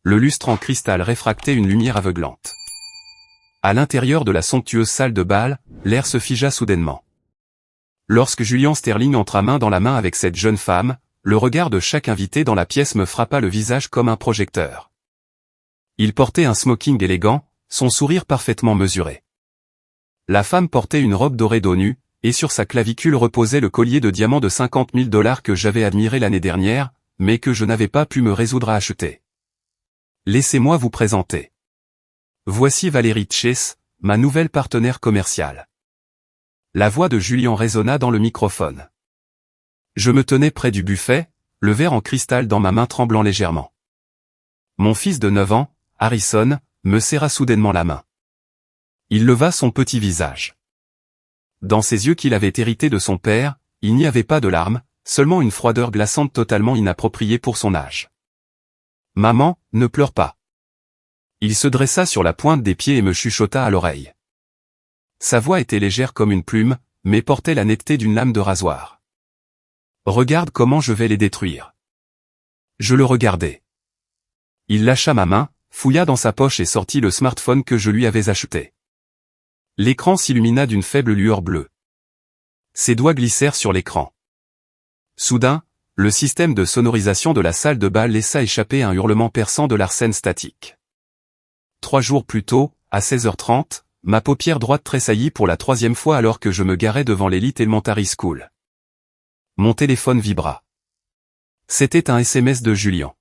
le lustre en cristal réfractait une lumière aveuglante. À l'intérieur de la somptueuse salle de bal, l'air se figea soudainement. Lorsque Julian Sterling entra main dans la main avec cette jeune femme, le regard de chaque invité dans la pièce me frappa le visage comme un projecteur. Il portait un smoking élégant, son sourire parfaitement mesuré. La femme portait une robe dorée dos nu, et sur sa clavicule reposait le collier de diamants de $50 000 que j'avais admiré l'année dernière, mais que je n'avais pas pu me résoudre à acheter. Laissez-moi vous présenter. Voici Valérie Chase, ma nouvelle partenaire commerciale. La voix de Julian résonna dans le microphone. Je me tenais près du buffet, le verre en cristal dans ma main tremblant légèrement. Mon fils de 9 ans, Harrison, me serra soudainement la main. Il leva son petit visage. Dans ses yeux qu'il avait hérités de son père, il n'y avait pas de larmes, seulement une froideur glaçante totalement inappropriée pour son âge. « Maman, ne pleure pas. » Il se dressa sur la pointe des pieds et me chuchota à l'oreille. Sa voix était légère comme une plume, mais portait la netteté d'une lame de rasoir. « Regarde comment je vais les détruire. » Je le regardai. Il lâcha ma main, fouilla dans sa poche et sortit le smartphone que je lui avais acheté. L'écran s'illumina d'une faible lueur bleue. Ses doigts glissèrent sur l'écran. Soudain, le système de sonorisation de la salle de bal laissa échapper un hurlement perçant de l'arsène statique. 3 jours plus tôt, à 16h30, ma paupière droite tressaillit pour la 3e fois alors que je me garais devant l'Elite Elementary School. Mon téléphone vibra. C'était un SMS de Julian.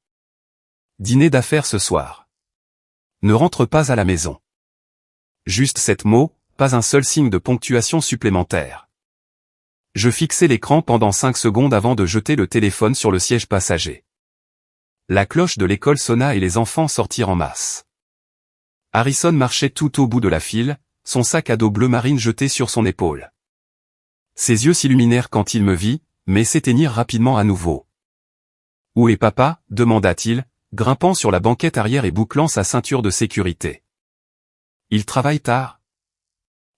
Dîner d'affaires ce soir. Ne rentre pas à la maison. Juste 7 mots, pas un seul signe de ponctuation supplémentaire. Je fixai l'écran pendant 5 secondes avant de jeter le téléphone sur le siège passager. La cloche de l'école sonna et les enfants sortirent en masse. Harrison marchait tout au bout de la file, son sac à dos bleu marine jeté sur son épaule. Ses yeux s'illuminèrent quand il me vit, mais s'éteignirent rapidement à nouveau. « Où est papa ?» demanda-t-il, grimpant sur la banquette arrière et bouclant sa ceinture de sécurité. « Il travaille tard ?»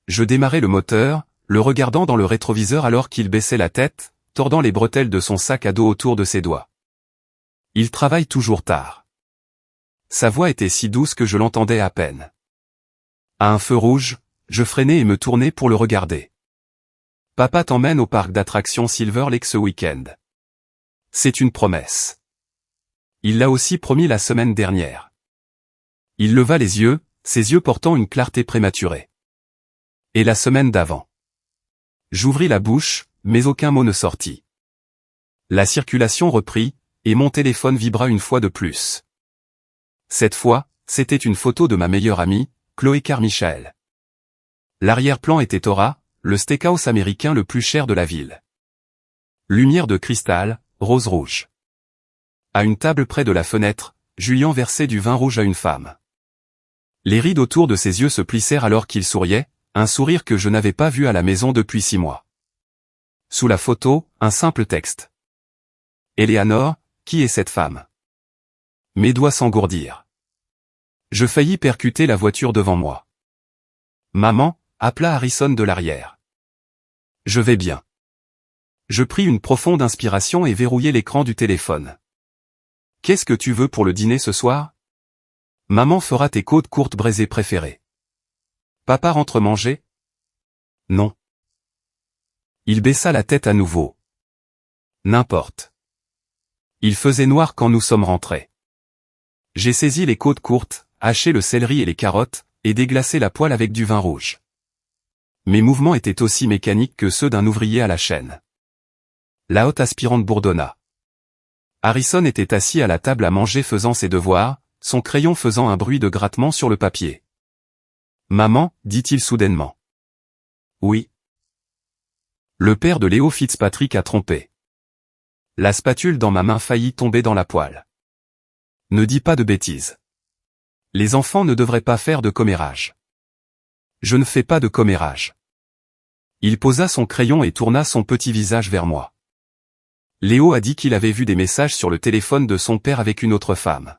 Je démarrai le moteur, le regardant dans le rétroviseur alors qu'il baissait la tête, tordant les bretelles de son sac à dos autour de ses doigts. « Il travaille toujours tard. » Sa voix était si douce que je l'entendais à peine. À un feu rouge, je freinai et me tournai pour le regarder. « Papa t'emmène au parc d'attractions Silver Lake ce week-end. C'est une promesse. Il l'a aussi promis la semaine dernière. » Il leva les yeux, ses yeux portant une clarté prématurée. « Et la semaine d'avant. » J'ouvris la bouche, mais aucun mot ne sortit. La circulation reprit, et mon téléphone vibra une fois de plus. Cette fois, c'était une photo de ma meilleure amie, Chloé Carmichael. L'arrière-plan était Aura, le steakhouse américain le plus cher de la ville. Lumière de cristal, rose rouge. À une table près de la fenêtre, Julian versait du vin rouge à une femme. Les rides autour de ses yeux se plissèrent alors qu'il souriait, un sourire que je n'avais pas vu à la maison depuis 6 mois. Sous la photo, un simple texte. « Eleanor, qui est cette femme ?» Mes doigts s'engourdirent. Je faillis percuter la voiture devant moi. « Maman » appela Harrison de l'arrière. « Je vais bien. » Je pris une profonde inspiration et verrouillai l'écran du téléphone. « Qu'est-ce que tu veux pour le dîner ce soir ? Maman fera tes côtes courtes braisées préférées. Papa rentre manger ? Non. » Il baissa la tête à nouveau. N'importe. Il faisait noir quand nous sommes rentrés. J'ai saisi les côtes courtes, haché le céleri et les carottes, et déglacé la poêle avec du vin rouge. Mes mouvements étaient aussi mécaniques que ceux d'un ouvrier à la chaîne. La hotte aspirante bourdonna. Harrison était assis à la table à manger faisant ses devoirs, son crayon faisant un bruit de grattement sur le papier. « Maman » dit-il soudainement. « Oui. » Le père de Léo Fitzpatrick a trompé. La spatule dans ma main faillit tomber dans la poêle. « Ne dis pas de bêtises. Les enfants ne devraient pas faire de commérage. » « Je ne fais pas de commérage. » Il posa son crayon et tourna son petit visage vers moi. Léo a dit qu'il avait vu des messages sur le téléphone de son père avec une autre femme.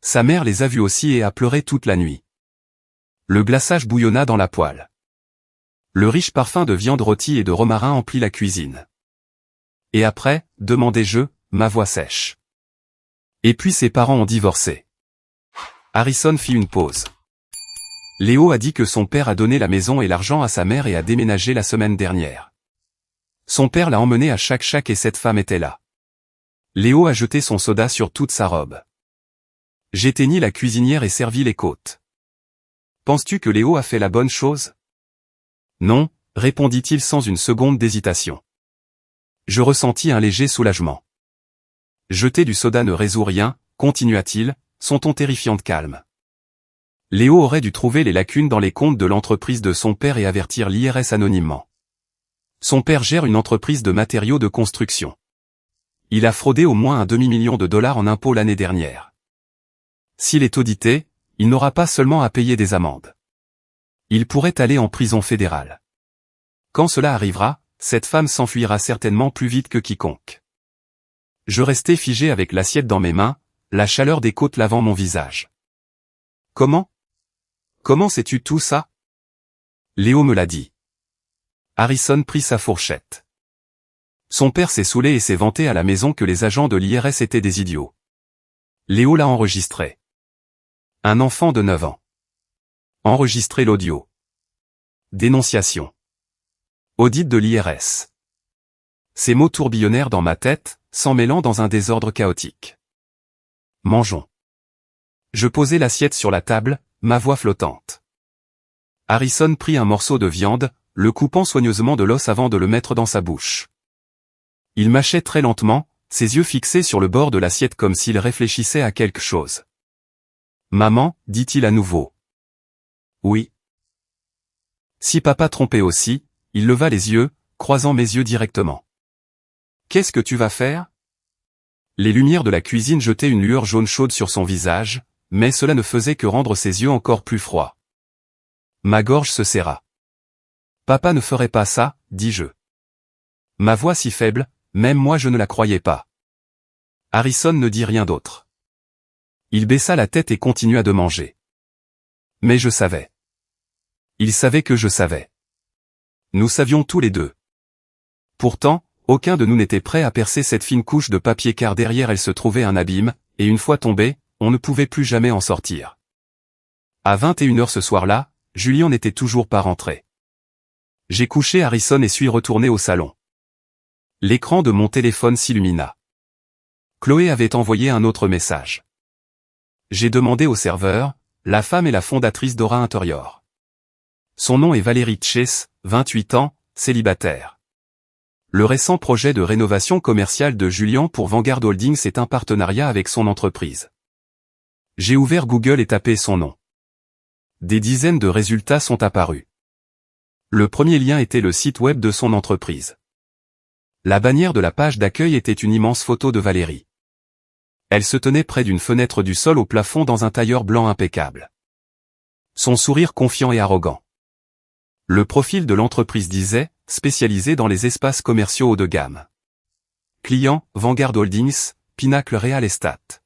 Sa mère les a vus aussi et a pleuré toute la nuit. Le glaçage bouillonna dans la poêle. Le riche parfum de viande rôtie et de romarin emplit la cuisine. « Et après » demandai-je, ma voix sèche. « Et puis ses parents ont divorcé. Harrison fit une pause. Léo a dit que son père a donné la maison et l'argent à sa mère et a déménagé la semaine dernière. Son père l'a emmené à chaque et cette femme était là. Léo a jeté son soda sur toute sa robe. J'éteignis la cuisinière et servis les côtes. Penses-tu que Léo a fait la bonne chose? Non, répondit-il sans une seconde d'hésitation. Je ressentis un léger soulagement. Jeter du soda ne résout rien, continua-t-il, son ton terrifiant de calme. Léo aurait dû trouver les lacunes dans les comptes de l'entreprise de son père et avertir l'IRS anonymement. Son père gère une entreprise de matériaux de construction. Il a fraudé au moins un demi-million de dollars en impôts l'année dernière. S'il est audité, il n'aura pas seulement à payer des amendes. Il pourrait aller en prison fédérale. Quand cela arrivera, cette femme s'enfuira certainement plus vite que quiconque. Je restais figé avec l'assiette dans mes mains, la chaleur des côtes lavant mon visage. Comment sais-tu tout ça? Léo me l'a dit. Harrison prit sa fourchette. Son père s'est saoulé et s'est vanté à la maison que les agents de l'IRS étaient des idiots. Léo l'a enregistré. Un enfant de 9 ans. Enregistrer l'audio. Dénonciation. Audit de l'IRS. Ces mots tourbillonnèrent dans ma tête, s'emmêlant dans un désordre chaotique. Mangeons. Je posai l'assiette sur la table, ma voix flottante. Harrison prit un morceau de viande, le coupant soigneusement de l'os avant de le mettre dans sa bouche. Il mâchait très lentement, ses yeux fixés sur le bord de l'assiette comme s'il réfléchissait à quelque chose. Maman, dit-il à nouveau. Oui. Si papa trompait aussi, il leva les yeux, croisant mes yeux directement. Qu'est-ce que tu vas faire? Les lumières de la cuisine jetaient une lueur jaune chaude sur son visage, mais cela ne faisait que rendre ses yeux encore plus froids. Ma gorge se serra. Papa ne ferait pas ça, dis-je. Ma voix si faible, même moi je ne la croyais pas. Harrison ne dit rien d'autre. Il baissa la tête et continua de manger. Mais je savais. Il savait que je savais. Nous savions tous les deux. Pourtant, aucun de nous n'était prêt à percer cette fine couche de papier car derrière elle se trouvait un abîme, et une fois tombé, on ne pouvait plus jamais en sortir. À 21h ce soir-là, Julien n'était toujours pas rentré. J'ai couché Harrison et suis retourné au salon. L'écran de mon téléphone s'illumina. Chloé avait envoyé un autre message. J'ai demandé au serveur, la femme est la fondatrice d'Aura Interior. Son nom est Valérie Chase, 28 ans, célibataire. Le récent projet de rénovation commerciale de Julien pour Vanguard Holdings est un partenariat avec son entreprise. J'ai ouvert Google et tapé son nom. Des dizaines de résultats sont apparus. Le premier lien était le site web de son entreprise. La bannière de la page d'accueil était une immense photo de Valérie. Elle se tenait près d'une fenêtre du sol au plafond dans un tailleur blanc impeccable. Son sourire confiant et arrogant. Le profil de l'entreprise disait, spécialisée dans les espaces commerciaux haut de gamme. Client, Vanguard Holdings, Pinnacle Real Estate.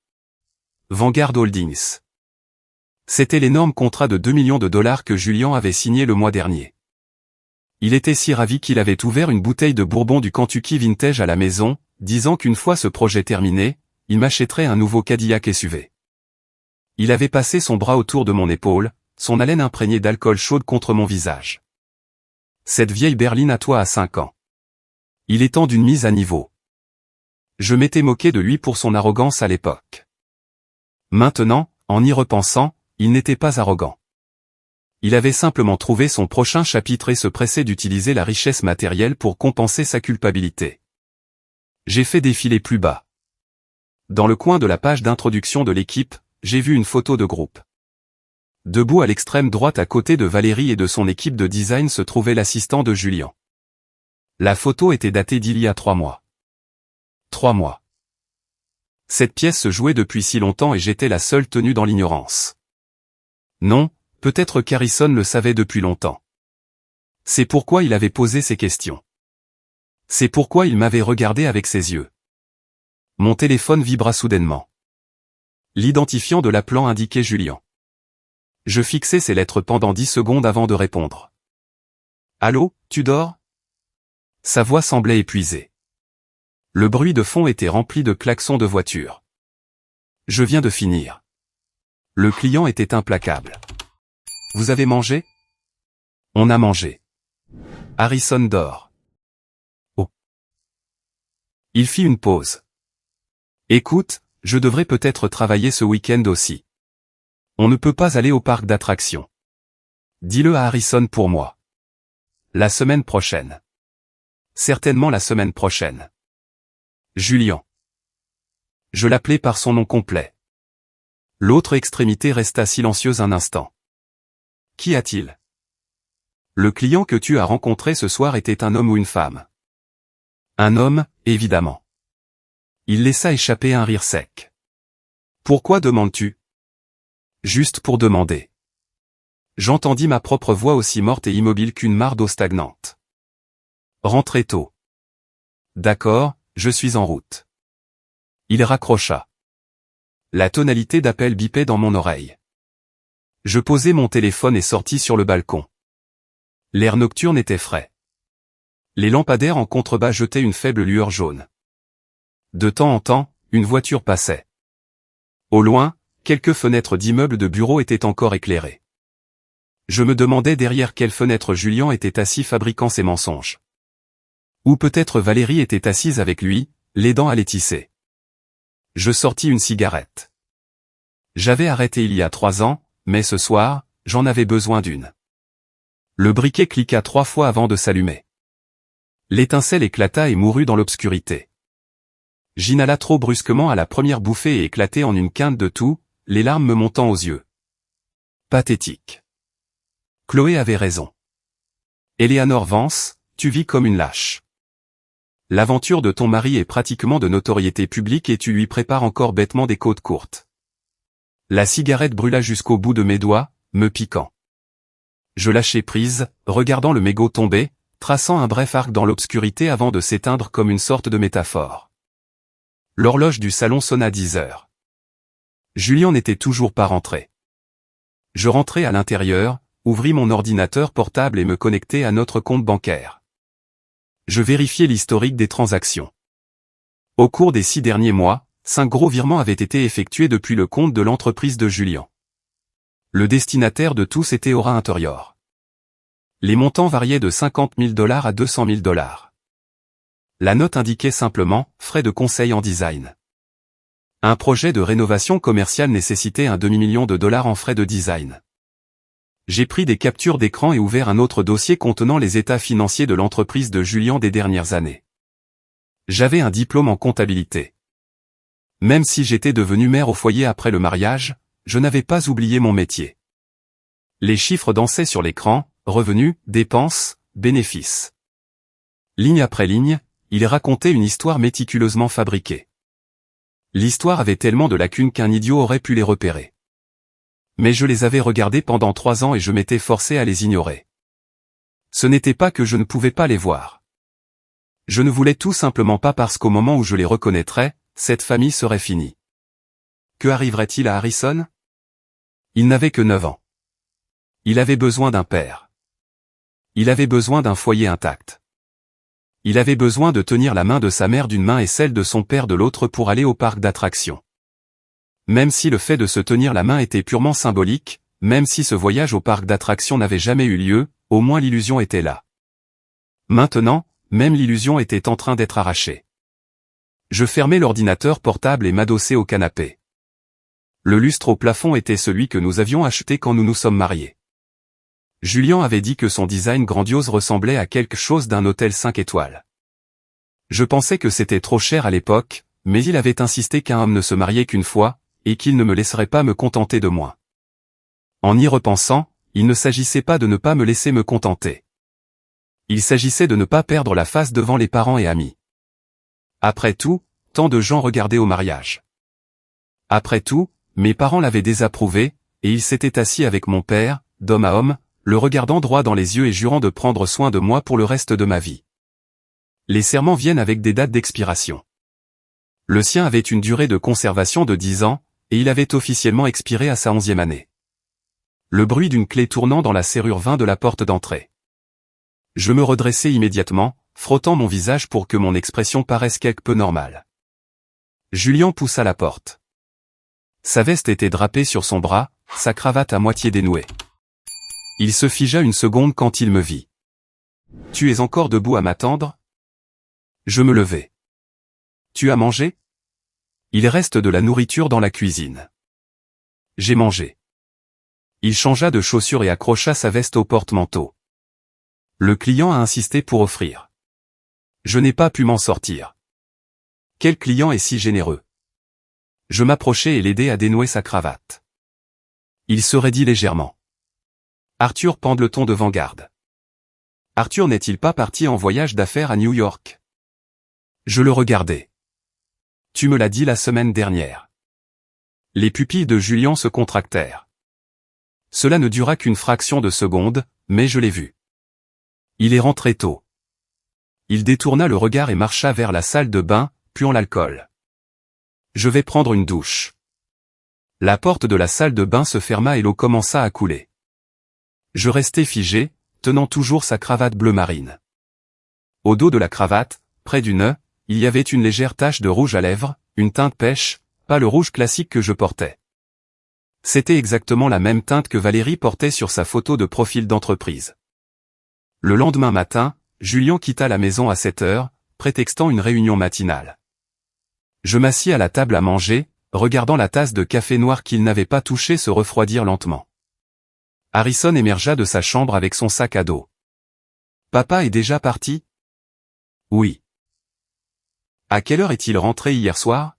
Vanguard Holdings. C'était l'énorme contrat de 2 millions de dollars que Julien avait signé le mois dernier. Il était si ravi qu'il avait ouvert une bouteille de bourbon du Kentucky Vintage à la maison, disant qu'une fois ce projet terminé, il m'achèterait un nouveau Cadillac SUV. Il avait passé son bras autour de mon épaule, son haleine imprégnée d'alcool chaude contre mon visage. Cette vieille berline à toi à 5 ans. Il est temps d'une mise à niveau. Je m'étais moqué de lui pour son arrogance à l'époque. Maintenant, en y repensant, il n'était pas arrogant. Il avait simplement trouvé son prochain chapitre et se pressait d'utiliser la richesse matérielle pour compenser sa culpabilité. J'ai fait défiler plus bas. Dans le coin de la page d'introduction de l'équipe, j'ai vu une photo de groupe. Debout à l'extrême droite à côté de Valérie et de son équipe de design se trouvait l'assistant de Julien. La photo était datée d'il y a 3 mois. 3 mois. Cette pièce se jouait depuis si longtemps et j'étais la seule tenue dans l'ignorance. Non, peut-être qu'Harrison le savait depuis longtemps. C'est pourquoi il avait posé ces questions. C'est pourquoi il m'avait regardé avec ses yeux. Mon téléphone vibra soudainement. L'identifiant de l'appelant indiquait Julien. Je fixai ces lettres pendant 10 secondes avant de répondre. Allô, tu dors? Sa voix semblait épuisée. Le bruit de fond était rempli de klaxons de voiture. Je viens de finir. Le client était implacable. Vous avez mangé? On a mangé. Harrison dort. Oh. Il fit une pause. Écoute, je devrais peut-être travailler ce week-end aussi. On ne peut pas aller au parc d'attractions. Dis-le à Harrison pour moi. La semaine prochaine. Certainement la semaine prochaine. Julian. Je l'appelai par son nom complet. L'autre extrémité resta silencieuse un instant. Qu'y a-t-il? Le client que tu as rencontré ce soir était un homme ou une femme? Un homme, évidemment. Il laissa échapper un rire sec. Pourquoi demandes-tu? Juste pour demander. J'entendis ma propre voix aussi morte et immobile qu'une mare d'eau stagnante. Rentrez tôt. D'accord, je suis en route. Il raccrocha. La tonalité d'appel bipait dans mon oreille. Je posai mon téléphone et sortis sur le balcon. L'air nocturne était frais. Les lampadaires en contrebas jetaient une faible lueur jaune. De temps en temps, une voiture passait. Au loin, quelques fenêtres d'immeubles de bureaux étaient encore éclairées. Je me demandais derrière quelle fenêtre Julian était assis fabriquant ses mensonges. Ou peut-être Valérie était assise avec lui, l'aidant à les tisser. Je sortis une cigarette. J'avais arrêté il y a 3 ans, mais ce soir, j'en avais besoin d'une. Le briquet cliqua 3 fois avant de s'allumer. L'étincelle éclata et mourut dans l'obscurité. J'inhala trop brusquement à la première bouffée et éclatai en une quinte de tout, les larmes me montant aux yeux. Pathétique. Chloé avait raison. Eleanor Vance, tu vis comme une lâche. L'aventure de ton mari est pratiquement de notoriété publique et tu lui prépares encore bêtement des côtes courtes. La cigarette brûla jusqu'au bout de mes doigts, me piquant. Je lâchai prise, regardant le mégot tomber, traçant un bref arc dans l'obscurité avant de s'éteindre comme une sorte de métaphore. L'horloge du salon sonna 10 heures. Julian n'était toujours pas rentré. Je rentrai à l'intérieur, ouvris mon ordinateur portable et me connectai à notre compte bancaire. Je vérifiai l'historique des transactions. Au cours des 6 derniers mois, 5 gros virements avaient été effectués depuis le compte de l'entreprise de Julian. Le destinataire de tous était Aura Interior. Les montants variaient de $50 000 à $200 000. La note indiquait simplement « frais de conseil en design ». Un projet de rénovation commerciale nécessitait un $250 000 en frais de design. J'ai pris des captures d'écran et ouvert un autre dossier contenant les états financiers de l'entreprise de Julian des dernières années. J'avais un diplôme en comptabilité. Même si j'étais devenu mère au foyer après le mariage, je n'avais pas oublié mon métier. Les chiffres dansaient sur l'écran, revenus, dépenses, bénéfices. Ligne après ligne, il racontait une histoire méticuleusement fabriquée. L'histoire avait tellement de lacunes qu'un idiot aurait pu les repérer. Mais je les avais regardés pendant 3 ans et je m'étais forcé à les ignorer. Ce n'était pas que je ne pouvais pas les voir. Je ne voulais tout simplement pas parce qu'au moment où je les reconnaîtrais, cette famille serait finie. Que arriverait-il à Harrison? Il n'avait que 9 ans. Il avait besoin d'un père. Il avait besoin d'un foyer intact. Il avait besoin de tenir la main de sa mère d'une main et celle de son père de l'autre pour aller au parc d'attractions. Même si le fait de se tenir la main était purement symbolique, même si ce voyage au parc d'attractions n'avait jamais eu lieu, au moins l'illusion était là. Maintenant, même l'illusion était en train d'être arrachée. Je fermai l'ordinateur portable et m'adossai au canapé. Le lustre au plafond était celui que nous avions acheté quand nous nous sommes mariés. Julian avait dit que son design grandiose ressemblait à quelque chose d'un hôtel 5 étoiles. Je pensais que c'était trop cher à l'époque, mais il avait insisté qu'un homme ne se mariait qu'une fois, et qu'il ne me laisserait pas me contenter de moins. En y repensant, il ne s'agissait pas de ne pas me laisser me contenter. Il s'agissait de ne pas perdre la face devant les parents et amis. Après tout, tant de gens regardaient au mariage. Après tout, mes parents l'avaient désapprouvé, et il s'était assis avec mon père, d'homme à homme, le regardant droit dans les yeux et jurant de prendre soin de moi pour le reste de ma vie. Les serments viennent avec des dates d'expiration. Le sien avait une durée de conservation de 10 ans, et il avait officiellement expiré à sa 11e année. Le bruit d'une clé tournant dans la serrure vint de la porte d'entrée. Je me redressai immédiatement, frottant mon visage pour que mon expression paraisse quelque peu normale. Julian poussa la porte. Sa veste était drapée sur son bras, sa cravate à moitié dénouée. Il se figea une seconde quand il me vit. « Tu es encore debout à m'attendre ?» Je me levai. « Tu as mangé ?» Il reste de la nourriture dans la cuisine. J'ai mangé. Il changea de chaussures et accrocha sa veste au porte-manteau. Le client a insisté pour offrir. Je n'ai pas pu m'en sortir. Quel client est si généreux? Je m'approchai et l'aidai à dénouer sa cravate. Il se raidit légèrement. Arthur Pendleton de Vanguard. Arthur n'est-il pas parti en voyage d'affaires à New York? Je le regardai. Tu me l'as dit la semaine dernière. Les pupilles de Julien se contractèrent. Cela ne dura qu'une fraction de seconde, mais je l'ai vu. Il est rentré tôt. Il détourna le regard et marcha vers la salle de bain, puant l'alcool. Je vais prendre une douche. La porte de la salle de bain se ferma et l'eau commença à couler. Je restai figé, tenant toujours sa cravate bleu marine. Au dos de la cravate, près du nœud, il y avait une légère tache de rouge à lèvres, une teinte pêche, pas le rouge classique que je portais. C'était exactement la même teinte que Valérie portait sur sa photo de profil d'entreprise. Le lendemain matin, Julien quitta la maison à 7 heures, prétextant une réunion matinale. Je m'assis à la table à manger, regardant la tasse de café noir qu'il n'avait pas touchée se refroidir lentement. Harrison émergea de sa chambre avec son sac à dos. « Papa est déjà parti ?» « Oui. »« À quelle heure est-il rentré hier soir ?»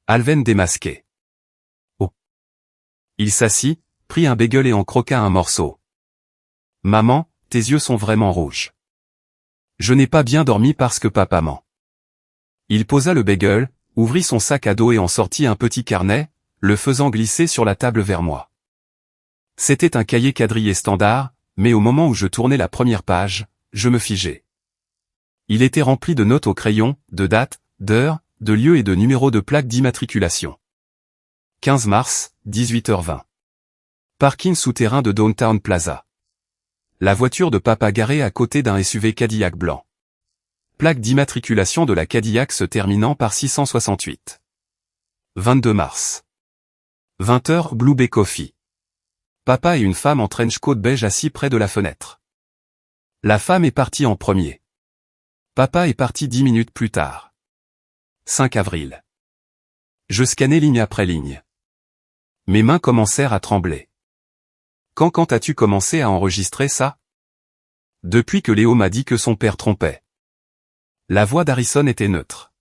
Alven démasquait. « Oh !» Il s'assit, prit un bagel et en croqua un morceau. « Maman, tes yeux sont vraiment rouges. Je n'ai pas bien dormi parce que papa ment. » Il posa le bagel, ouvrit son sac à dos et en sortit un petit carnet, le faisant glisser sur la table vers moi. C'était un cahier quadrillé standard, mais au moment où je tournais la première page, je me figeai. Il était rempli de notes au crayon, de dates, d'heures, de lieux et de numéros de plaques d'immatriculation. 15 mars, 18h20. Parking souterrain de Downtown Plaza. La voiture de papa garée à côté d'un SUV Cadillac blanc. Plaque d'immatriculation de la Cadillac se terminant par 668. 22 mars. 20h Blue Bay Coffee. Papa et une femme en trench coat beige assis près de la fenêtre. La femme est partie en premier. Papa est parti 10 minutes plus tard. 5 avril. Je scannais ligne après ligne. Mes mains commencèrent à trembler. Quand as-tu commencé à enregistrer ça? Depuis que Léo m'a dit que son père trompait. La voix d'Harrison était neutre.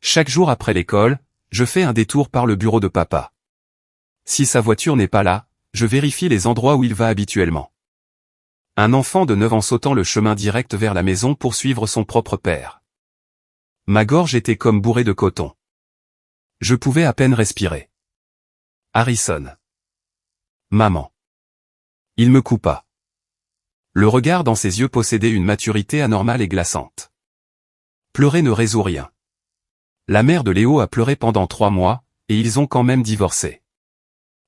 Chaque jour après l'école, je fais un détour par le bureau de papa. Si sa voiture n'est pas là, je vérifie les endroits où il va habituellement. Un enfant de 9 ans sautant le chemin direct vers la maison pour suivre son propre père. Ma gorge était comme bourrée de coton. Je pouvais à peine respirer. Harrison. Maman. Il me coupa. Le regard dans ses yeux possédait une maturité anormale et glaçante. Pleurer ne résout rien. La mère de Léo a pleuré pendant 3 mois, et ils ont quand même divorcé.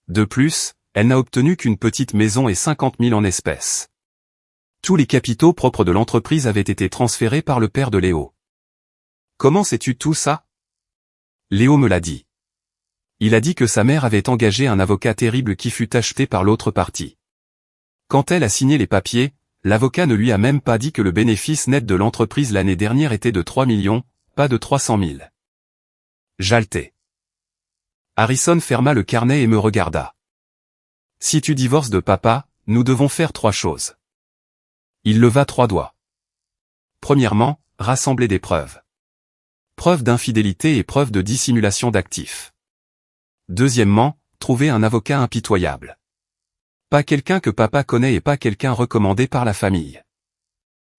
De plus, elle n'a obtenu qu'une petite maison et 50 000 en espèces. Tous les capitaux propres de l'entreprise avaient été transférés par le père de Léo. Comment sais-tu tout ça? Léo me l'a dit. Il a dit que sa mère avait engagé un avocat terrible qui fut acheté par l'autre partie. Quand elle a signé les papiers, l'avocat ne lui a même pas dit que le bénéfice net de l'entreprise l'année dernière était de 3 millions, pas de 300 000. J'haltais. Harrison ferma le carnet et me regarda. Si tu divorces de papa, nous devons faire 3 choses. Il leva 3 doigts. Premièrement, rassembler des preuves. Preuves d'infidélité et preuves de dissimulation d'actifs. Deuxièmement, trouver un avocat impitoyable. Pas quelqu'un que papa connaît et pas quelqu'un recommandé par la famille.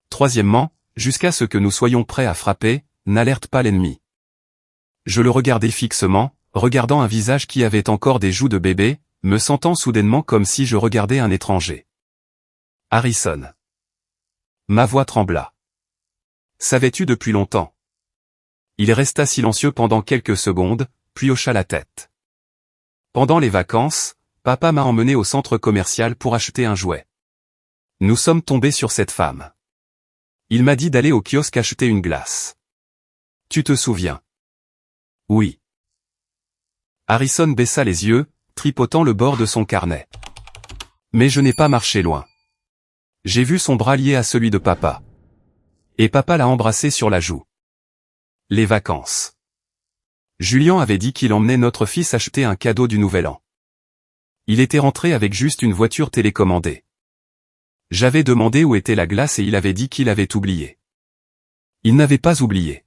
Troisièmement, jusqu'à ce que nous soyons prêts à frapper, n'alerte pas l'ennemi. Je le regardais fixement, regardant un visage qui avait encore des joues de bébé, me sentant soudainement comme si je regardais un étranger. Harrison. Ma voix trembla. Savais-tu depuis longtemps? Il resta silencieux pendant quelques secondes, puis hocha la tête. Pendant les vacances, papa m'a emmené au centre commercial pour acheter un jouet. Nous sommes tombés sur cette femme. Il m'a dit d'aller au kiosque acheter une glace. Tu te souviens? Oui. Harrison baissa les yeux, tripotant le bord de son carnet. Mais je n'ai pas marché loin. J'ai vu son bras lié à celui de papa. Et papa l'a embrassé sur la joue. Les vacances. Julien avait dit qu'il emmenait notre fils acheter un cadeau du Nouvel An. Il était rentré avec juste une voiture télécommandée. J'avais demandé où était la glace et il avait dit qu'il avait oublié. Il n'avait pas oublié.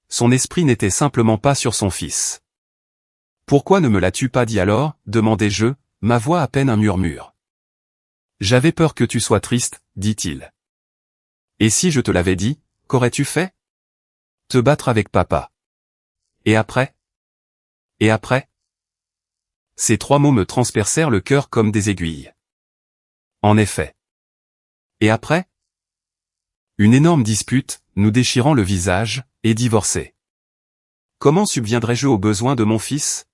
Son esprit n'était simplement pas sur son fils. Pourquoi ne me l'as-tu pas dit alors, demandai-je, ma voix à peine un murmure. J'avais peur que tu sois triste, dit-il. Et si je te l'avais dit, qu'aurais-tu fait? Te battre avec papa. Et après? Et après? Ces 3 mots me transpercèrent le cœur comme des aiguilles. En effet. Et après? Une énorme dispute, nous déchirant le visage, et divorcer. Comment subviendrais-je aux besoins de mon fils?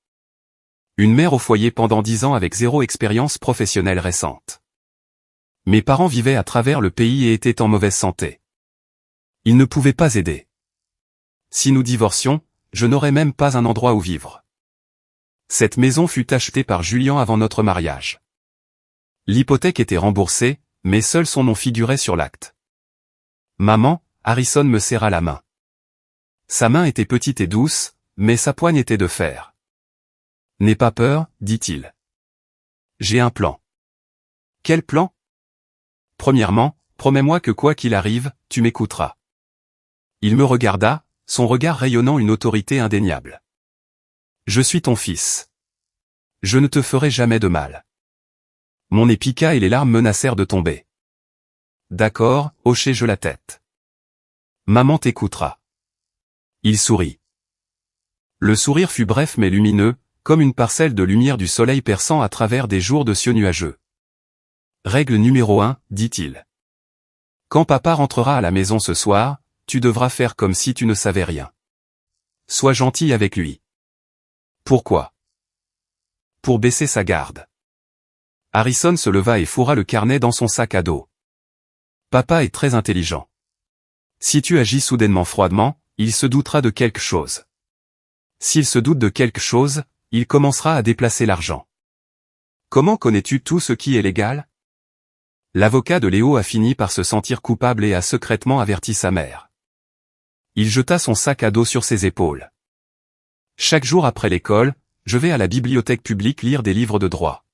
Une mère au foyer pendant 10 ans avec 0 expérience professionnelle récente. Mes parents vivaient à travers le pays et étaient en mauvaise santé. Ils ne pouvaient pas aider. Si nous divorcions, je n'aurais même pas un endroit où vivre. Cette maison fut achetée par Julien avant notre mariage. L'hypothèque était remboursée, mais seul son nom figurait sur l'acte. Maman, Harrison me serra la main. Sa main était petite et douce, mais sa poigne était de fer. N'aie pas peur, dit-il. J'ai un plan. Quel plan? Premièrement, promets-moi que quoi qu'il arrive, tu m'écouteras. Il me regarda, son regard rayonnant une autorité indéniable. Je suis ton fils. Je ne te ferai jamais de mal. Mon nez piqua et les larmes menacèrent de tomber. D'accord, hochai-je la tête. Maman t'écoutera. Il sourit. Le sourire fut bref mais lumineux, comme une parcelle de lumière du soleil perçant à travers des jours de cieux nuageux. Règle numéro 1, dit-il. Quand papa rentrera à la maison ce soir, tu devras faire comme si tu ne savais rien. Sois gentil avec lui. Pourquoi? Pour baisser sa garde. Harrison se leva et fourra le carnet dans son sac à dos. Papa est très intelligent. Si tu agis soudainement froidement, il se doutera de quelque chose. S'il se doute de quelque chose, il commencera à déplacer l'argent. Comment connais-tu tout ce qui est légal? L'avocat de Léo a fini par se sentir coupable et a secrètement averti sa mère. Il jeta son sac à dos sur ses épaules. Chaque jour après l'école, je vais à la bibliothèque publique lire des livres de droit.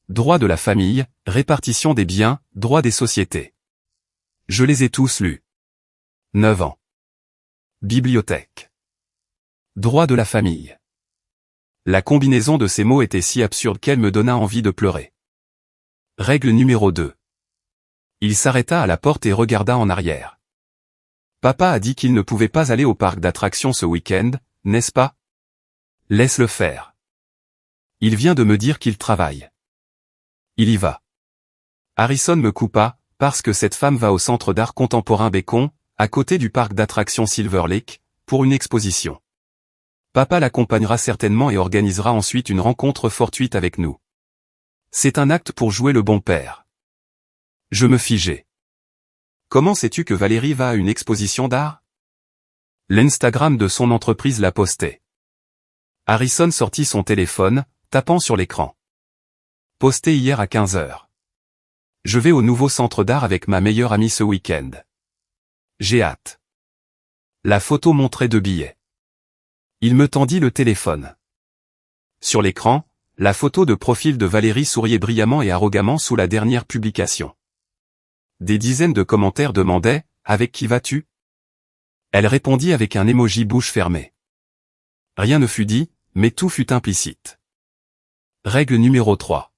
Droit de la famille, répartition des biens, droit des sociétés. Je les ai tous lus. 9 ans. Bibliothèque. Droit de la famille. La combinaison de ces mots était si absurde qu'elle me donna envie de pleurer. Règle numéro 2. Il s'arrêta à la porte et regarda en arrière. Papa a dit qu'il ne pouvait pas aller au parc d'attractions ce week-end, n'est-ce pas? Laisse-le faire. Il vient de me dire qu'il travaille. Il y va. Harrison me coupa, parce que cette femme va au centre d'art contemporain Bacon, à côté du parc d'attractions Silver Lake, pour une exposition. Papa l'accompagnera certainement et organisera ensuite une rencontre fortuite avec nous. C'est un acte pour jouer le bon père. Je me figeai. Comment sais-tu que Valérie va à une exposition d'art? L'Instagram de son entreprise l'a posté. Harrison sortit son téléphone, tapant sur l'écran. Posté hier à 15 h. Je vais au nouveau centre d'art avec ma meilleure amie ce week-end. J'ai hâte. La photo montrait 2 billets. Il me tendit le téléphone. Sur l'écran, la photo de profil de Valérie souriait brillamment et arrogamment sous la dernière publication. Des dizaines de commentaires demandaient « Avec qui vas-tu » Elle répondit avec un emoji bouche fermée. Rien ne fut dit, mais tout fut implicite. Règle numéro 3.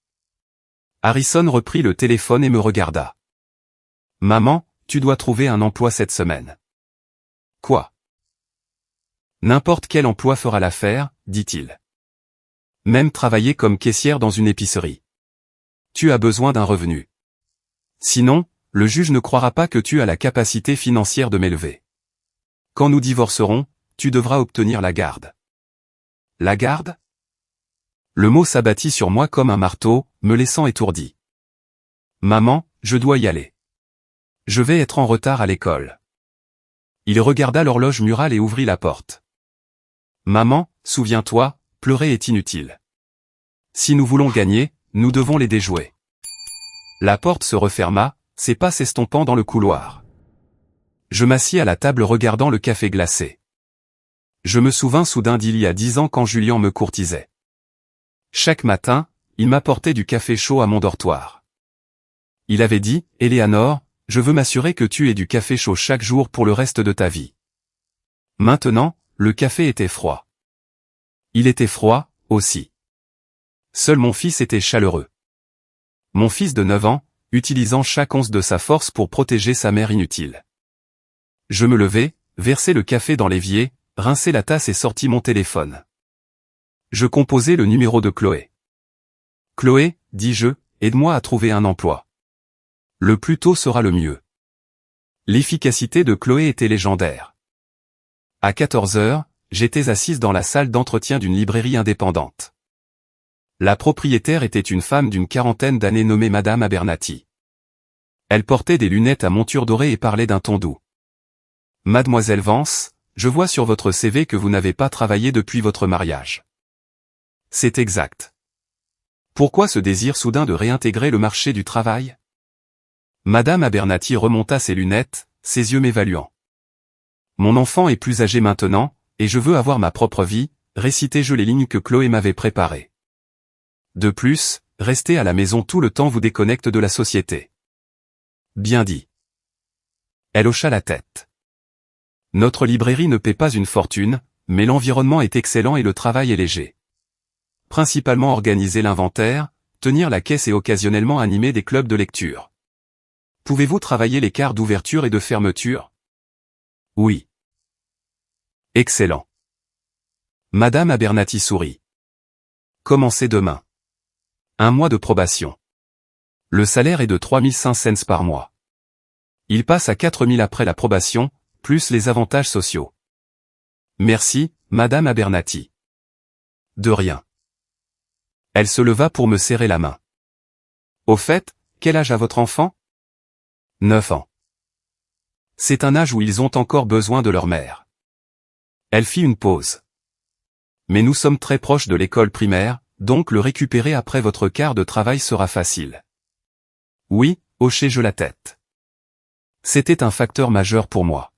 Harrison reprit le téléphone et me regarda. « Maman, tu dois trouver un emploi cette semaine. » Quoi? N'importe quel emploi fera l'affaire, dit-il. Même travailler comme caissière dans une épicerie. Tu as besoin d'un revenu. Sinon, le juge ne croira pas que tu as la capacité financière de m'élever. Quand nous divorcerons, tu devras obtenir la garde. La garde? Le mot s'abattit sur moi comme un marteau, me laissant étourdi. Maman, je dois y aller. Je vais être en retard à l'école. Il regarda l'horloge murale et ouvrit la porte. Maman, souviens-toi, pleurer est inutile. Si nous voulons gagner, nous devons les déjouer. La porte se referma, ses pas s'estompant dans le couloir. Je m'assis à la table regardant le café glacé. Je me souvins soudain d'il y a 10 ans quand Julian me courtisait. Chaque matin, il m'apportait du café chaud à mon dortoir. Il avait dit, « Éléanore, je veux m'assurer que tu aies du café chaud chaque jour pour le reste de ta vie. » Maintenant, le café était froid. Il était froid, aussi. Seul mon fils était chaleureux. Mon fils de 9 ans, utilisant chaque once de sa force pour protéger sa mère inutile. Je me levai, versai le café dans l'évier, rinçai la tasse et sortis mon téléphone. Je composai le numéro de Chloé. « Chloé, dis-je, aide-moi à trouver un emploi. Le plus tôt sera le mieux. » L'efficacité de Chloé était légendaire. À 14 heures, j'étais assise dans la salle d'entretien d'une librairie indépendante. La propriétaire était une femme d'une quarantaine d'années nommée Madame Abernathy. Elle portait des lunettes à monture dorée et parlait d'un ton doux. « Mademoiselle Vance, je vois sur votre CV que vous n'avez pas travaillé depuis votre mariage. » C'est exact. Pourquoi ce désir soudain de réintégrer le marché du travail? Madame Abernathy remonta ses lunettes, ses yeux m'évaluant. Mon enfant est plus âgé maintenant, et je veux avoir ma propre vie, récitai-je les lignes que Chloé m'avait préparées. De plus, rester à la maison tout le temps vous déconnecte de la société. Bien dit. Elle hocha la tête. Notre librairie ne paie pas une fortune, mais l'environnement est excellent et le travail est léger. Principalement organiser l'inventaire, tenir la caisse et occasionnellement animer des clubs de lecture. Pouvez-vous travailler les quarts d'ouverture et de fermeture? Oui. Excellent. Madame Abernathy sourit. Commencez demain. 1 mois de probation. Le salaire est de 3500 cents par mois. Il passe à 4000 après la probation, plus les avantages sociaux. Merci, Madame Abernathy. De rien. Elle se leva pour me serrer la main. Au fait, quel âge a votre enfant? 9 ans. C'est un âge où ils ont encore besoin de leur mère. Elle fit une pause. Mais nous sommes très proches de l'école primaire, donc le récupérer après votre quart de travail sera facile. Oui, hochai-je la tête. C'était un facteur majeur pour moi.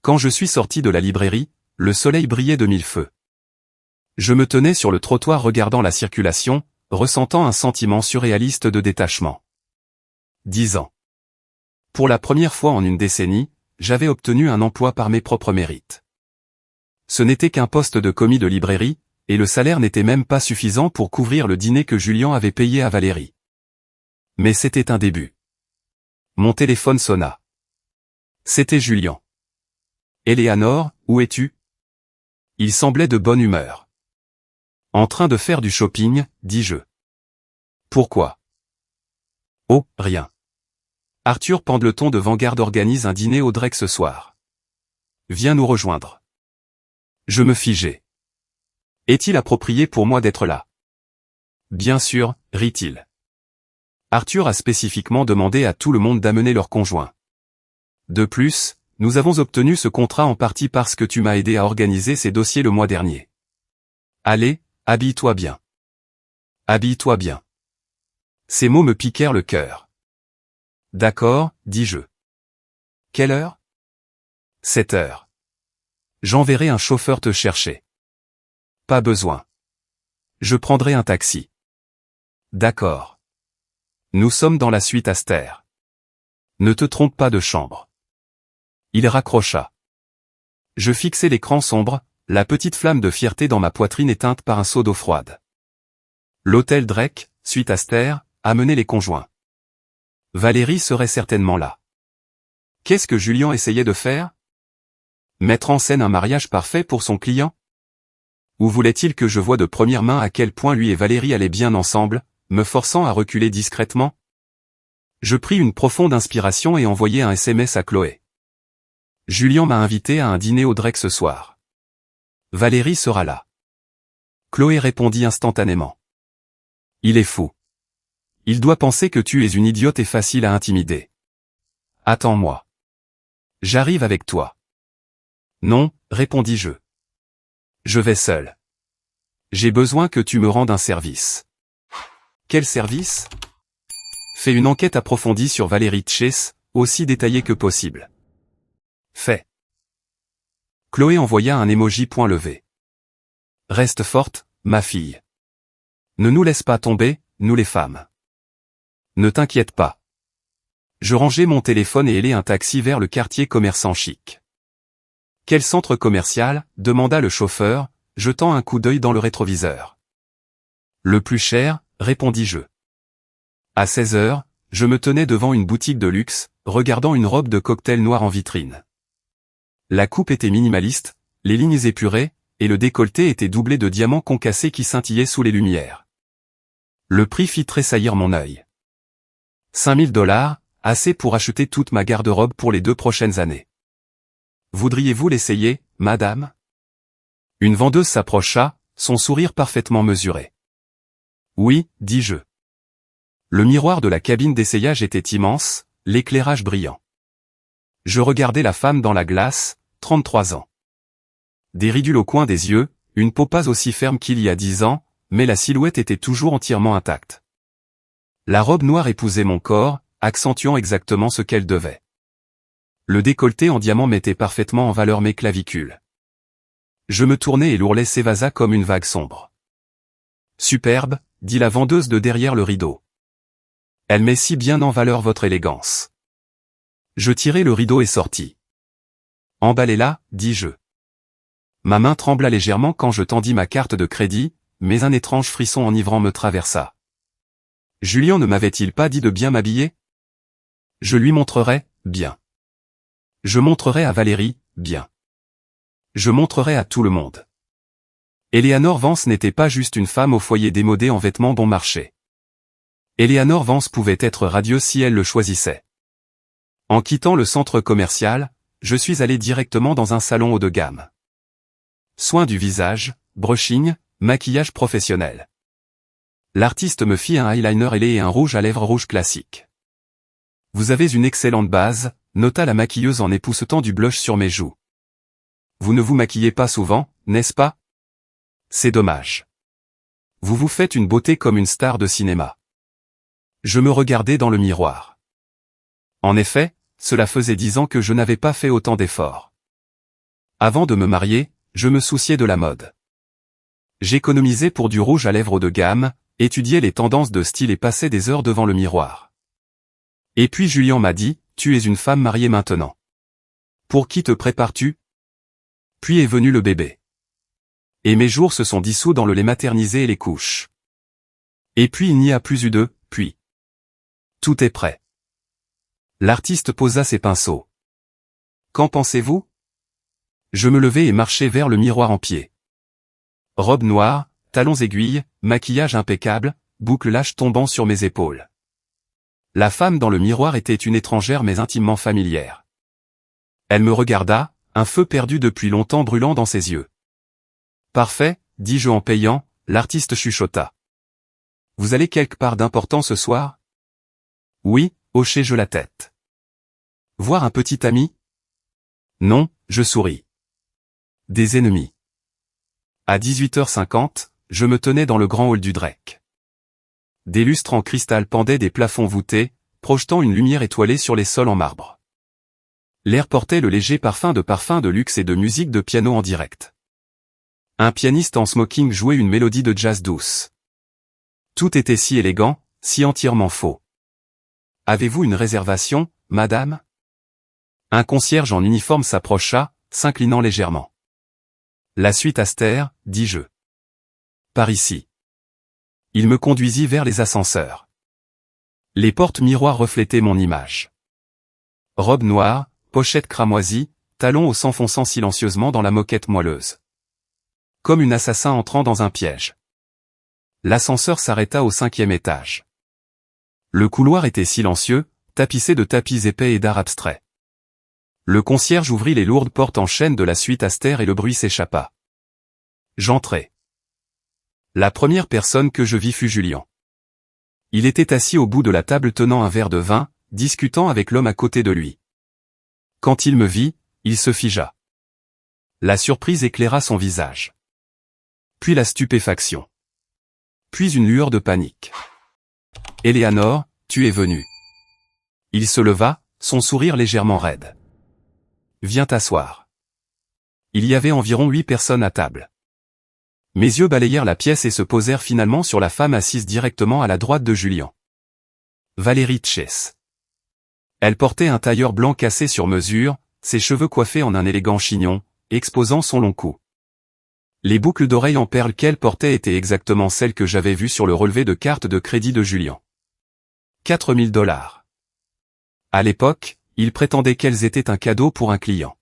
Quand je suis sorti de la librairie, le soleil brillait de 1000 feux. Je me tenais sur le trottoir regardant la circulation, ressentant un sentiment surréaliste de détachement. 10 ans. Pour la première fois en une décennie, j'avais obtenu un emploi par mes propres mérites. Ce n'était qu'un poste de commis de librairie, et le salaire n'était même pas suffisant pour couvrir le dîner que Julian avait payé à Valérie. Mais c'était un début. Mon téléphone sonna. C'était Julian. « Éléanore, où es-tu » Il semblait de bonne humeur. « En train de faire du shopping, dis-je. »« Pourquoi ?»« Oh, rien. Arthur Pendleton de Vanguard organise un dîner au Drake ce soir. Viens nous rejoindre. » Je me figeai. Est-il approprié pour moi d'être là? Bien sûr, rit-il. Arthur a spécifiquement demandé à tout le monde d'amener leur conjoint. De plus, nous avons obtenu ce contrat en partie parce que tu m'as aidé à organiser ces dossiers le mois dernier. Allez, habille-toi bien. Habille-toi bien. Ces mots me piquèrent le cœur. D'accord, dis-je. Quelle heure? 7 heures. J'enverrai un chauffeur te chercher. Pas besoin. Je prendrai un taxi. D'accord. Nous sommes dans la suite Aster. Ne te trompe pas de chambre. Il raccrocha. Je fixai l'écran sombre, la petite flamme de fierté dans ma poitrine éteinte par un seau d'eau froide. L'hôtel Drake, suite Aster, amenait les conjoints. Valérie serait certainement là. Qu'est-ce que Julian essayait de faire? Mettre en scène un mariage parfait pour son client? Ou voulait-il que je voie de première main à quel point lui et Valérie allaient bien ensemble, me forçant à reculer discrètement? Je pris une profonde inspiration et envoyai un SMS à Chloé. Julian m'a invité à un dîner au Drake ce soir. Valérie sera là. Chloé répondit instantanément. Il est fou. Il doit penser que tu es une idiote et facile à intimider. Attends-moi. J'arrive avec toi. Non, répondis-je. Je vais seul. J'ai besoin que tu me rendes un service. Quel service? Fais une enquête approfondie sur Valérie Chase, aussi détaillée que possible. Fait. Chloé envoya un emoji point levé. Reste forte, ma fille. Ne nous laisse pas tomber, nous les femmes. Ne t'inquiète pas. Je rangeai mon téléphone et hélai un taxi vers le quartier commerçant chic. Quel centre commercial? Demanda le chauffeur, jetant un coup d'œil dans le rétroviseur. Le plus cher, répondis-je. À 16 heures, je me tenais devant une boutique de luxe, regardant une robe de cocktail noire en vitrine. La coupe était minimaliste, les lignes épurées, et le décolleté était doublé de diamants concassés qui scintillaient sous les lumières. Le prix fit tressaillir mon œil. 5000 $, assez pour acheter toute ma garde-robe pour les 2 prochaines années. Voudriez-vous l'essayer, madame? Une vendeuse s'approcha, son sourire parfaitement mesuré. Oui, dis-je. Le miroir de la cabine d'essayage était immense, l'éclairage brillant. Je regardais la femme dans la glace, 33 ans. Des ridules au coin des yeux, une peau pas aussi ferme qu'il y a 10 ans, mais la silhouette était toujours entièrement intacte. La robe noire épousait mon corps, accentuant exactement ce qu'elle devait. Le décolleté en diamant mettait parfaitement en valeur mes clavicules. Je me tournai et l'ourlet s'évasa comme une vague sombre. Superbe, dit la vendeuse de derrière le rideau. Elle met si bien en valeur votre élégance. Je tirai le rideau et sortis. Emballez-la, dis-je. Ma main trembla légèrement quand je tendis ma carte de crédit, mais un étrange frisson enivrant me traversa. Julien ne m'avait-il pas dit de bien m'habiller? Je lui montrerai, bien. Je montrerai à Valérie, bien. Je montrerai à tout le monde. Eleanor Vance n'était pas juste une femme au foyer démodée en vêtements bon marché. Eleanor Vance pouvait être radieuse si elle le choisissait. En quittant le centre commercial, je suis allé directement dans un salon haut de gamme. Soins du visage, brushing, maquillage professionnel. L'artiste me fit un eyeliner ailé et un rouge à lèvres rouge classique. Vous avez une excellente base, nota la maquilleuse en époussetant du blush sur mes joues. Vous ne vous maquillez pas souvent, n'est-ce pas? C'est dommage. Vous vous faites une beauté comme une star de cinéma. Je me regardais dans le miroir. En effet, cela faisait 10 ans que je n'avais pas fait autant d'efforts. Avant de me marier, je me souciais de la mode. J'économisais pour du rouge à lèvres haut de gamme, étudiais les tendances de style et passais des heures devant le miroir. Et puis Julien m'a dit, tu es une femme mariée maintenant. Pour qui te prépares-tu? Puis est venu le bébé. Et mes jours se sont dissous dans le lait maternisé et les couches. Et puis il n'y a plus eu de, puis. Tout est prêt. L'artiste posa ses pinceaux. Qu'en pensez-vous? Je me levai et marchai vers le miroir en pied. Robe noire, talons aiguilles, maquillage impeccable, boucles lâches tombant sur mes épaules. La femme dans le miroir était une étrangère mais intimement familière. Elle me regarda, un feu perdu depuis longtemps brûlant dans ses yeux. Parfait, dis-je en payant, l'artiste chuchota. Vous allez quelque part d'important ce soir? Oui, hochai-je la tête. Voir un petit ami? Non, je souris. Des ennemis. À 18h50, je me tenais dans le grand hall du Drake. Des lustres en cristal pendaient des plafonds voûtés, projetant une lumière étoilée sur les sols en marbre. L'air portait le léger parfum de luxe et de musique de piano en direct. Un pianiste en smoking jouait une mélodie de jazz douce. Tout était si élégant, si entièrement faux. Avez-vous une réservation, madame? Un concierge en uniforme s'approcha, s'inclinant légèrement. La suite Aster, dis-je. Par ici. Il me conduisit vers les ascenseurs. Les portes miroirs reflétaient mon image. Robe noire, pochette cramoisie, talons hauts s'enfonçant silencieusement dans la moquette moelleuse. Comme un assassin entrant dans un piège. L'ascenseur s'arrêta au 5e étage. Le couloir était silencieux, tapissé de tapis épais et d'art abstrait. Le concierge ouvrit les lourdes portes en chêne de la suite Aster et le bruit s'échappa. J'entrai. La première personne que je vis fut Julien. Il était assis au bout de la table tenant un verre de vin, discutant avec l'homme à côté de lui. Quand il me vit, il se figea. La surprise éclaira son visage. Puis la stupéfaction. Puis une lueur de panique. « Éléanore, tu es venue. » Il se leva, son sourire légèrement raide. « Viens t'asseoir. » Il y avait environ 8 personnes à table. Mes yeux balayèrent la pièce et se posèrent finalement sur la femme assise directement à la droite de Julian. Valérie Chess. Elle portait un tailleur blanc cassé sur mesure, ses cheveux coiffés en un élégant chignon, exposant son long cou. Les boucles d'oreilles en perles qu'elle portait étaient exactement celles que j'avais vues sur le relevé de carte de crédit de Julian. 4 000 $. À l'époque, il prétendait qu'elles étaient un cadeau pour un client.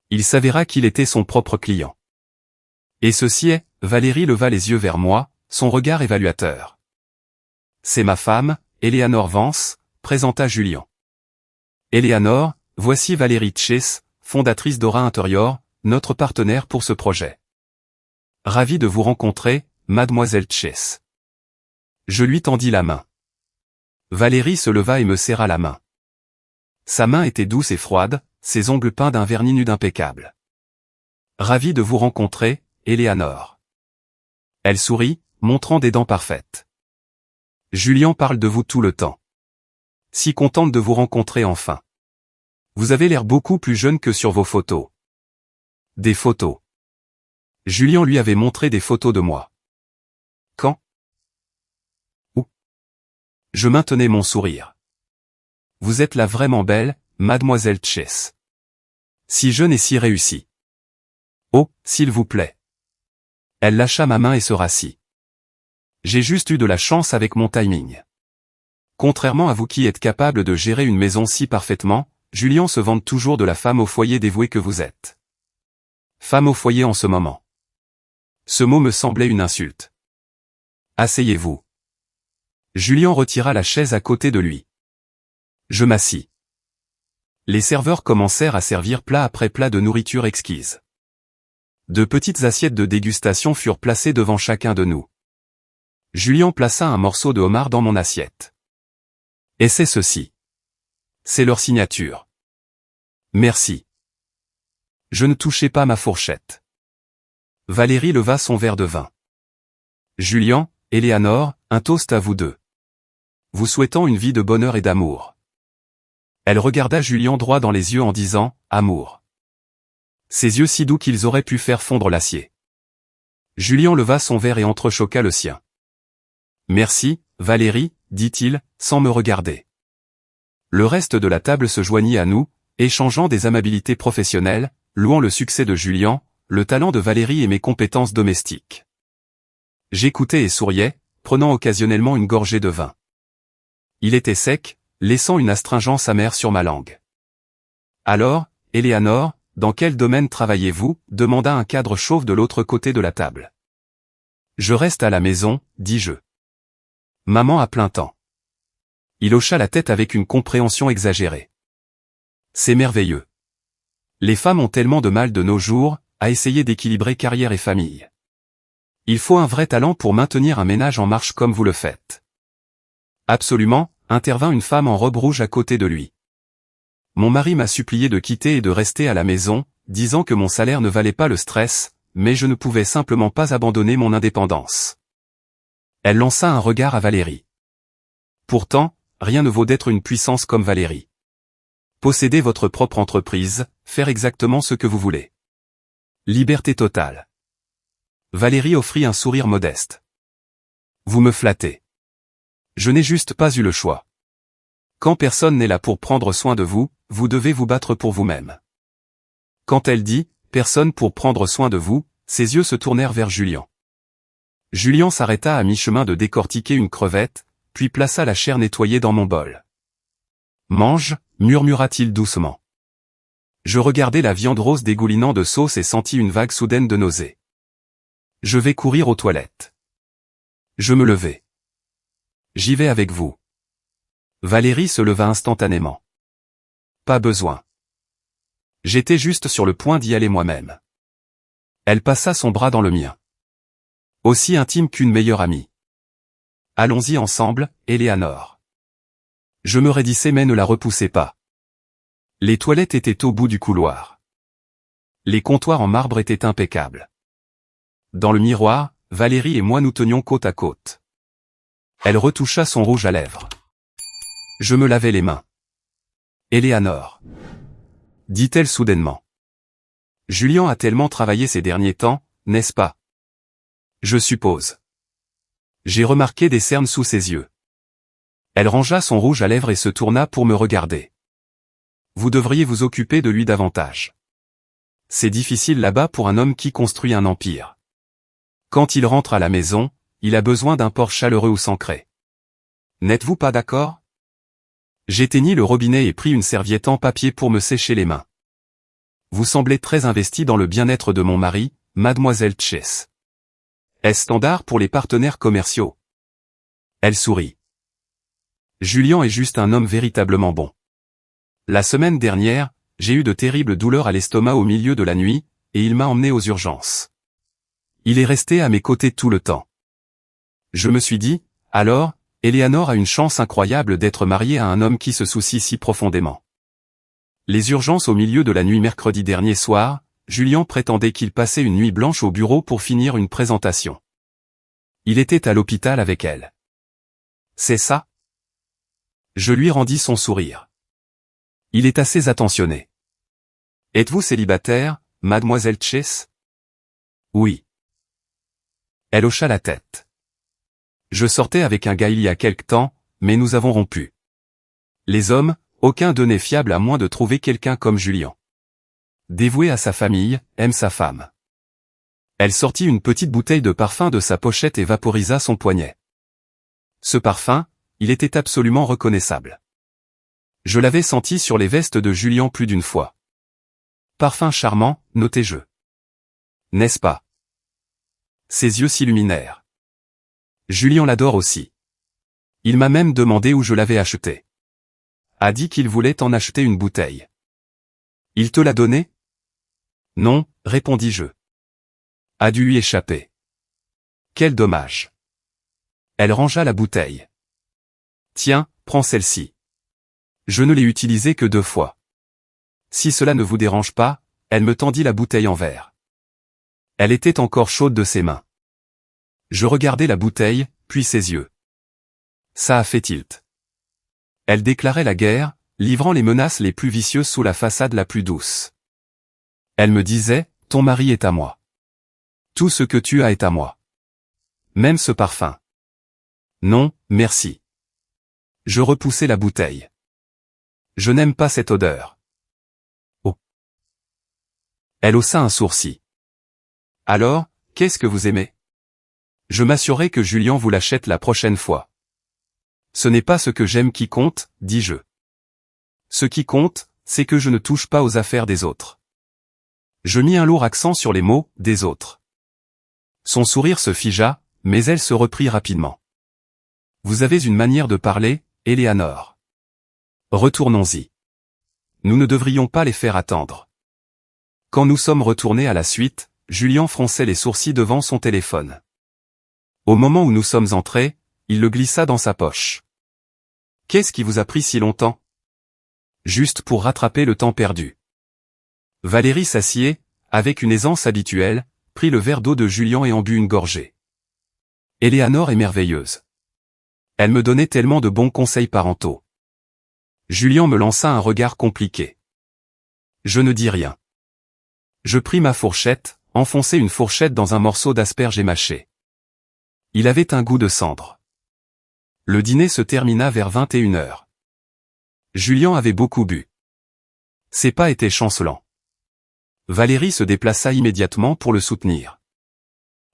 Il s'avéra qu'il était son propre client. Et ceci est, Valérie leva les yeux vers moi, son regard évaluateur. « C'est ma femme, Éléanore Vance », présenta Julian. « Éléanore, voici Valérie Chess, fondatrice d'Aura Interior, notre partenaire pour ce projet. Ravi de vous rencontrer, mademoiselle Chess. » Je lui tendis la main. Valérie se leva et me serra la main. Sa main était douce et froide, ses ongles peints d'un vernis nude impeccable. « Ravi de vous rencontrer, Éléanore. » Elle sourit, montrant des dents parfaites. « Julian parle de vous tout le temps. Si contente de vous rencontrer enfin. Vous avez l'air beaucoup plus jeune que sur vos photos. » Des photos. Julian lui avait montré des photos de moi. Quand? Où? Je maintenais mon sourire. « Vous êtes là vraiment belle, mademoiselle Chess. Si jeune et si réussie. Oh, s'il vous plaît. » Elle lâcha ma main et se rassit. J'ai juste eu de la chance avec mon timing. Contrairement à vous qui êtes capable de gérer une maison si parfaitement, Julian se vante toujours de la femme au foyer dévouée que vous êtes. Femme au foyer en ce moment. Ce mot me semblait une insulte. Asseyez-vous. Julian retira la chaise à côté de lui. Je m'assis. Les serveurs commencèrent à servir plat après plat de nourriture exquise. De petites assiettes de dégustation furent placées devant chacun de nous. Julian plaça un morceau de homard dans mon assiette. Et c'est ceci. C'est leur signature. Merci. Je ne touchai pas ma fourchette. Valérie leva son verre de vin. Julian, Éléanore, un toast à vous deux. Vous souhaitant une vie de bonheur et d'amour. Elle regarda Julian droit dans les yeux en disant « Amour ». Ses yeux si doux qu'ils auraient pu faire fondre l'acier. Julian leva son verre et entrechoqua le sien. « Merci, Valérie, dit-il, sans me regarder. » Le reste de la table se joignit à nous, échangeant des amabilités professionnelles, louant le succès de Julian, le talent de Valérie et mes compétences domestiques. J'écoutais et souriais, prenant occasionnellement une gorgée de vin. Il était sec, laissant une astringence amère sur ma langue. « Alors, Éléanore, dans quel domaine travaillez-vous » demanda un cadre chauve de l'autre côté de la table. « Je reste à la maison, dis-je. Maman à plein temps. » Il hocha la tête avec une compréhension exagérée. « C'est merveilleux. Les femmes ont tellement de mal de nos jours, à essayer d'équilibrer carrière et famille. Il faut un vrai talent pour maintenir un ménage en marche comme vous le faites. » Absolument, intervint une femme en robe rouge à côté de lui. Mon mari m'a supplié de quitter et de rester à la maison, disant que mon salaire ne valait pas le stress, mais je ne pouvais simplement pas abandonner mon indépendance. Elle lança un regard à Valérie. Pourtant, rien ne vaut d'être une puissance comme Valérie. Posséder votre propre entreprise, faire exactement ce que vous voulez. Liberté totale. Valérie offrit un sourire modeste. Vous me flattez. Je n'ai juste pas eu le choix. Quand personne n'est là pour prendre soin de vous, vous devez vous battre pour vous-même. Quand elle dit « personne pour prendre soin de vous », ses yeux se tournèrent vers Julian. Julian s'arrêta à mi-chemin de décortiquer une crevette, puis plaça la chair nettoyée dans mon bol. « Mange », murmura-t-il doucement. Je regardai la viande rose dégoulinant de sauce et sentis une vague soudaine de nausée. Je vais courir aux toilettes. Je me levai. J'y vais avec vous. Valérie se leva instantanément. Pas besoin. J'étais juste sur le point d'y aller moi-même. Elle passa son bras dans le mien. Aussi intime qu'une meilleure amie. Allons-y ensemble, Éléanore. Je me raidissais mais ne la repoussai pas. Les toilettes étaient au bout du couloir. Les comptoirs en marbre étaient impeccables. Dans le miroir, Valérie et moi nous tenions côte à côte. Elle retoucha son rouge à lèvres. Je me lavais les mains. Éléanore, dit-elle soudainement. Julien a tellement travaillé ces derniers temps, n'est-ce pas? Je suppose. J'ai remarqué des cernes sous ses yeux. Elle rangea son rouge à lèvres et se tourna pour me regarder. Vous devriez vous occuper de lui davantage. C'est difficile là-bas pour un homme qui construit un empire. Quand il rentre à la maison, il a besoin d'un port chaleureux ou s'ancrer. N'êtes-vous pas d'accord? J'éteignis le robinet et pris une serviette en papier pour me sécher les mains. Vous semblez très investi dans le bien-être de mon mari, mademoiselle Chess. Est-ce standard pour les partenaires commerciaux? Elle sourit. Julien est juste un homme véritablement bon. La semaine dernière, j'ai eu de terribles douleurs à l'estomac au milieu de la nuit, et il m'a emmené aux urgences. Il est resté à mes côtés tout le temps. Je me suis dit, alors, Éléanore a une chance incroyable d'être mariée à un homme qui se soucie si profondément. Les urgences au milieu de la nuit mercredi dernier soir, Julien prétendait qu'il passait une nuit blanche au bureau pour finir une présentation. Il était à l'hôpital avec elle. C'est ça? Je lui rendis son sourire. Il est assez attentionné. Êtes-vous célibataire, mademoiselle Chess? Oui. Elle hocha la tête. Je sortais avec un gars il y a quelque temps, mais nous avons rompu. Les hommes, aucun d'eux n'est fiable à moins de trouver quelqu'un comme Julien. Dévoué à sa famille, aime sa femme. Elle sortit une petite bouteille de parfum de sa pochette et vaporisa son poignet. Ce parfum, il était absolument reconnaissable. Je l'avais senti sur les vestes de Julien plus d'une fois. Parfum charmant, notai-je. N'est-ce pas? Ses yeux s'illuminèrent. Julien l'adore aussi. Il m'a même demandé où je l'avais acheté. A dit qu'il voulait en acheter une bouteille. Il te l'a donné? Non, répondis-je. A dû lui échapper. Quel dommage. Elle rangea la bouteille. Tiens, prends celle-ci. Je ne l'ai utilisée que 2 fois. Si cela ne vous dérange pas, elle me tendit la bouteille en verre. Elle était encore chaude de ses mains. Je regardai la bouteille, puis ses yeux. Ça a fait tilt. Elle déclarait la guerre, livrant les menaces les plus vicieuses sous la façade la plus douce. Elle me disait, ton mari est à moi. Tout ce que tu as est à moi. Même ce parfum. Non, merci. Je repoussai la bouteille. Je n'aime pas cette odeur. Oh. Elle haussa un sourcil. Alors, qu'est-ce que vous aimez? Je m'assurerai que Julien vous l'achète la prochaine fois. Ce n'est pas ce que j'aime qui compte, dis-je. Ce qui compte, c'est que je ne touche pas aux affaires des autres. Je mis un lourd accent sur les mots « des autres ». Son sourire se figea, mais elle se reprit rapidement. Vous avez une manière de parler, Éléanore. Retournons-y. Nous ne devrions pas les faire attendre. Quand nous sommes retournés à la suite, Julien fronçait les sourcils devant son téléphone. Au moment où nous sommes entrés, il le glissa dans sa poche. Qu'est-ce qui vous a pris si longtemps? Juste pour rattraper le temps perdu. Valérie s'assied, avec une aisance habituelle, prit le verre d'eau de Julien et en but une gorgée. Éléanore est merveilleuse. Elle me donnait tellement de bons conseils parentaux. Julien me lança un regard compliqué. Je ne dis rien. Je pris ma fourchette, enfonçai une fourchette dans un morceau d'asperge et mâché. Il avait un goût de cendre. Le dîner se termina vers 21h. Julien avait beaucoup bu. Ses pas étaient chancelants. Valérie se déplaça immédiatement pour le soutenir.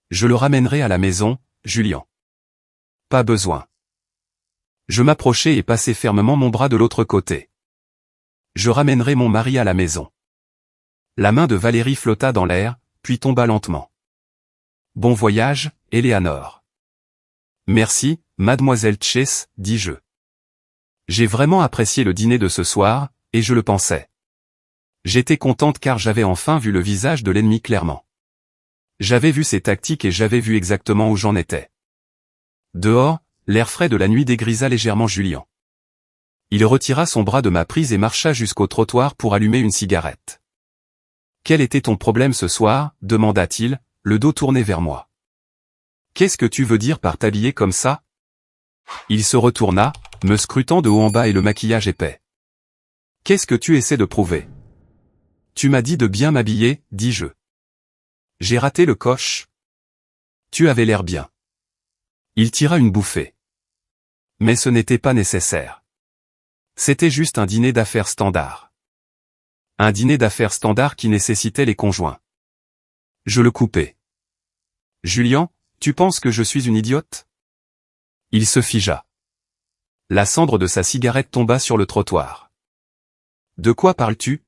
Je le ramènerai à la maison, Julien. Pas besoin. Je m'approchai et passai fermement mon bras de l'autre côté. Je ramènerai mon mari à la maison. La main de Valérie flotta dans l'air, puis tomba lentement. Bon voyage, Éléanore. Merci, mademoiselle Chess, dis-je. J'ai vraiment apprécié le dîner de ce soir, et je le pensais. J'étais contente car j'avais enfin vu le visage de l'ennemi clairement. J'avais vu ses tactiques et j'avais vu exactement où j'en étais. Dehors, l'air frais de la nuit dégrisa légèrement Julien. Il retira son bras de ma prise et marcha jusqu'au trottoir pour allumer une cigarette. « Quel était ton problème ce soir » demanda-t-il, le dos tourné vers moi. Qu'est-ce que tu veux dire par t'habiller comme ça? Il se retourna, me scrutant de haut en bas et le maquillage épais. Qu'est-ce que tu essaies de prouver? Tu m'as dit de bien m'habiller, dis-je. J'ai raté le coche. Tu avais l'air bien. Il tira une bouffée. Mais ce n'était pas nécessaire. C'était juste un dîner d'affaires standard. Un dîner d'affaires standard qui nécessitait les conjoints. Je le coupai. Julian, tu penses que je suis une idiote? Il se figea. La cendre de sa cigarette tomba sur le trottoir. De quoi parles-tu?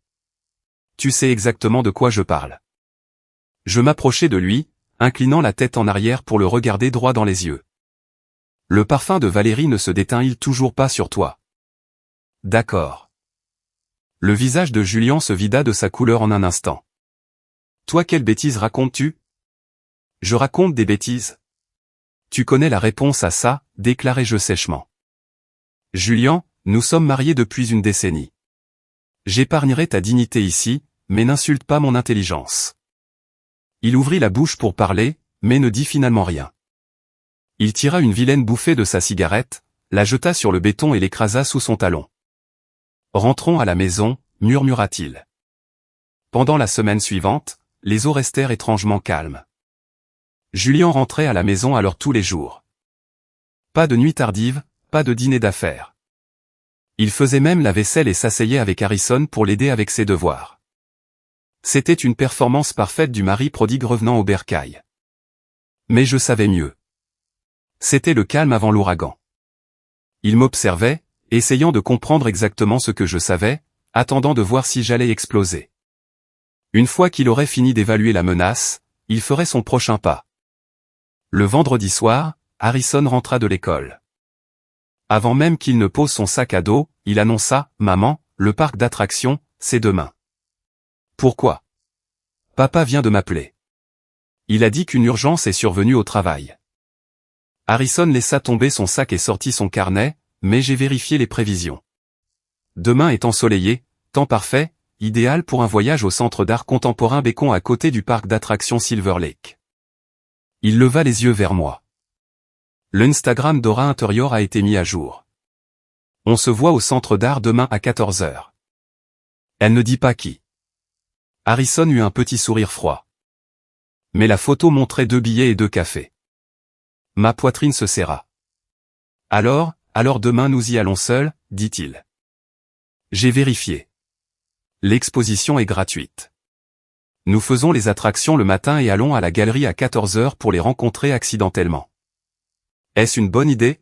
Tu sais exactement de quoi je parle. Je m'approchai de lui, inclinant la tête en arrière pour le regarder droit dans les yeux. Le parfum de Valérie ne se déteint-il toujours pas sur toi? D'accord. Le visage de Julian se vida de sa couleur en un instant. Toi, quelle bêtise racontes-tu? Je raconte des bêtises. Tu connais la réponse à ça, déclarai-je sèchement. Julian, nous sommes mariés depuis une décennie. J'épargnerai ta dignité ici, mais n'insulte pas mon intelligence. Il ouvrit la bouche pour parler, mais ne dit finalement rien. Il tira une vilaine bouffée de sa cigarette, la jeta sur le béton et l'écrasa sous son talon. Rentrons à la maison, murmura-t-il. Pendant la semaine suivante, les eaux restèrent étrangement calmes. Julian rentrait à la maison alors tous les jours. Pas de nuit tardive, pas de dîner d'affaires. Il faisait même la vaisselle et s'asseyait avec Harrison pour l'aider avec ses devoirs. C'était une performance parfaite du mari prodigue revenant au bercail. Mais je savais mieux. C'était le calme avant l'ouragan. Il m'observait, essayant de comprendre exactement ce que je savais, attendant de voir si j'allais exploser. Une fois qu'il aurait fini d'évaluer la menace, il ferait son prochain pas. Le vendredi soir, Harrison rentra de l'école. Avant même qu'il ne pose son sac à dos, il annonça « Maman, le parc d'attractions, c'est demain. » Pourquoi? Papa vient de m'appeler. Il a dit qu'une urgence est survenue au travail. Harrison laissa tomber son sac et sortit son carnet, mais j'ai vérifié les prévisions. Demain est ensoleillé, temps parfait, idéal pour un voyage au centre d'art contemporain Bécon à côté du parc d'attractions Silver Lake. Il leva les yeux vers moi. L'Instagram d'Aura Interior a été mis à jour. On se voit au centre d'art demain à 14 h. Elle ne dit pas qui. Harrison eut un petit sourire froid. Mais la photo montrait 2 billets et 2 cafés. Ma poitrine se serra. Alors demain nous y allons seuls, dit-il. J'ai vérifié. L'exposition est gratuite. Nous faisons les attractions le matin et allons à la galerie à 14 h pour les rencontrer accidentellement. Est-ce une bonne idée?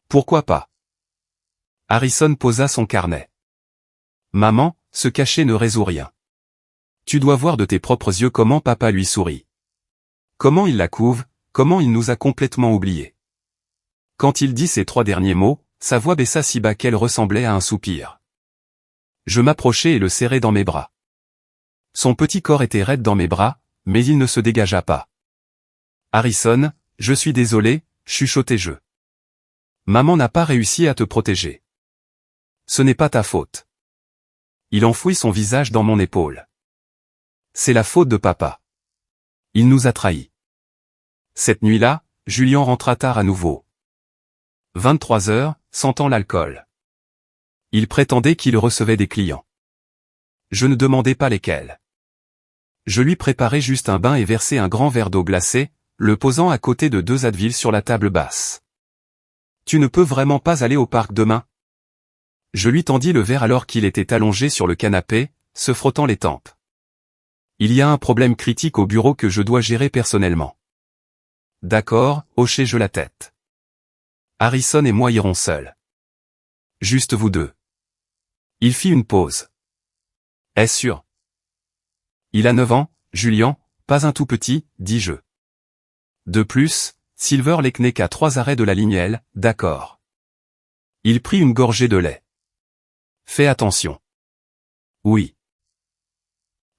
Pourquoi pas? Harrison posa son carnet. Maman, se cacher ne résout rien. Tu dois voir de tes propres yeux comment papa lui sourit. Comment il la couve, comment il nous a complètement oubliés. Quand il dit ces 3 derniers mots, sa voix baissa si bas qu'elle ressemblait à un soupir. Je m'approchai et le serrai dans mes bras. Son petit corps était raide dans mes bras, mais il ne se dégagea pas. Harrison, je suis désolé, chuchotai-je. Maman n'a pas réussi à te protéger. Ce n'est pas ta faute. Il enfouit son visage dans mon épaule. C'est la faute de papa. Il nous a trahis. Cette nuit-là, Julian rentra tard à nouveau. 23 h, sentant l'alcool. Il prétendait qu'il recevait des clients. Je ne demandais pas lesquels. Je lui préparai juste un bain et versai un grand verre d'eau glacée, le posant à côté de 2 Advil sur la table basse. Tu ne peux vraiment pas aller au parc demain? Je lui tendis le verre alors qu'il était allongé sur le canapé, se frottant les tempes. Il y a un problème critique au bureau que je dois gérer personnellement. D'accord, hochai-je la tête. Harrison et moi irons seuls. Juste vous deux. Il fit une pause. Est-ce sûr? Il a 9 ans, Julian, pas un tout petit, dis-je. De plus, Silver Lake n'est qu'à 3 arrêts de la ligne L, d'accord. Il prit une gorgée de lait. Fais attention. Oui.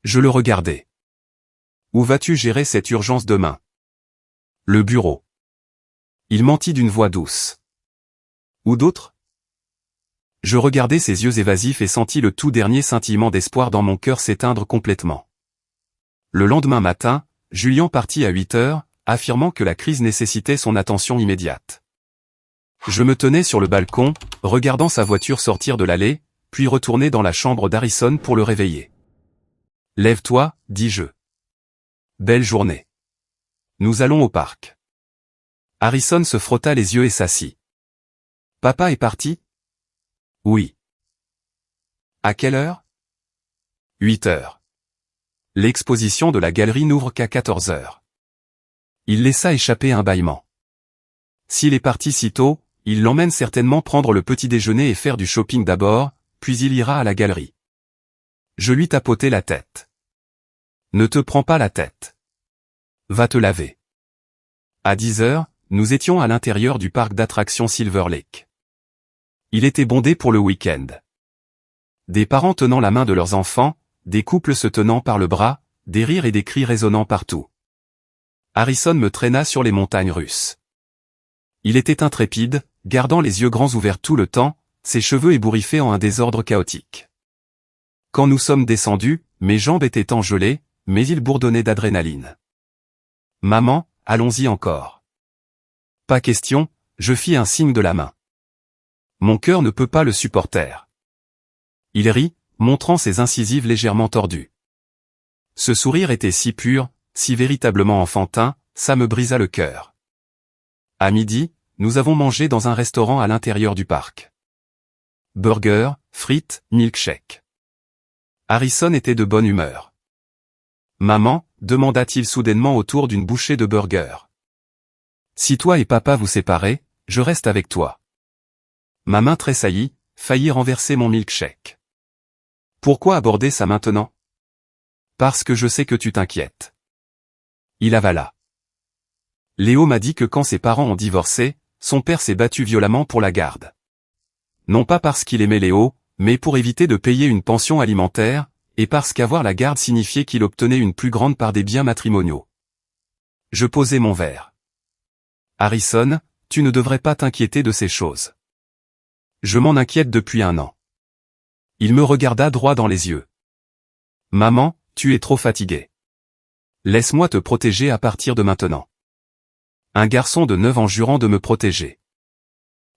Je le regardais. Où vas-tu gérer cette urgence demain? Le bureau. Il mentit d'une voix douce. Où d'autres? Je regardais ses yeux évasifs et sentis le tout dernier scintillement d'espoir dans mon cœur s'éteindre complètement. Le lendemain matin, Julien partit à 8 heures, affirmant que la crise nécessitait son attention immédiate. Je me tenais sur le balcon, regardant sa voiture sortir de l'allée, puis retourner dans la chambre d'Harrison pour le réveiller. « Lève-toi, dis-je. Belle journée. Nous allons au parc. » Harrison se frotta les yeux et s'assit. « Papa est parti ? » ?»« Oui. »« À quelle heure ? » ?»« 8 heures. L'exposition de la galerie n'ouvre qu'à 14 heures. » Il laissa échapper un bâillement. S'il est parti si tôt, il l'emmène certainement prendre le petit déjeuner et faire du shopping d'abord, puis il ira à la galerie. Je lui tapotai la tête. Ne te prends pas la tête. Va te laver. À 10 heures, nous étions à l'intérieur du parc d'attractions Silver Lake. Il était bondé pour le week-end. Des parents tenant la main de leurs enfants, des couples se tenant par le bras, des rires et des cris résonnant partout. Harrison me traîna sur les montagnes russes. Il était intrépide, gardant les yeux grands ouverts tout le temps, ses cheveux ébouriffés en un désordre chaotique. Quand nous sommes descendus, mes jambes étaient engelées, mais il bourdonnait d'adrénaline. « Maman, allons-y encore. » « Pas question », je fis un signe de la main. Mon cœur ne peut pas le supporter. Il rit, montrant ses incisives légèrement tordues. Ce sourire était si pur, si véritablement enfantin, ça me brisa le cœur. À midi, nous avons mangé dans un restaurant à l'intérieur du parc. Burger, frites, milkshake. Harrison était de bonne humeur. « Maman » demanda-t-il soudainement autour d'une bouchée de burger. « Si toi et papa vous séparez, je reste avec toi. » Ma main tressaillit, faillit renverser mon milkshake. « Pourquoi aborder ça maintenant ? » « Parce que je sais que tu t'inquiètes. » Il avala. Léo m'a dit que quand ses parents ont divorcé, son père s'est battu violemment pour la garde. Non pas parce qu'il aimait Léo, mais pour éviter de payer une pension alimentaire, et parce qu'avoir la garde signifiait qu'il obtenait une plus grande part des biens matrimoniaux. Je posai mon verre. Harrison, tu ne devrais pas t'inquiéter de ces choses. Je m'en inquiète depuis 1 an. Il me regarda droit dans les yeux. Maman, tu es trop fatiguée. Laisse-moi te protéger à partir de maintenant. Un garçon de 9 ans jurant de me protéger.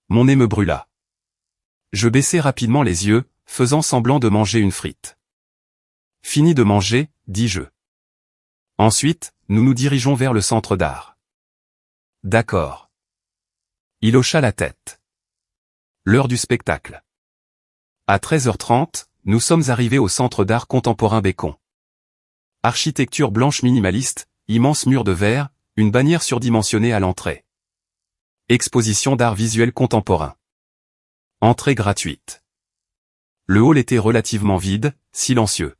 Mon nez me brûla. Je baissai rapidement les yeux, faisant semblant de manger une frite. Fini de manger, dis-je. Ensuite, nous nous dirigeons vers le centre d'art. D'accord. Il hocha la tête. L'heure du spectacle. À 13h30, nous sommes arrivés au centre d'art contemporain Bacon. Architecture blanche minimaliste, immense mur de verre, une bannière surdimensionnée à l'entrée. Exposition d'art visuel contemporain. Entrée gratuite. Le hall était relativement vide, silencieux.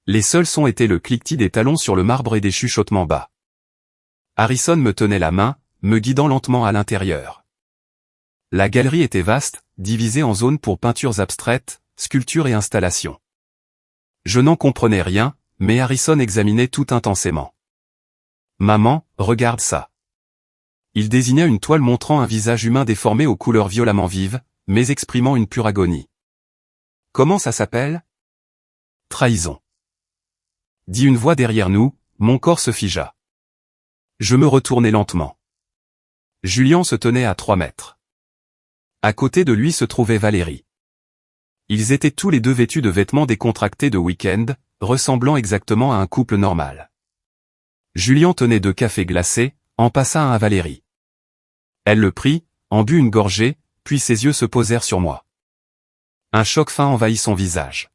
Les seuls sons étaient le cliquetis des talons sur le marbre et des chuchotements bas. Harrison me tenait la main, me guidant lentement à l'intérieur. La galerie était vaste, divisée en zones pour peintures abstraites, sculptures et installations. Je n'en comprenais rien, mais Harrison examinait tout intensément. « Maman, regarde ça. » Il désigna une toile montrant un visage humain déformé aux couleurs violemment vives, mais exprimant une pure agonie. « Comment ça s'appelle ? » « Trahison. » Dit une voix derrière nous, mon corps se figea. Je me retournai lentement. Julien se tenait à 3 mètres. À côté de lui se trouvait Valérie. Ils étaient tous les deux vêtus de vêtements décontractés de week-end, ressemblant exactement à un couple normal. Julien tenait 2 cafés glacés, en passa un à Valérie. Elle le prit, en but une gorgée, puis ses yeux se posèrent sur moi. Un choc fin envahit son visage.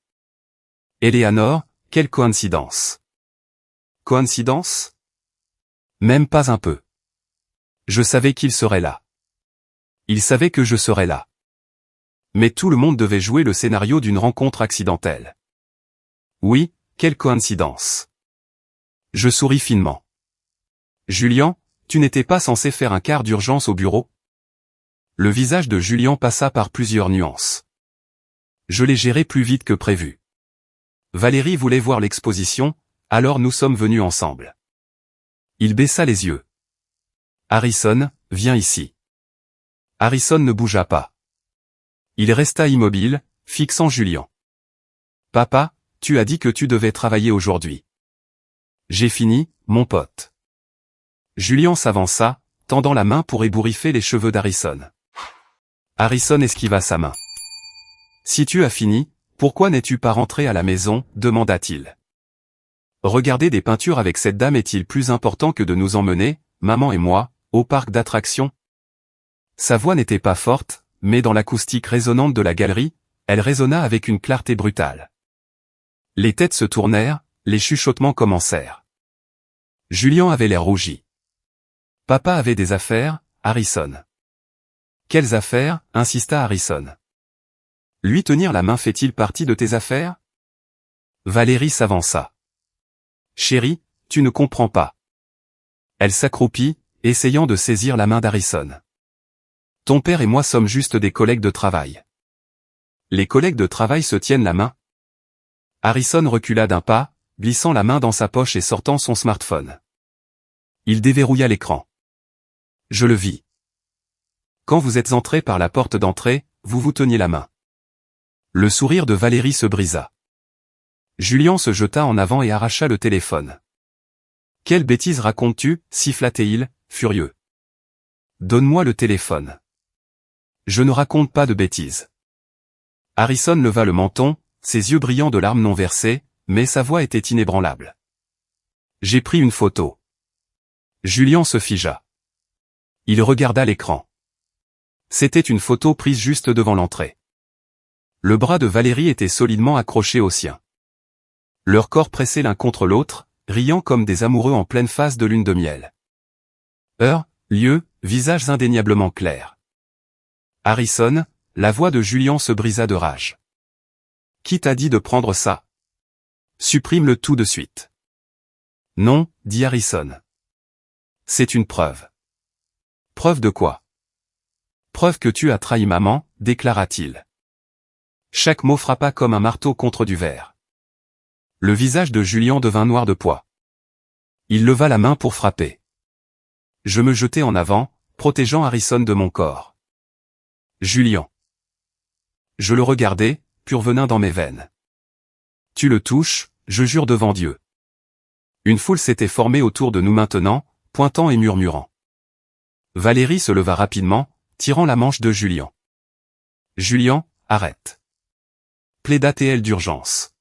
Éléanore, quelle coïncidence. Coïncidence ? Même pas un peu. Je savais qu'il serait là. Il savait que je serais là. Mais tout le monde devait jouer le scénario d'une rencontre accidentelle. Oui, quelle coïncidence. Je souris finement. Julien, tu n'étais pas censé faire un quart d'urgence au bureau ? Le visage de Julien passa par plusieurs nuances. Je l'ai géré plus vite que prévu. Valérie voulait voir l'exposition, alors nous sommes venus ensemble. Il baissa les yeux. Harrison, viens ici. Harrison ne bougea pas. Il resta immobile, fixant Julien. Papa, tu as dit que tu devais travailler aujourd'hui. J'ai fini, mon pote. Julian s'avança, tendant la main pour ébouriffer les cheveux d'Harrison. Harrison esquiva sa main. Si tu as fini, pourquoi n'es-tu pas rentré à la maison, demanda-t-il. Regarder des peintures avec cette dame est-il plus important que de nous emmener, maman et moi, au parc d'attractions? Sa voix n'était pas forte, mais dans l'acoustique résonante de la galerie, elle résonna avec une clarté brutale. Les têtes se tournèrent, les chuchotements commencèrent. Julian avait l'air rougi. Papa avait des affaires, Harrison. Quelles affaires, insista Harrison. Lui tenir la main fait-il partie de tes affaires? Valérie s'avança. Chérie, tu ne comprends pas. Elle s'accroupit, essayant de saisir la main d'Harrison. Ton père et moi sommes juste des collègues de travail. Les collègues de travail se tiennent la main. Harrison recula d'un pas, glissant la main dans sa poche et sortant son smartphone. Il déverrouilla l'écran. Je le vis. Quand vous êtes entré par la porte d'entrée, vous vous teniez la main. Le sourire de Valérie se brisa. Julian se jeta en avant et arracha le téléphone. Quelle bêtise racontes-tu, siffla-t-il, furieux. Donne-moi le téléphone. Je ne raconte pas de bêtises. Harrison leva le menton, ses yeux brillants de larmes non versées, mais sa voix était inébranlable. J'ai pris une photo. Julian se figea. Il regarda l'écran. C'était une photo prise juste devant l'entrée. Le bras de Valérie était solidement accroché au sien. Leurs corps pressés l'un contre l'autre, riant comme des amoureux en pleine phase de lune de miel. Heure, lieu, visages indéniablement clairs. Harrison, la voix de Julian se brisa de rage. Qui t'a dit de prendre ça? Supprime-le tout de suite. Non, dit Harrison. C'est une preuve. Preuve de quoi? Preuve que tu as trahi maman, déclara-t-il. Chaque mot frappa comme un marteau contre du verre. Le visage de Julian devint noir de poids. Il leva la main pour frapper. Je me jetai en avant, protégeant Harrison de mon corps. Julian. Je le regardais, purvenin dans mes veines. Tu le touches, je jure devant Dieu. Une foule s'était formée autour de nous maintenant, pointant et murmurant. Valérie se leva rapidement, tirant la manche de Julian. Julian, arrête. Plaida-t-elle d'urgence.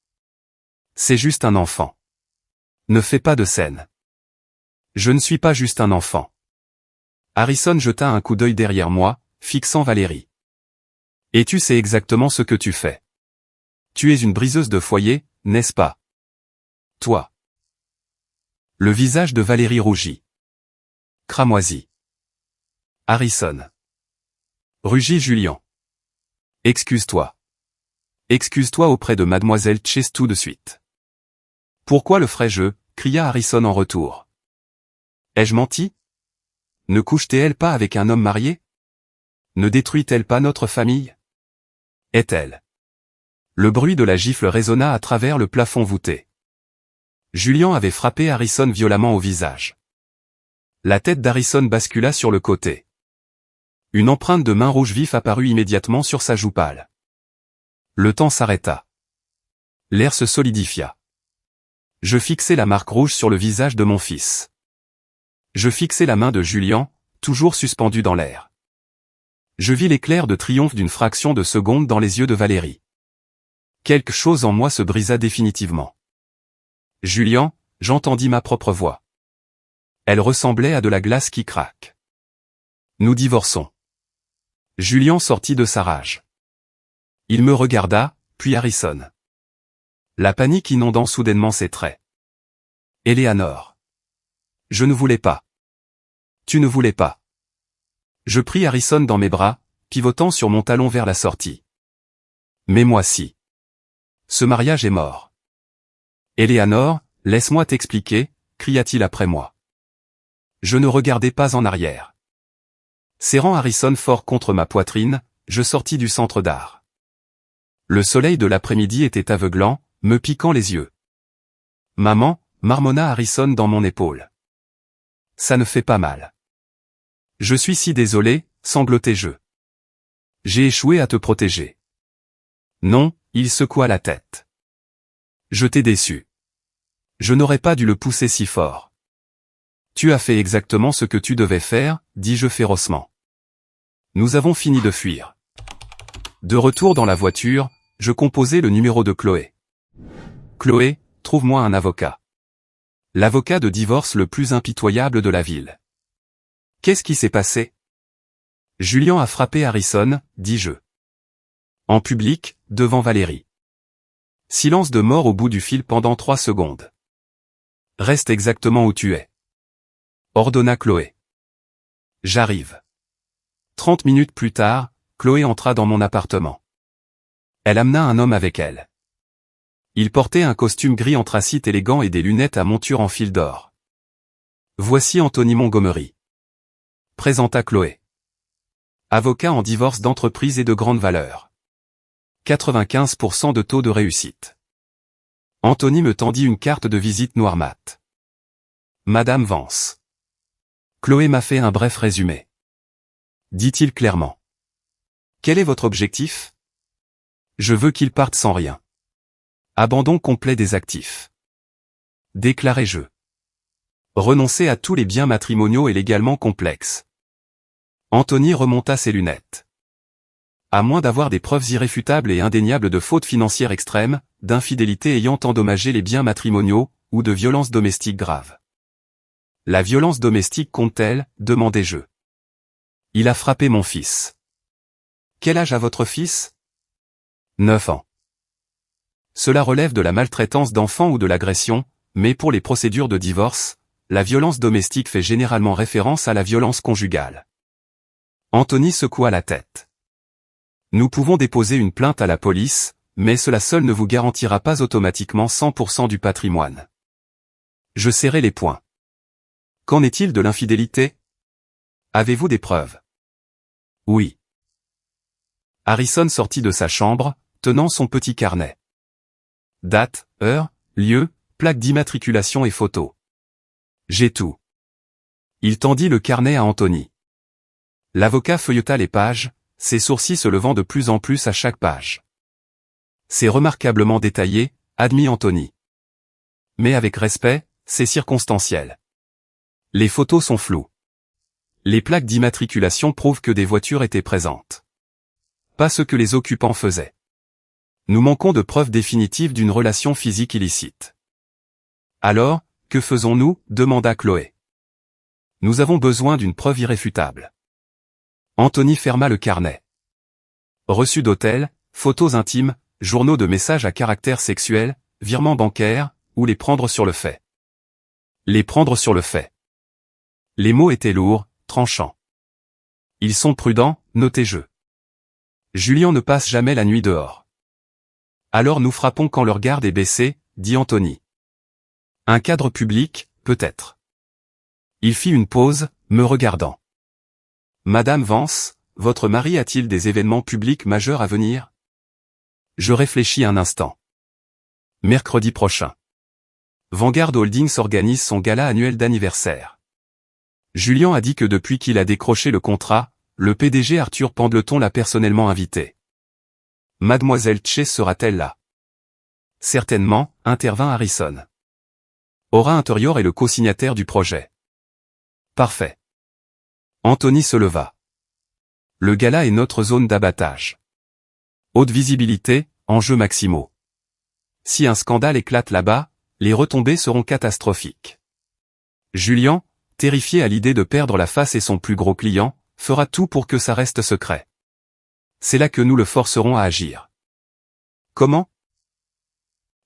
C'est juste un enfant. Ne fais pas de scène. Je ne suis pas juste un enfant. Harrison jeta un coup d'œil derrière moi, fixant Valérie. Et tu sais exactement ce que tu fais. Tu es une briseuse de foyer, n'est-ce pas? Toi. Le visage de Valérie rougit. Cramoisi. Harrison. Rugit Julian. Excuse-toi. Excuse-toi auprès de mademoiselle Chase tout de suite. Pourquoi le ferais-je? Cria Harrison en retour. Ai-je menti? Ne couche-t-elle pas avec un homme marié? Ne détruit-elle pas notre famille? Est-elle? Le bruit de la gifle résonna à travers le plafond voûté. Julian avait frappé Harrison violemment au visage. La tête d'Harrison bascula sur le côté. Une empreinte de main rouge vif apparut immédiatement sur sa joue pâle. Le temps s'arrêta. L'air se solidifia. Je fixai la marque rouge sur le visage de mon fils. Je fixai la main de Julian, toujours suspendue dans l'air. Je vis l'éclair de triomphe d'une fraction de seconde dans les yeux de Valérie. Quelque chose en moi se brisa définitivement. Julian, j'entendis ma propre voix. Elle ressemblait à de la glace qui craque. Nous divorçons. Julian sortit de sa rage. Il me regarda, puis Harrison. La panique inondant soudainement ses traits. Éléanore. Je ne voulais pas. Tu ne voulais pas. Je pris Harrison dans mes bras, pivotant sur mon talon vers la sortie. Mais moi si. Ce mariage est mort. Éléanore, laisse-moi t'expliquer, cria-t-il après moi. Je ne regardai pas en arrière. Serrant Harrison fort contre ma poitrine, je sortis du centre d'art. Le soleil de l'après-midi était aveuglant, me piquant les yeux. Maman, marmonna Harrison dans mon épaule. Ça ne fait pas mal. Je suis si désolé, sanglotai-je. J'ai échoué à te protéger. Non, il secoua la tête. Je t'ai déçu. Je n'aurais pas dû le pousser si fort. Tu as fait exactement ce que tu devais faire, dis-je férocement. Nous avons fini de fuir. De retour dans la voiture, je composai le numéro de Chloé. Chloé, trouve-moi un avocat. L'avocat de divorce le plus impitoyable de la ville. Qu'est-ce qui s'est passé? Julian a frappé Harrison, dis-je. En public, devant Valérie. Silence de mort au bout du fil pendant 3 secondes. Reste exactement où tu es. Ordonna Chloé. J'arrive. 30 minutes plus tard, Chloé entra dans mon appartement. Elle amena un homme avec elle. Il portait un costume gris anthracite élégant et des lunettes à monture en fil d'or. Voici Anthony Montgomery. Présenta Chloé. Avocat en divorce d'entreprise et de grande valeur. 95% de taux de réussite. Anthony me tendit une carte de visite noir mat. Madame Vance. Chloé m'a fait un bref résumé. Dit-il clairement. Quel est votre objectif? Je veux qu'il parte sans rien. Abandon complet des actifs. Déclarai-je. Renoncer à tous les biens matrimoniaux et légalement complexes. Anthony remonta ses lunettes. À moins d'avoir des preuves irréfutables et indéniables de fautes financières extrêmes, d'infidélité ayant endommagé les biens matrimoniaux, ou de violences domestiques graves. La violence domestique compte-t-elle? Demandai-je. Il a frappé mon fils. Quel âge a votre fils? 9 ans. Cela relève de la maltraitance d'enfants ou de l'agression, mais pour les procédures de divorce, la violence domestique fait généralement référence à la violence conjugale. Anthony secoua la tête. Nous pouvons déposer une plainte à la police, mais cela seul ne vous garantira pas automatiquement 100% du patrimoine. Je serrai les poings. Qu'en est-il de l'infidélité? Avez-vous des preuves? Oui. Harrison sortit de sa chambre, tenant son petit carnet. Date, heure, lieu, plaque d'immatriculation et photo. J'ai tout. Il tendit le carnet à Anthony. L'avocat feuilleta les pages, ses sourcils se levant de plus en plus à chaque page. C'est remarquablement détaillé, admit Anthony. Mais avec respect, c'est circonstanciel. Les photos sont floues. Les plaques d'immatriculation prouvent que des voitures étaient présentes. Pas ce que les occupants faisaient. Nous manquons de preuves définitives d'une relation physique illicite. Alors, que faisons-nous? Demanda Chloé. Nous avons besoin d'une preuve irréfutable. Anthony ferma le carnet. Reçus d'hôtel, photos intimes, journaux de messages à caractère sexuel, virements bancaires, ou les prendre sur le fait. Les prendre sur le fait. Les mots étaient lourds, tranchants. Ils sont prudents, notai-je. Julian ne passe jamais la nuit dehors. Alors nous frappons quand leur garde est baissée, dit Anthony. Un cadre public, peut-être. Il fit une pause, me regardant. Madame Vance, votre mari a-t-il des événements publics majeurs à venir? Je réfléchis un instant. Mercredi prochain. Vanguard Holdings organise son gala annuel d'anniversaire. Julian a dit que depuis qu'il a décroché le contrat, le PDG Arthur Pendleton l'a personnellement invité. Mademoiselle Tché sera-t-elle là? Certainement, intervint Harrison. Aura Interior est le co-signataire du projet. Parfait. Anthony se leva. Le gala est notre zone d'abattage. Haute visibilité, enjeux maximaux. Si un scandale éclate là-bas, les retombées seront catastrophiques. Julian, terrifié à l'idée de perdre la face et son plus gros client, fera tout pour que ça reste secret. C'est là que nous le forcerons à agir. Comment?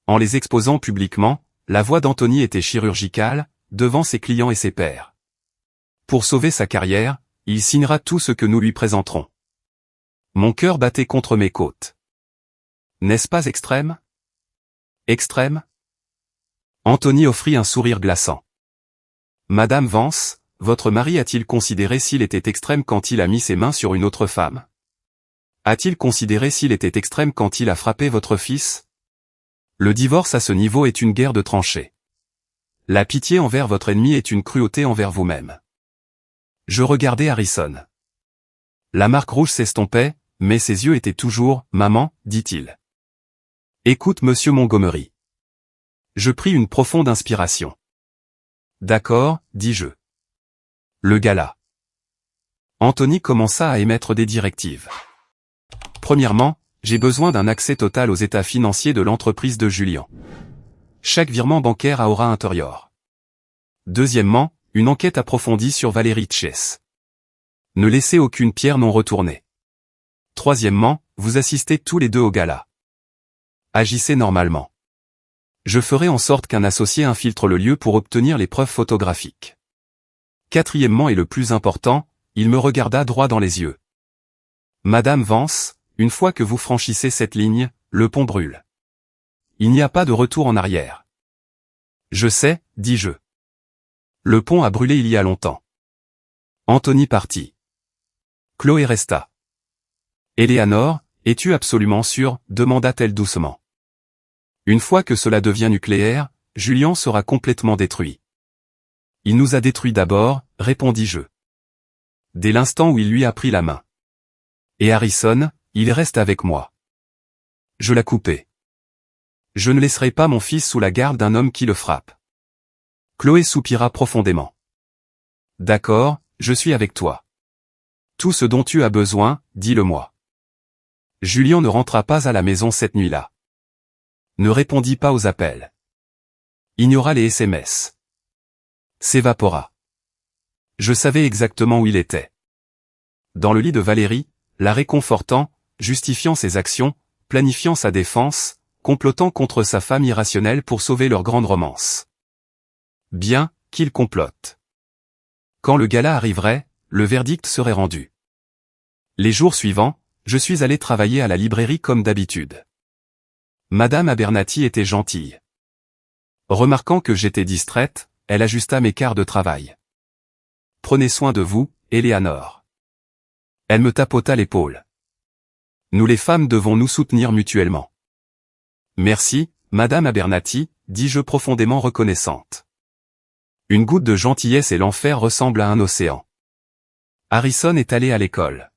En les exposant publiquement, la voix d'Anthony était chirurgicale, devant ses clients et ses pairs. Pour sauver sa carrière, il signera tout ce que nous lui présenterons. Mon cœur battait contre mes côtes. N'est-ce pas extrême? Extrême? Anthony offrit un sourire glaçant. Madame Vance, votre mari a-t-il considéré s'il était extrême quand il a mis ses mains sur une autre femme? A-t-il considéré s'il était extrême quand il a frappé votre fils? Le divorce à ce niveau est une guerre de tranchées. La pitié envers votre ennemi est une cruauté envers vous-même. Je regardai Harrison. La marque rouge s'estompait, mais ses yeux étaient toujours « Maman », dit-il. Écoute monsieur Montgomery. Je pris une profonde inspiration. D'accord, dis-je. Le gala. Anthony commença à émettre des directives. Premièrement, j'ai besoin d'un accès total aux états financiers de l'entreprise de Julien. Chaque virement bancaire à aura intérieur. Deuxièmement, une enquête approfondie sur Valérie Tchess. Ne laissez aucune pierre non retournée. Troisièmement, vous assistez tous les deux au gala. Agissez normalement. Je ferai en sorte qu'un associé infiltre le lieu pour obtenir les preuves photographiques. Quatrièmement et le plus important, il me regarda droit dans les yeux. Madame Vance, une fois que vous franchissez cette ligne, le pont brûle. Il n'y a pas de retour en arrière. Je sais, dis-je. Le pont a brûlé il y a longtemps. Anthony partit. Chloé resta. Éléanore, es-tu absolument sûre, demanda-t-elle doucement. Une fois que cela devient nucléaire, Julien sera complètement détruit. Il nous a détruits d'abord, répondis-je. Dès l'instant où il lui a pris la main. Et Harrison, il reste avec moi. Je la coupai. Je ne laisserai pas mon fils sous la garde d'un homme qui le frappe. Chloé soupira profondément. D'accord, je suis avec toi. Tout ce dont tu as besoin, dis-le-moi. Julien ne rentra pas à la maison cette nuit-là. Ne répondit pas aux appels. Ignora les SMS. S'évapora. Je savais exactement où il était. Dans le lit de Valérie, la réconfortant, justifiant ses actions, planifiant sa défense, complotant contre sa femme irrationnelle pour sauver leur grande romance. Bien, qu'il complote. Quand le gala arriverait, le verdict serait rendu. Les jours suivants, je suis allé travailler à la librairie comme d'habitude. Madame Abernathy était gentille. Remarquant que j'étais distraite, elle ajusta mes quarts de travail. Prenez soin de vous, Éléanore. Elle me tapota l'épaule. Nous les femmes devons nous soutenir mutuellement. Merci, Madame Abernathy, dis-je profondément reconnaissante. Une goutte de gentillesse et l'enfer ressemble à un océan. Harrison est allé à l'école.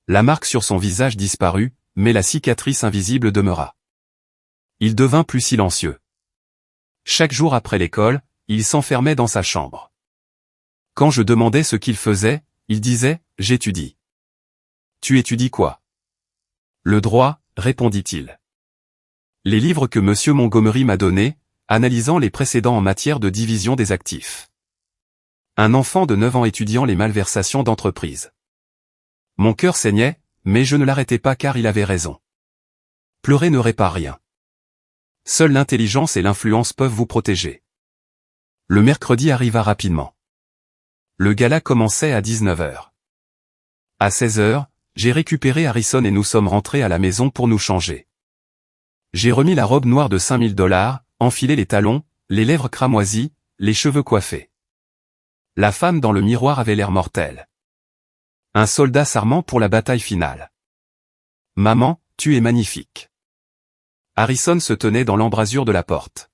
La marque sur son visage disparut, mais la cicatrice invisible demeura. Il devint plus silencieux. Chaque jour après l'école, il s'enfermait dans sa chambre. Quand je demandais ce qu'il faisait, il disait « J'étudie ». « Tu étudies quoi ?»« Le droit », répondit-il. Les livres que Monsieur Montgomery m'a donnés, analysant les précédents en matière de division des actifs. Un enfant de 9 ans étudiant les malversations d'entreprise. Mon cœur saignait, mais je ne l'arrêtais pas car il avait raison. Pleurer ne répare rien. Seule l'intelligence et l'influence peuvent vous protéger. Le mercredi arriva rapidement. Le gala commençait à 19h. À 16h, j'ai récupéré Harrison et nous sommes rentrés à la maison pour nous changer. J'ai remis la robe noire de $5000, enfilé les talons, les lèvres cramoisies, les cheveux coiffés. La femme dans le miroir avait l'air mortel. Un soldat s'armant pour la bataille finale. Maman, tu es magnifique. Harrison se tenait dans l'embrasure de la porte.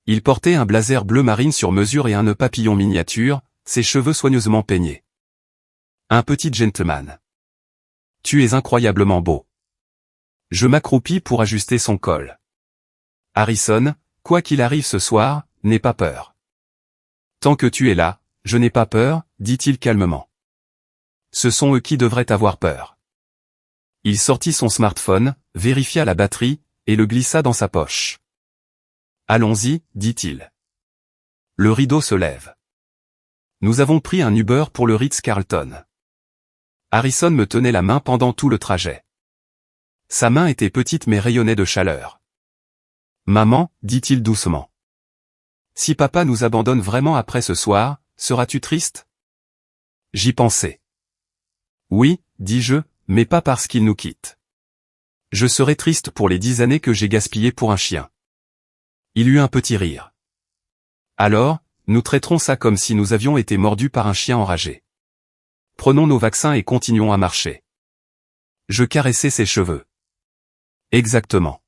Il portait un blazer bleu marine sur mesure et un nœud papillon miniature, ses cheveux soigneusement peignés. Un petit gentleman. Tu es incroyablement beau. Je m'accroupis pour ajuster son col. Harrison, quoi qu'il arrive ce soir, n'aie pas peur. Tant que tu es là, je n'ai pas peur, dit-il calmement. Ce sont eux qui devraient avoir peur. Il sortit son smartphone, vérifia la batterie, et le glissa dans sa poche. Allons-y, dit-il. Le rideau se lève. Nous avons pris un Uber pour le Ritz-Carlton. Harrison me tenait la main pendant tout le trajet. Sa main était petite mais rayonnait de chaleur. Maman, dit-il doucement. Si papa nous abandonne vraiment après ce soir, seras-tu triste? J'y pensais. Oui, dis-je, mais pas parce qu'il nous quitte. Je serai triste pour les 10 années que j'ai gaspillées pour un chien. Il eut un petit rire. Alors, nous traiterons ça comme si nous avions été mordus par un chien enragé. Prenons nos vaccins et continuons à marcher. Je caressai ses cheveux. Exactement.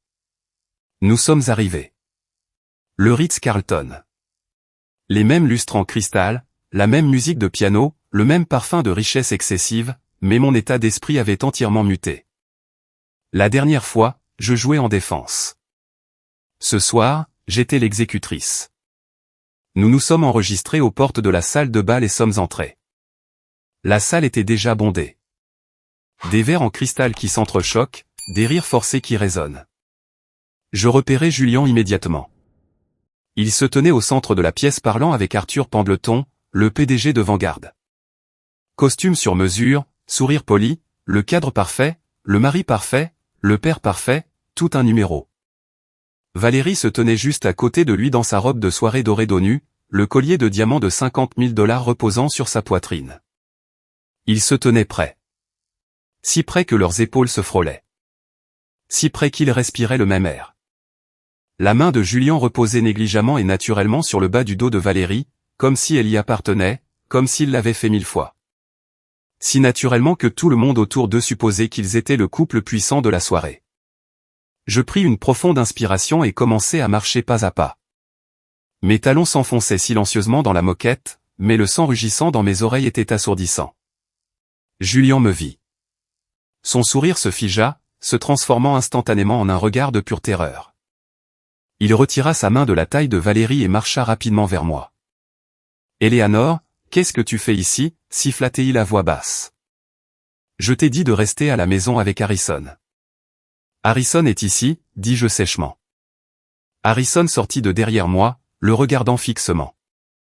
Nous sommes arrivés. Le Ritz-Carlton. Les mêmes lustres en cristal, la même musique de piano, le même parfum de richesse excessive, mais mon état d'esprit avait entièrement muté. La dernière fois, je jouais en défense. Ce soir, j'étais l'exécutrice. Nous nous sommes enregistrés aux portes de la salle de bal et sommes entrés. La salle était déjà bondée. Des verres en cristal qui s'entrechoquent, des rires forcés qui résonnent. Je repérai Julien immédiatement. Il se tenait au centre de la pièce parlant avec Arthur Pendleton, le PDG de Vanguard. Costume sur mesure, sourire poli, le cadre parfait, le mari parfait, le père parfait, tout un numéro. Valérie se tenait juste à côté de lui dans sa robe de soirée dorée dos nu, le collier de diamants de 50 000 $ reposant sur sa poitrine. Ils se tenaient près. Si près que leurs épaules se frôlaient. Si près qu'ils respiraient le même air. La main de Julien reposait négligemment et naturellement sur le bas du dos de Valérie, comme si elle y appartenait, comme s'il l'avait fait 1000 fois. Si naturellement que tout le monde autour d'eux supposait qu'ils étaient le couple puissant de la soirée. Je pris une profonde inspiration et commençai à marcher pas à pas. Mes talons s'enfonçaient silencieusement dans la moquette, mais le sang rugissant dans mes oreilles était assourdissant. Julien me vit. Son sourire se figea, se transformant instantanément en un regard de pure terreur. Il retira sa main de la taille de Valérie et marcha rapidement vers moi. « Éléanore, qu'est-ce que tu fais ici » siffla-t-il à voix basse. « Je t'ai dit de rester à la maison avec Harrison. »« Harrison est ici » dis-je sèchement. Harrison sortit de derrière moi, le regardant fixement.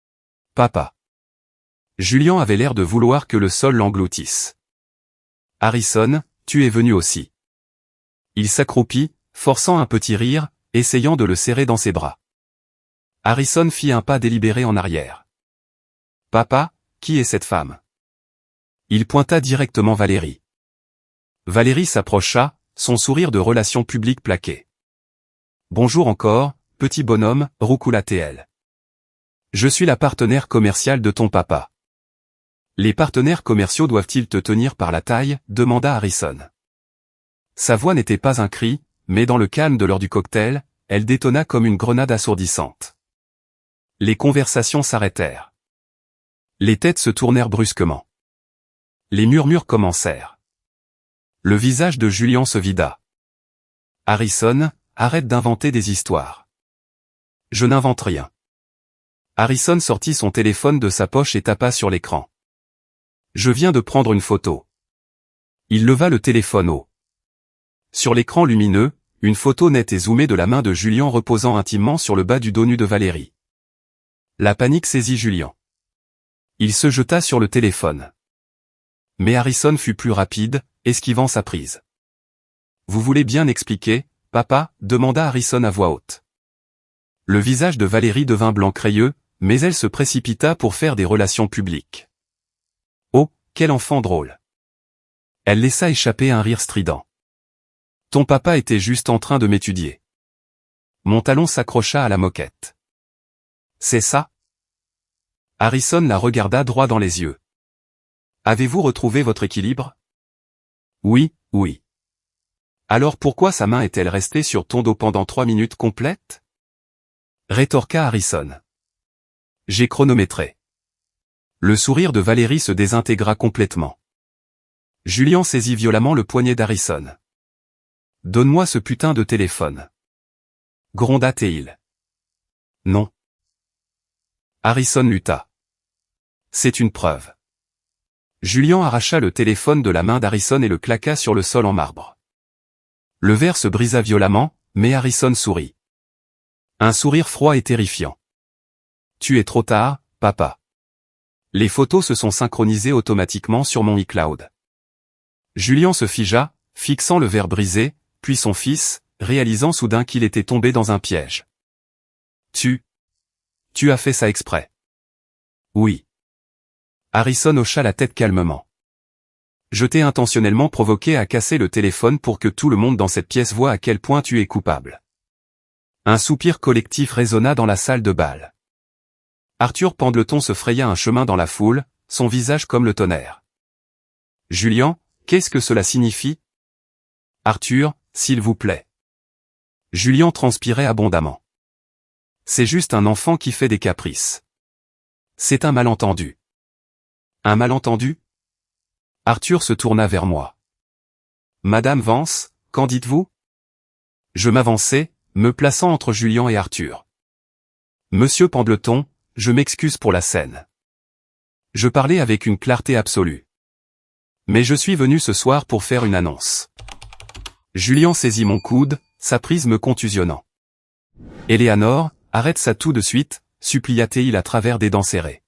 « Papa. » Julien avait l'air de vouloir que le sol l'engloutisse. « Harrison, tu es venu aussi. » Il s'accroupit, forçant un petit rire, essayant de le serrer dans ses bras. Harrison fit un pas délibéré en arrière. « Papa, qui est cette femme ?» Il pointa directement Valérie. Valérie s'approcha, son sourire de relation publique plaqué. « Bonjour encore, petit bonhomme, roucoula-t-elle. Je suis la partenaire commerciale de ton papa. »« Les partenaires commerciaux doivent-ils te tenir par la taille ?» demanda Harrison. Sa voix n'était pas un cri, mais dans le calme de l'heure du cocktail, elle détonna comme une grenade assourdissante. Les conversations s'arrêtèrent. Les têtes se tournèrent brusquement. Les murmures commencèrent. Le visage de Julien se vida. « Harrison, arrête d'inventer des histoires. »« Je n'invente rien. » Harrison sortit son téléphone de sa poche et tapa sur l'écran. « Je viens de prendre une photo. » Il leva le téléphone haut. Sur l'écran lumineux, une photo nette et zoomée de la main de Julien reposant intimement sur le bas du dos nu de Valérie. La panique saisit Julien. Il se jeta sur le téléphone. Mais Harrison fut plus rapide, esquivant sa prise. « Vous voulez bien expliquer, papa » demanda Harrison à voix haute. Le visage de Valérie devint blanc crayeux, mais elle se précipita pour faire des relations publiques. « Oh, quel enfant drôle !» Elle laissa échapper un rire strident. « Ton papa était juste en train de m'étudier. » Mon talon s'accrocha à la moquette. « C'est ça ?» Harrison la regarda droit dans les yeux. « Avez-vous retrouvé votre équilibre ?»« Oui, oui. »« Alors pourquoi sa main est-elle restée sur ton dos pendant 3 minutes complètes ?» rétorqua Harrison. « J'ai chronométré. » Le sourire de Valérie se désintégra complètement. Julien saisit violemment le poignet d'Harrison. « Donne-moi ce putain de téléphone. » gronda-t-il. « Non. » Harrison lutta. « C'est une preuve. » Julien arracha le téléphone de la main d'Harrison et le claqua sur le sol en marbre. Le verre se brisa violemment, mais Harrison sourit. Un sourire froid et terrifiant. « Tu es trop tard, papa. » Les photos se sont synchronisées automatiquement sur mon iCloud. Julien se figea, fixant le verre brisé, puis son fils, réalisant soudain qu'il était tombé dans un piège. « Tu as fait ça exprès. » « Oui. » Harrison hocha la tête calmement. « Je t'ai intentionnellement provoqué à casser le téléphone pour que tout le monde dans cette pièce voie à quel point tu es coupable. » Un soupir collectif résonna dans la salle de bal. Arthur Pendleton se fraya un chemin dans la foule, son visage comme le tonnerre. « Julien, qu'est-ce que cela signifie ?»« Arthur, s'il vous plaît. » Julien transpirait abondamment. « C'est juste un enfant qui fait des caprices. C'est un malentendu. » « Un malentendu ?» Arthur se tourna vers moi. « Madame Vance, qu'en dites-vous » Je m'avançai, me plaçant entre Julien et Arthur. Monsieur Pendleton, je m'excuse pour la scène. Je parlais avec une clarté absolue. Mais je suis venu ce soir pour faire une annonce. Julien saisit mon coude, sa prise me contusionnant. Éléanore, arrête ça tout de suite, supplia-t-il à travers des dents serrées.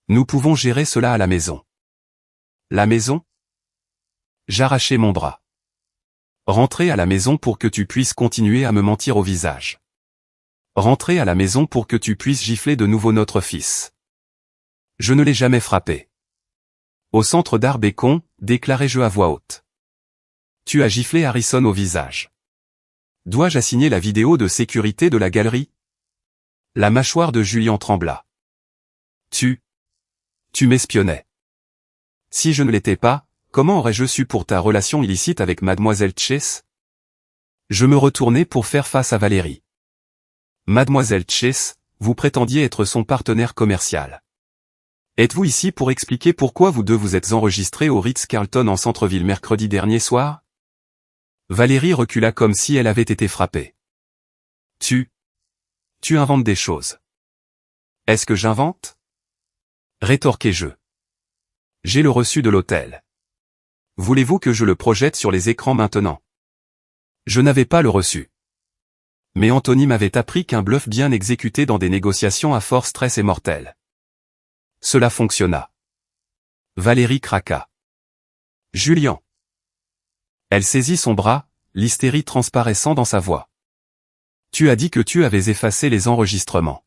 Nous pouvons gérer cela à la maison. La maison? J'arrachai mon bras. Rentrer à la maison pour que tu puisses continuer à me mentir au visage. Rentrer à la maison pour que tu puisses gifler de nouveau notre fils. Je ne l'ai jamais frappé. Au centre d'Arbécon, déclarai-je à voix haute. Tu as giflé Harrison au visage. Dois-je assigner la vidéo de sécurité de la galerie? La mâchoire de Julien trembla. Tu m'espionnais. Si je ne l'étais pas, comment aurais-je su pour ta relation illicite avec mademoiselle Chase? Je me retournai pour faire face à Valérie. Mademoiselle Chase, vous prétendiez être son partenaire commercial. Êtes-vous ici pour expliquer pourquoi vous deux vous êtes enregistrés au Ritz-Carlton en centre-ville mercredi dernier soir? Valérie recula comme si elle avait été frappée. Tu inventes des choses. Est-ce que j'invente? Rétorquai-je. J'ai le reçu de l'hôtel. Voulez-vous que je le projette sur les écrans maintenant? Je n'avais pas le reçu. Mais Anthony m'avait appris qu'un bluff bien exécuté dans des négociations à fort stress est mortel. Cela fonctionna. Valérie craqua. Julien. Elle saisit son bras, l'hystérie transparaissant dans sa voix. Tu as dit que tu avais effacé les enregistrements.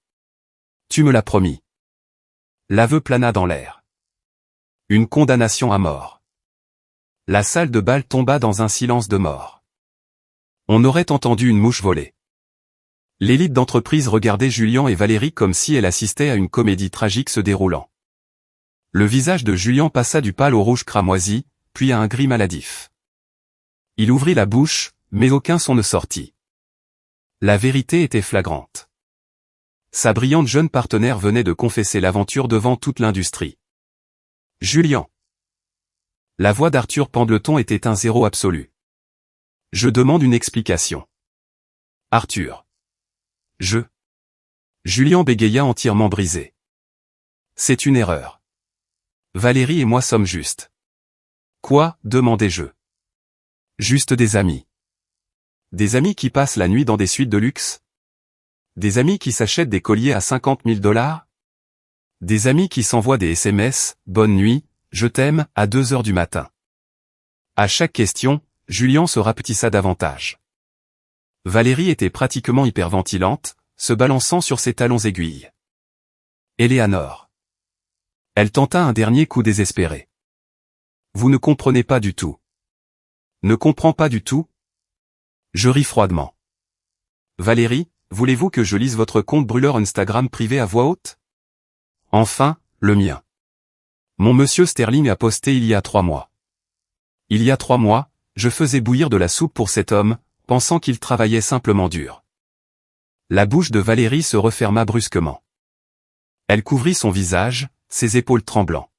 Tu me l'as promis. L'aveu plana dans l'air. Une condamnation à mort. La salle de bal tomba dans un silence de mort. On aurait entendu une mouche voler. L'élite d'entreprise regardait Julien et Valérie comme si elle assistait à une comédie tragique se déroulant. Le visage de Julien passa du pâle au rouge cramoisi, puis à un gris maladif. Il ouvrit la bouche, mais aucun son ne sortit. La vérité était flagrante. Sa brillante jeune partenaire venait de confesser l'aventure devant toute l'industrie. Julien. La voix d'Arthur Pendleton était un zéro absolu. Je demande une explication. Arthur. Julien bégaya entièrement brisé. C'est une erreur. Valérie et moi sommes justes. Quoi, demandai-je. Juste des amis. Des amis qui passent la nuit dans des suites de luxe? Des amis qui s'achètent des colliers à 50 000 $? Des amis qui s'envoient des SMS, bonne nuit, je t'aime, à 2 heures du matin. À chaque question, Julien se rapetissa davantage. Valérie était pratiquement hyperventilante, se balançant sur ses talons aiguilles. Éléanore. Elle tenta un dernier coup désespéré. Vous ne comprenez pas du tout. Ne comprends pas du tout? Je ris froidement. Valérie, voulez-vous que je lise votre compte brûleur Instagram privé à voix haute? Enfin, le mien. Mon monsieur Sterling a posté il y a 3 mois. Il y a 3 mois, je faisais bouillir de la soupe pour cet homme, pensant qu'il travaillait simplement dur. La bouche de Valérie se referma brusquement. Elle couvrit son visage, ses épaules tremblant.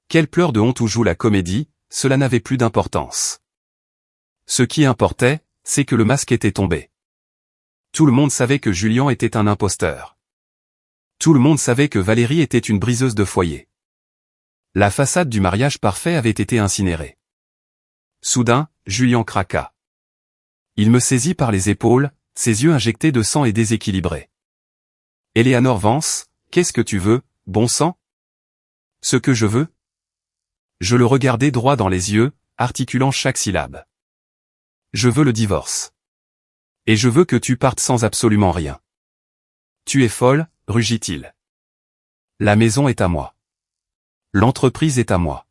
Qu'elle pleure de honte ou joue la comédie, cela n'avait plus d'importance. Ce qui importait, c'est que le masque était tombé. Tout le monde savait que Julien était un imposteur. Tout le monde savait que Valérie était une briseuse de foyer. La façade du mariage parfait avait été incinérée. Soudain, Julien craqua. Il me saisit par les épaules, ses yeux injectés de sang et déséquilibrés. Éléanore Vance, qu'est-ce que tu veux, bon sang? Ce que je veux? Je le regardai droit dans les yeux, articulant chaque syllabe. Je veux le divorce. Et je veux que tu partes sans absolument rien. Tu es folle, rugit-il. La maison est à moi. L'entreprise est à moi.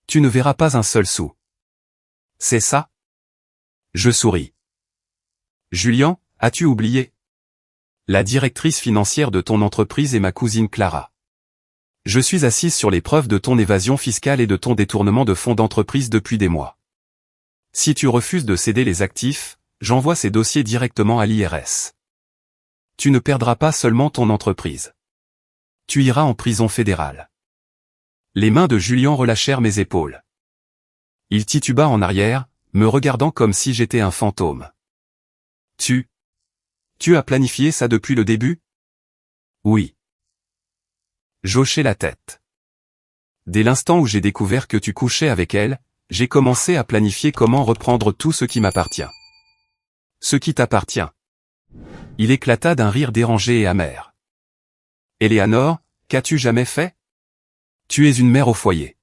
Tu ne verras pas un seul sou. C'est ça? Je souris. Julien, as-tu oublié? La directrice financière de ton entreprise est ma cousine Clara. Je suis assise sur les preuves de ton évasion fiscale et de ton détournement de fonds d'entreprise depuis des mois. Si tu refuses de céder les actifs, j'envoie ces dossiers directement à l'IRS. Tu ne perdras pas seulement ton entreprise. Tu iras en prison fédérale. Les mains de Julien relâchèrent mes épaules. Il tituba en arrière, me regardant comme si j'étais un fantôme. Tu Tu as planifié ça depuis le début? Oui. J'hochai la tête. Dès l'instant où j'ai découvert que tu couchais avec elle, j'ai commencé à planifier comment reprendre tout ce qui m'appartient. Ce qui t'appartient. Il éclata d'un rire dérangé et amer. Éléanore, qu'as-tu jamais fait? Tu es une mère au foyer.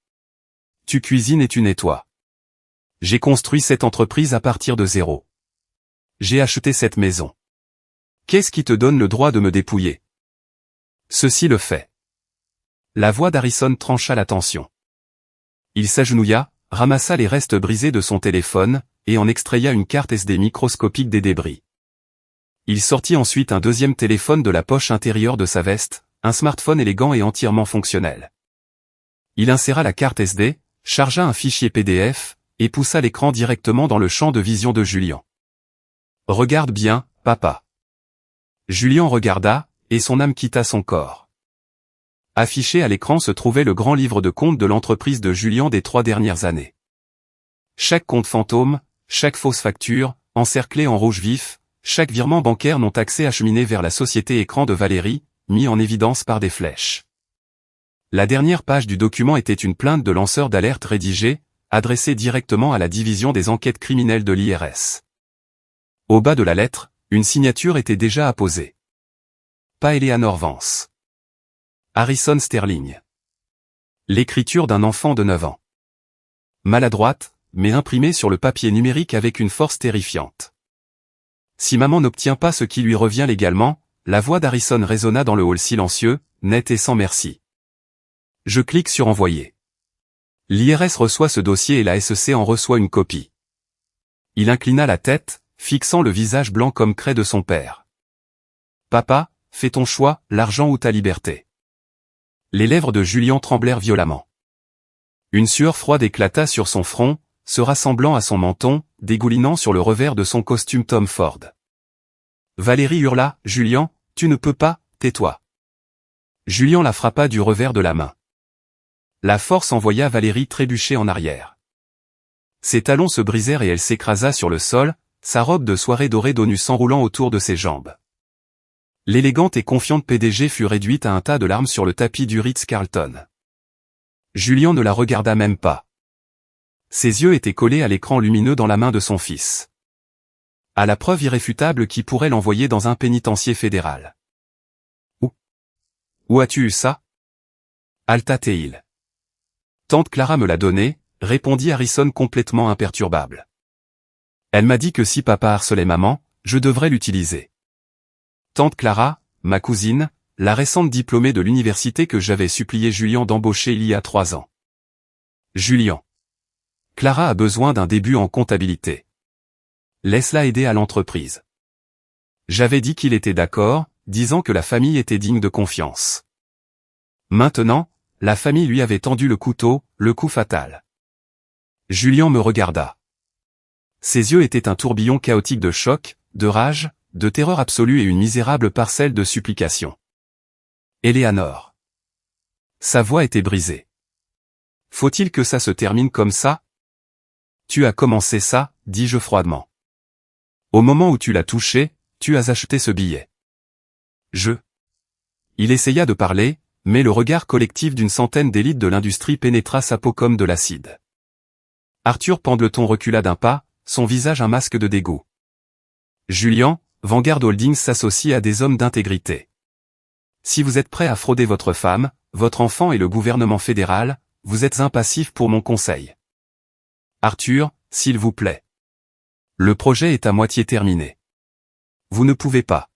Tu cuisines et tu nettoies. J'ai construit cette entreprise à partir de zéro. J'ai acheté cette maison. Qu'est-ce qui te donne le droit de me dépouiller? Ceci le fait. La voix d'Harrison trancha la tension. Il s'agenouilla, ramassa les restes brisés de son téléphone, et en extraya une carte SD microscopique des débris. Il sortit ensuite un deuxième téléphone de la poche intérieure de sa veste, un smartphone élégant et entièrement fonctionnel. Il inséra la carte SD, chargea un fichier PDF, et poussa l'écran directement dans le champ de vision de Julian. « Regarde bien, papa. » Julian regarda, et son âme quitta son corps. Affiché à l'écran se trouvait le grand livre de compte de l'entreprise de Julian des 3 dernières années. Chaque compte fantôme, chaque fausse facture, encerclée en rouge vif, chaque virement bancaire non taxé acheminé vers la société écran de Valérie, mis en évidence par des flèches. La dernière page du document était une plainte de lanceur d'alerte rédigée, adressée directement à la division des enquêtes criminelles de l'IRS. Au bas de la lettre, une signature était déjà apposée. Pas Eleanor Vance. Harrison Sterling. L'écriture d'un enfant de 9 ans. Maladroite, mais imprimée sur le papier numérique avec une force terrifiante. Si maman n'obtient pas ce qui lui revient légalement, la voix d'Harrison résonna dans le hall silencieux, net et sans merci. Je clique sur envoyer. L'IRS reçoit ce dossier et la SEC en reçoit une copie. Il inclina la tête, fixant le visage blanc comme craie de son père. Papa, fais ton choix, l'argent ou ta liberté. Les lèvres de Julian tremblèrent violemment. Une sueur froide éclata sur son front, se rassemblant à son menton, dégoulinant sur le revers de son costume Tom Ford. Valérie hurla, « Julian, tu ne peux pas, tais-toi. » Julian la frappa du revers de la main. La force envoya Valérie trébucher en arrière. Ses talons se brisèrent et elle s'écrasa sur le sol, sa robe de soirée dorée d'ONU s'enroulant autour de ses jambes. L'élégante et confiante PDG fut réduite à un tas de larmes sur le tapis du Ritz-Carlton. Julian ne la regarda même pas. Ses yeux étaient collés à l'écran lumineux dans la main de son fils. À la preuve irréfutable qui pourrait l'envoyer dans un pénitencier fédéral. Où as-tu eu ça? Alta-t-il. Tante Clara me l'a donné, répondit Harrison complètement imperturbable. Elle m'a dit que si papa harcelait maman, je devrais l'utiliser. Tante Clara, ma cousine, la récente diplômée de l'université que j'avais supplié Julian d'embaucher il y a 3 ans. Julian. Clara a besoin d'un début en comptabilité. Laisse-la aider à l'entreprise. J'avais dit qu'il était d'accord, disant que la famille était digne de confiance. Maintenant, la famille lui avait tendu le couteau, le coup fatal. Julian me regarda. Ses yeux étaient un tourbillon chaotique de choc, de rage, de terreur absolue et une misérable parcelle de supplication. Éléanore. Sa voix était brisée. Faut-il que ça se termine comme ça? Tu as commencé ça, dis-je froidement. Au moment où tu l'as touché, tu as acheté ce billet. Il essaya de parler, mais le regard collectif d'une centaine d'élites de l'industrie pénétra sa peau comme de l'acide. Arthur Pendleton recula d'un pas, son visage un masque de dégoût. Julian, Vanguard Holdings s'associe à des hommes d'intégrité. Si vous êtes prêt à frauder votre femme, votre enfant et le gouvernement fédéral, vous êtes impassif pour mon conseil. Arthur, s'il vous plaît. Le projet est à moitié terminé. Vous ne pouvez pas.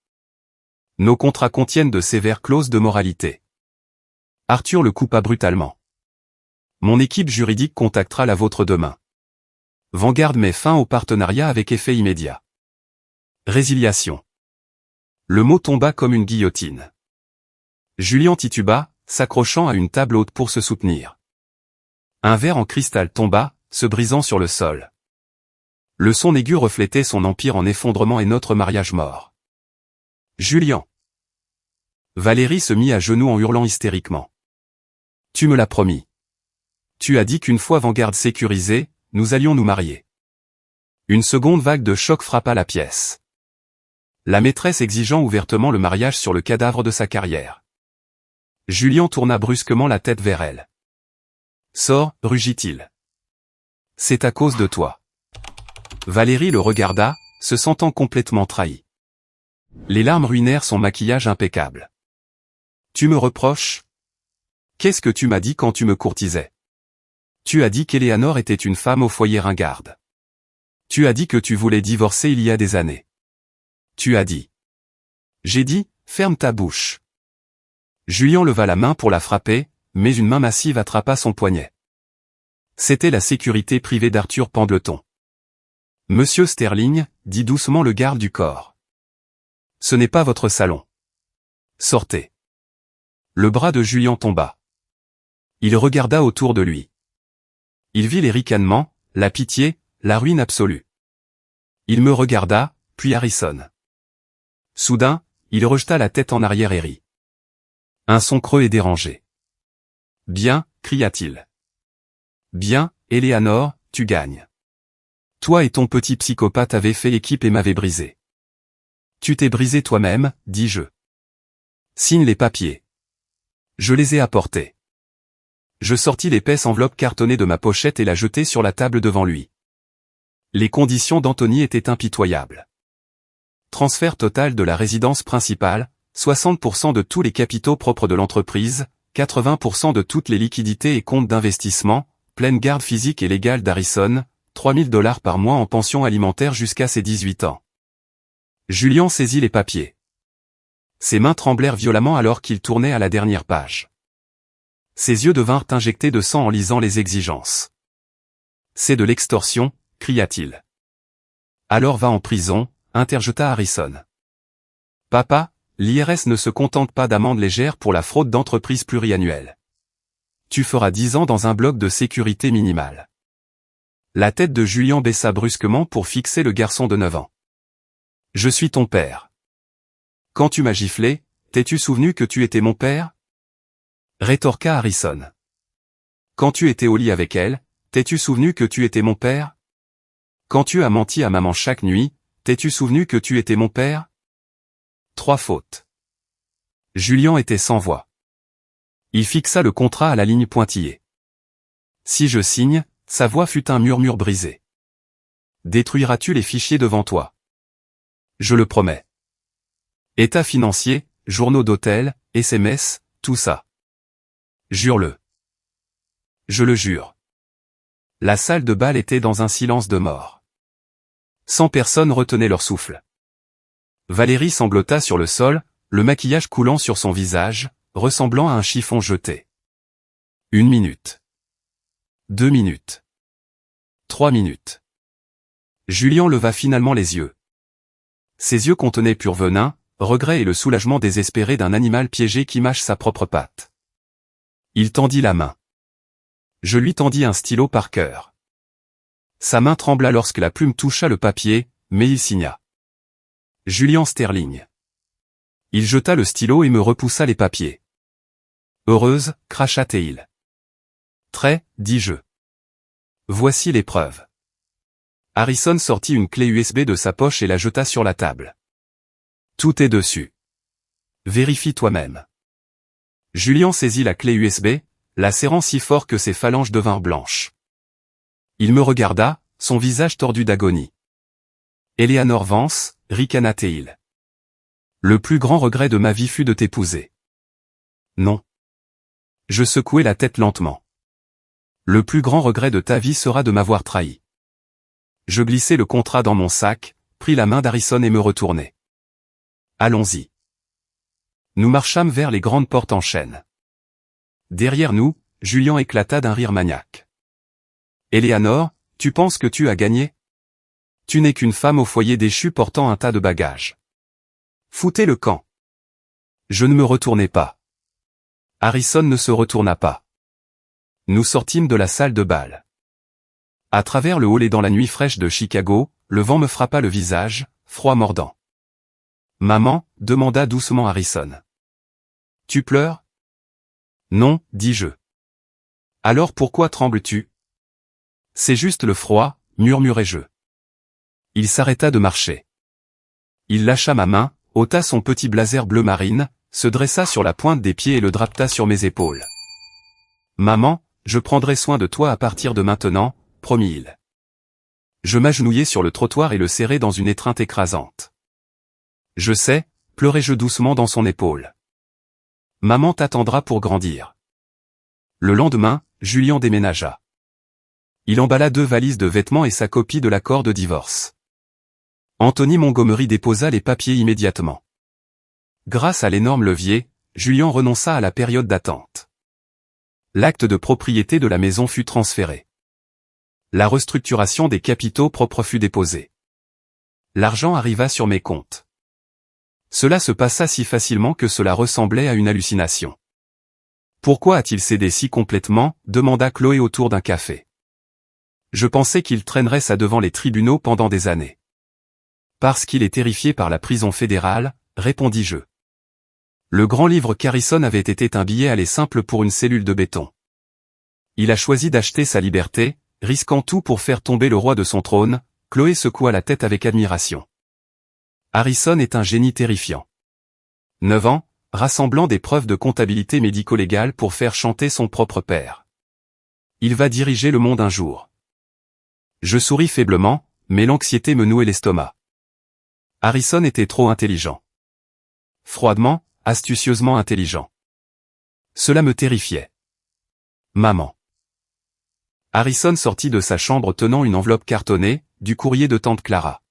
Nos contrats contiennent de sévères clauses de moralité. Arthur le coupa brutalement. Mon équipe juridique contactera la vôtre demain. Vanguard met fin au partenariat avec effet immédiat. Résiliation. Le mot tomba comme une guillotine. Julian tituba, s'accrochant à une table haute pour se soutenir. Un verre en cristal tomba, se brisant sur le sol. Le son aigu reflétait son empire en effondrement et notre mariage mort. Julian. Valérie se mit à genoux en hurlant hystériquement. Tu me l'as promis. Tu as dit qu'une fois Vanguard sécurisé, nous allions nous marier. Une seconde vague de choc frappa la pièce. la maîtresse exigeant ouvertement le mariage sur le cadavre de sa carrière. Julien tourna brusquement la tête vers elle. « Sors, rugit-il. C'est à cause de toi. » Valérie le regarda, se sentant complètement trahie. Les larmes ruinèrent son maquillage impeccable. « Tu me reproches ? Qu'est-ce que tu m'as dit quand tu me courtisais ? Tu as dit qu'Éléanore était une femme au foyer ringarde. Tu as dit que tu voulais divorcer il y a des années. Tu as dit. J'ai dit, ferme ta bouche. » Julien leva la main pour la frapper, mais une main massive attrapa son poignet. C'était la sécurité privée d'Arthur Pendleton. « Monsieur Sterling, » dit doucement le garde du corps. « Ce n'est pas votre salon. Sortez. » Le bras de Julien tomba. Il regarda autour de lui. Il vit les ricanements, la pitié, la ruine absolue. Il me regarda, puis Harrison. Soudain, il rejeta la tête en arrière et rit. Un son creux et dérangé. « Bien, » cria-t-il. « Bien, Éléanore, tu gagnes. Toi et ton petit psychopathe avez fait équipe et m'avez brisé. Tu t'es brisé toi-même, dis-je. Signe les papiers. Je les ai apportés. » Je sortis l'épaisse enveloppe cartonnée de ma pochette et la jetai sur la table devant lui. Les conditions d'Anthony étaient impitoyables. Transfert total de la résidence principale, 60% de tous les capitaux propres de l'entreprise, 80% de toutes les liquidités et comptes d'investissement, pleine garde physique et légale d'Harrison, $3 000 par mois en pension alimentaire jusqu'à ses 18 ans. Julien saisit les papiers. Ses mains tremblèrent violemment alors qu'il tournait à la dernière page. Ses yeux devinrent injectés de sang en lisant les exigences. « C'est de l'extorsion » cria-t-il. « Alors va en prison » interjeta Harrison. « Papa, l'IRS ne se contente pas d'amende légère pour la fraude d'entreprise pluriannuelle. Tu feras 10 ans dans un bloc de sécurité minimale. » La tête de Julien baissa brusquement pour fixer le garçon de 9 ans. « Je suis ton père. Quand tu m'as giflé, t'es-tu souvenu que tu étais mon père ?» rétorqua Harrison. « Quand tu étais au lit avec elle, t'es-tu souvenu que tu étais mon père ? Quand tu as menti à maman chaque nuit, t'es-tu souvenu que tu étais mon père ? » 3 fautes. Julien était sans voix. Il fixa le contrat à la ligne pointillée. « Si je signe » sa voix fut un murmure brisé. « Détruiras-tu les fichiers devant toi ? » « Je le promets. État financier, journaux d'hôtel, SMS, tout ça. Jure-le. » « Je le jure. » La salle de bal était dans un silence de mort. 100 personnes retenaient leur souffle. Valérie sanglota sur le sol, le maquillage coulant sur son visage, ressemblant à un chiffon jeté. 1 minute. 2 minutes. 3 minutes. Julien leva finalement les yeux. Ses yeux contenaient pur venin, regret et le soulagement désespéré d'un animal piégé qui mâche sa propre patte. Il tendit la main. Je lui tendis un stylo par cœur. Sa main trembla lorsque la plume toucha le papier, mais il signa. Julien Sterling. Il jeta le stylo et me repoussa les papiers. Heureuse, cracha-t-il. Très, dis-je. Voici les preuves. Harrison sortit une clé USB de sa poche et la jeta sur la table. Tout est dessus. Vérifie toi-même. Julien saisit la clé USB, la serrant si fort que ses phalanges devinrent blanches. Il me regarda, son visage tordu d'agonie. Éléanore Vance, ricana-t-il. Le plus grand regret de ma vie fut de t'épouser. Non. Je secouai la tête lentement. Le plus grand regret de ta vie sera de m'avoir trahi. Je glissai le contrat dans mon sac, pris la main d'Harrison et me retournai. Allons-y. Nous marchâmes vers les grandes portes en chêne. Derrière nous, Julien éclata d'un rire maniaque. Éléanore, tu penses que tu as gagné ? Tu n'es qu'une femme au foyer déchu portant un tas de bagages. Foutez le camp. Je ne me retournai pas. Harrison ne se retourna pas. Nous sortîmes de la salle de bal. À travers le hall et dans la nuit fraîche de Chicago, le vent me frappa le visage, froid mordant. « Maman » demanda doucement Harrison. « Tu pleures ?»« Non » dis-je. « Alors pourquoi trembles-tu ?»« C'est juste le froid » murmurai-je. Il s'arrêta de marcher. Il lâcha ma main, ôta son petit blazer bleu marine, se dressa sur la pointe des pieds et le drapeta sur mes épaules. Maman, je prendrai soin de toi à partir de maintenant, promit-il. Je m'agenouillai sur le trottoir et le serrai dans une étreinte écrasante. Je sais, pleurai-je doucement dans son épaule. Maman t'attendra pour grandir. Le lendemain, Julien déménagea. Il emballa 2 valises de vêtements et sa copie de l'accord de divorce. Anthony Montgomery déposa les papiers immédiatement. Grâce à l'énorme levier, Julien renonça à la période d'attente. L'acte de propriété de la maison fut transféré. La restructuration des capitaux propres fut déposée. L'argent arriva sur mes comptes. Cela se passa si facilement que cela ressemblait à une hallucination. Pourquoi a-t-il cédé si complètement, demanda Chloé autour d'un café. Je pensais qu'il traînerait ça devant les tribunaux pendant des années. Parce qu'il est terrifié par la prison fédérale, répondis-je. Le grand livre qu'Harrison avait été un billet aller simple pour une cellule de béton. Il a choisi d'acheter sa liberté, risquant tout pour faire tomber le roi de son trône. Chloé secoua la tête avec admiration. Harrison est un génie terrifiant. 9 ans, rassemblant des preuves de comptabilité médico-légale pour faire chanter son propre père. Il va diriger le monde un jour. Je souris faiblement, mais l'anxiété me nouait l'estomac. Harrison était trop intelligent. Froidement, astucieusement intelligent. Cela me terrifiait. Maman. Harrison sortit de sa chambre tenant une enveloppe cartonnée, du courrier de tante Clara.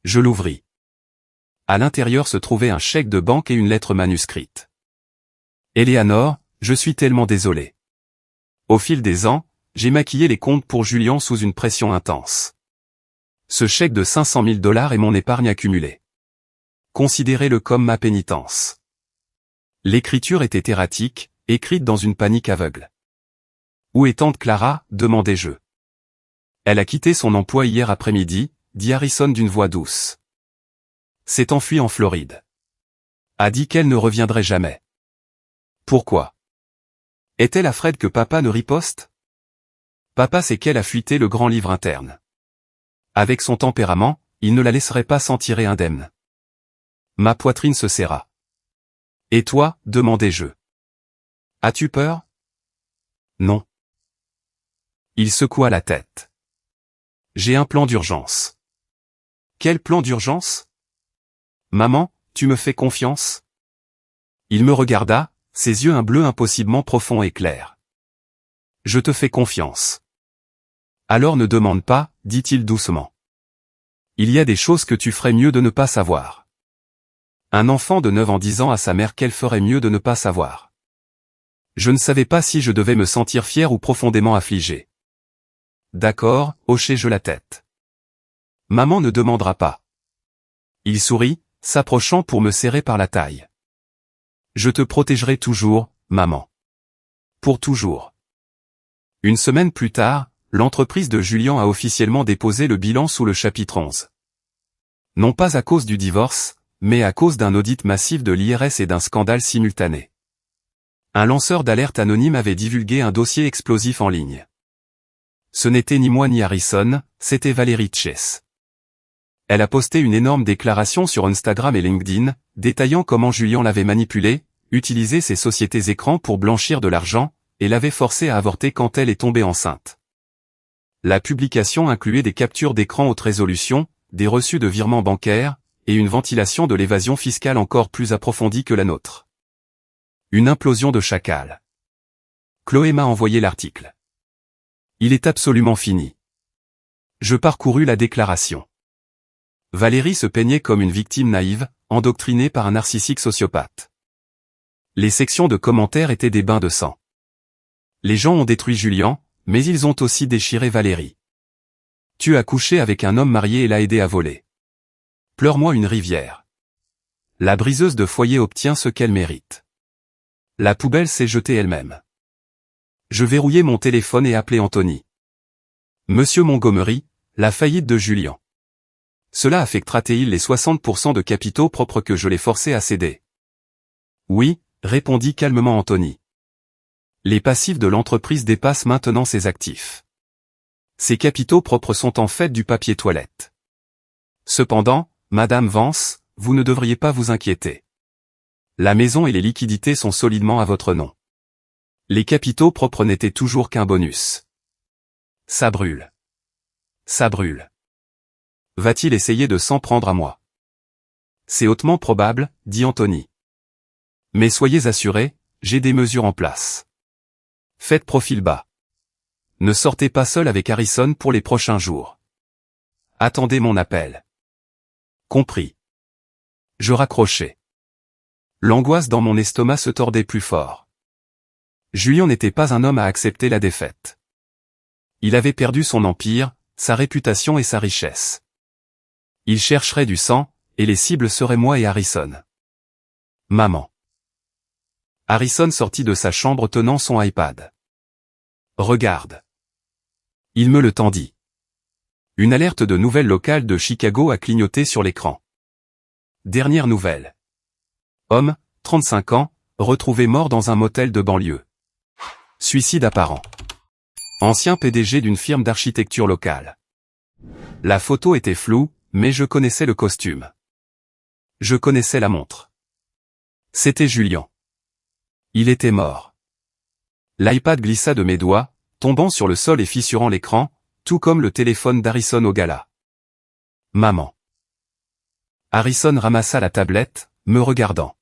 Je l'ouvris. À l'intérieur se trouvait un chèque de banque et une lettre manuscrite. Éléanore, je suis tellement désolé. Au fil des ans, j'ai maquillé les comptes pour Julien sous une pression intense. Ce chèque de 500 000 $ est mon épargne accumulée. Considérez-le comme ma pénitence. L'écriture était erratique, écrite dans une panique aveugle. Où est tante Clara, demandai-je. Elle a quitté son emploi hier après-midi, dit Harrison d'une voix douce. S'est enfuie en Floride. A dit qu'elle ne reviendrait jamais. Pourquoi? Est-elle afraide que papa ne riposte? Papa sait qu'elle a fuité le grand livre interne. Avec son tempérament, il ne la laisserait pas s'en tirer indemne. Ma poitrine se serra. Et toi, demandai-je. As-tu peur? Non. Il secoua la tête. J'ai un plan d'urgence. Quel plan d'urgence? Maman, tu me fais confiance? Il me regarda, ses yeux un bleu impossiblement profond et clair. Je te fais confiance. Alors ne demande pas, dit-il doucement. Il y a des choses que tu ferais mieux de ne pas savoir. Un enfant de 9 ans disant à sa mère qu'elle ferait mieux de ne pas savoir. Je ne savais pas si je devais me sentir fier ou profondément affligé. D'accord, hochai-je la tête. Maman ne demandera pas. Il sourit, s'approchant pour me serrer par la taille. Je te protégerai toujours, maman. Pour toujours. Une semaine plus tard, l'entreprise de Julien a officiellement déposé le bilan sous le chapitre 11. Non pas à cause du divorce, mais à cause d'un audit massif de l'IRS et d'un scandale simultané. Un lanceur d'alerte anonyme avait divulgué un dossier explosif en ligne. Ce n'était ni moi ni Harrison, c'était Valérie Chess. Elle a posté une énorme déclaration sur Instagram et LinkedIn, détaillant comment Julien l'avait manipulé, utilisé ses sociétés écrans pour blanchir de l'argent, et l'avait forcée à avorter quand elle est tombée enceinte. La publication incluait des captures d'écran haute résolution, des reçus de virements bancaires, et une ventilation de l'évasion fiscale encore plus approfondie que la nôtre. Une implosion de chacal. Chloé m'a envoyé l'article. Il est absolument fini. Je parcourus la déclaration. Valérie se peignait comme une victime naïve, endoctrinée par un narcissique sociopathe. Les sections de commentaires étaient des bains de sang. Les gens ont détruit Julien, mais ils ont aussi déchiré Valérie. Tu as couché avec un homme marié et l'as aidé à voler. Pleure-moi une rivière. La briseuse de foyer obtient ce qu'elle mérite. La poubelle s'est jetée elle-même. Je verrouillai mon téléphone et appelai Anthony. Monsieur Montgomery, la faillite de Julien. Cela affectera-t-il les 60% de capitaux propres que je l'ai forcé à céder? Oui, répondit calmement Anthony. Les passifs de l'entreprise dépassent maintenant ses actifs. Ces capitaux propres sont en fait du papier toilette. Cependant, Madame Vance, vous ne devriez pas vous inquiéter. La maison et les liquidités sont solidement à votre nom. Les capitaux propres n'étaient toujours qu'un bonus. Ça brûle. Ça brûle. Va-t-il essayer de s'en prendre à moi? C'est hautement probable, dit Anthony. Mais soyez assurés, j'ai des mesures en place. Faites profil bas. Ne sortez pas seul avec Harrison pour les prochains jours. Attendez mon appel. Compris. Je raccrochai. L'angoisse dans mon estomac se tordait plus fort. Julien n'était pas un homme à accepter la défaite. Il avait perdu son empire, sa réputation et sa richesse. Il chercherait du sang, et les cibles seraient moi et Harrison. Maman. Harrison sortit de sa chambre tenant son iPad. Regarde. Il me le tendit. Une alerte de nouvelles locales de Chicago a clignoté sur l'écran. Dernière nouvelle. Homme, 35 ans, retrouvé mort dans un motel de banlieue. Suicide apparent. Ancien PDG d'une firme d'architecture locale. La photo était floue, mais je connaissais le costume. Je connaissais la montre. C'était Julien. Il était mort. L'iPad glissa de mes doigts, tombant sur le sol et fissurant l'écran, tout comme le téléphone d'Harrison au gala. Maman. Harrison ramassa la tablette, me regardant.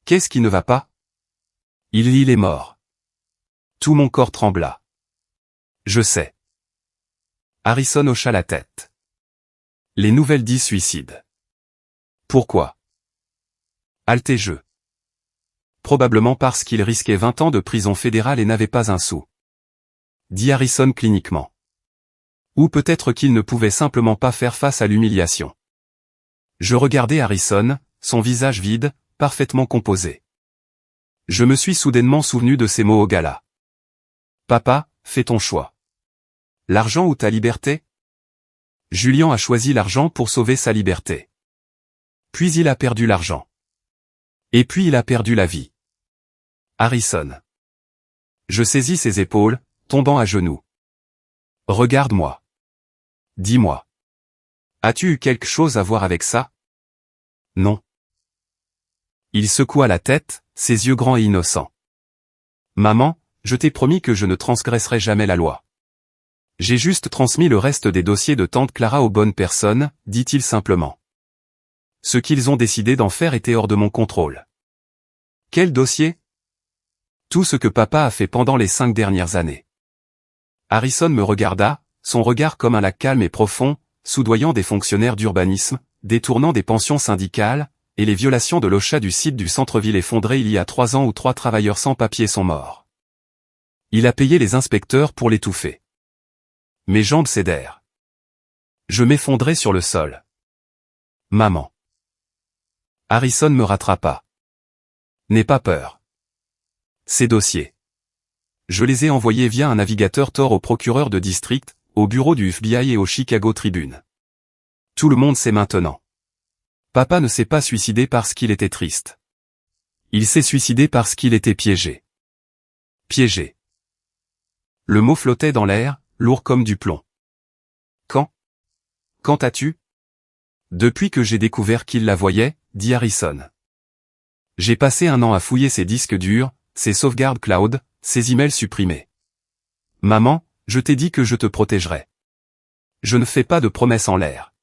Qu'est-ce qui ne va pas? Il est mort. Tout mon corps trembla. Je sais. Harrison hocha la tête. Les nouvelles disent suicide. Pourquoi? Halté-je. Probablement parce qu'il risquait 20 ans de prison fédérale et n'avait pas un sou. Dit Harrison cliniquement. Ou peut-être qu'il ne pouvait simplement pas faire face à l'humiliation. Je regardais Harrison, son visage vide, parfaitement composé. Je me suis soudainement souvenu de ces mots au gala. Papa, fais ton choix. L'argent ou ta liberté? Julien a choisi l'argent pour sauver sa liberté. Puis il a perdu l'argent. Et puis il a perdu la vie. Harrison. Je saisis ses épaules, tombant à genoux. Regarde-moi. Dis-moi. As-tu eu quelque chose à voir avec ça? Non. Il secoua la tête, ses yeux grands et innocents. Maman, je t'ai promis que je ne transgresserai jamais la loi. J'ai juste transmis le reste des dossiers de tante Clara aux bonnes personnes, dit-il simplement. Ce qu'ils ont décidé d'en faire était hors de mon contrôle. Quel dossier? Tout ce que papa a fait pendant les 5 dernières années. Harrison me regarda, son regard comme un lac calme et profond, soudoyant des fonctionnaires d'urbanisme, détournant des pensions syndicales, et les violations de l'OSHA du site du centre-ville effondré il y a 3 ans où 3 travailleurs sans papier sont morts. Il a payé les inspecteurs pour l'étouffer. Mes jambes cédèrent. Je m'effondrai sur le sol. Maman. Harrison me rattrapa. N'aie pas peur. Ces dossiers. Je les ai envoyés via un navigateur Tor au procureur de district, au bureau du FBI et au Chicago Tribune. Tout le monde sait maintenant. Papa ne s'est pas suicidé parce qu'il était triste. Il s'est suicidé parce qu'il était piégé. Piégé. Le mot flottait dans l'air, lourd comme du plomb. Quand? Quand as-tu? Depuis que j'ai découvert qu'il la voyait, dit Harrison. J'ai passé 1 an à fouiller ses disques durs, ses sauvegardes cloud, ses emails supprimés. Maman, je t'ai dit que je te protégerais. Je ne fais pas de promesses en l'air.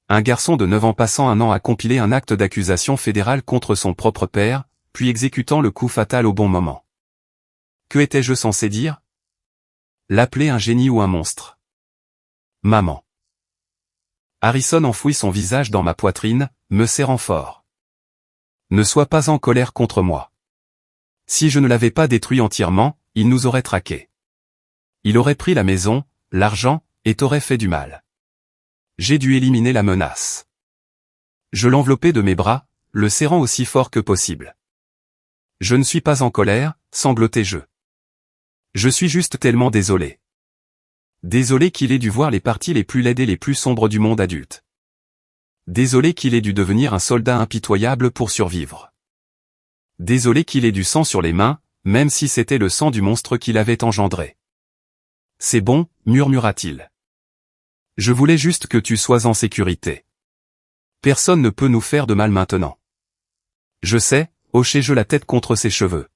Un garçon de 9 ans passant 1 an à compiler un acte d'accusation fédérale contre son propre père, puis exécutant le coup fatal au bon moment. Que étais-je censé dire? L'appeler un génie ou un monstre? Maman. Harrison enfouit son visage dans ma poitrine, me serrant fort. Ne sois pas en colère contre moi. Si je ne l'avais pas détruit entièrement, il nous aurait traqués. Il aurait pris la maison, l'argent, et t'aurait fait du mal. J'ai dû éliminer la menace. Je l'enveloppais de mes bras, le serrant aussi fort que possible. Je ne suis pas en colère, sanglotai-je. Je suis juste tellement désolé. Désolé qu'il ait dû voir les parties les plus laides et les plus sombres du monde adulte. Désolé qu'il ait dû devenir un soldat impitoyable pour survivre. Désolé qu'il ait du sang sur les mains, même si c'était le sang du monstre qu'il avait engendré. C'est bon, murmura-t-il. Je voulais juste que tu sois en sécurité. Personne ne peut nous faire de mal maintenant. Je sais, hochai-je la tête contre ses cheveux.